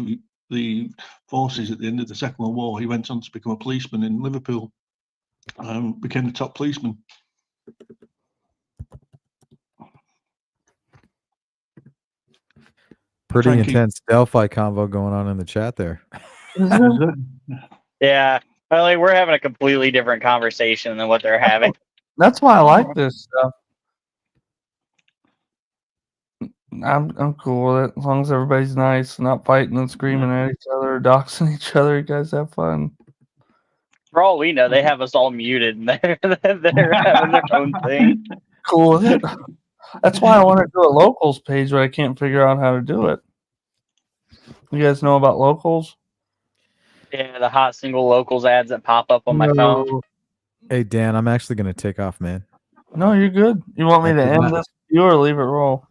the forces at the end of the Second World War, he went on to become a policeman in Liverpool. Became the top policeman. Pretty intense Delphi convo going on in the chat there. Yeah, well, we're having a completely different conversation than what they're having. That's why I like this stuff. I'm cool with it as long as everybody's nice, not fighting and screaming at each other, doxing each other. You guys have fun. For all we know, they have us all muted, and they're having their own thing. Cool with it. That's why I want to do a locals page, but I can't figure out how to do it. You guys know about locals? Yeah, the hot single locals ads that pop up on my phone. Hey, Dan, I'm actually going to take off, man. No, you're good. You want me to end this view or leave it roll?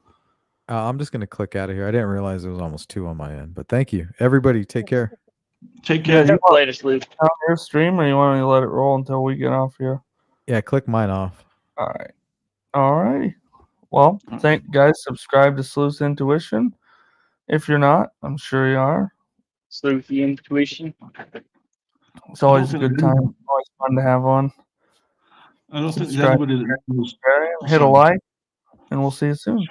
I'm just going to click out of here. I didn't realize it was almost 2 on my end, but thank you. Everybody, take care. Take care. You want to sleep on your stream, or you want me to let it roll until we get off here? Yeah, click mine off. All right. All righty. Well, thank you guys. Subscribe to Sleuth's Intuition. If you're not, I'm sure you are. Sleuthy Intuition. It's always a good time. Always fun to have on. I don't think there's anybody that knows. Hit a like, and we'll see you soon.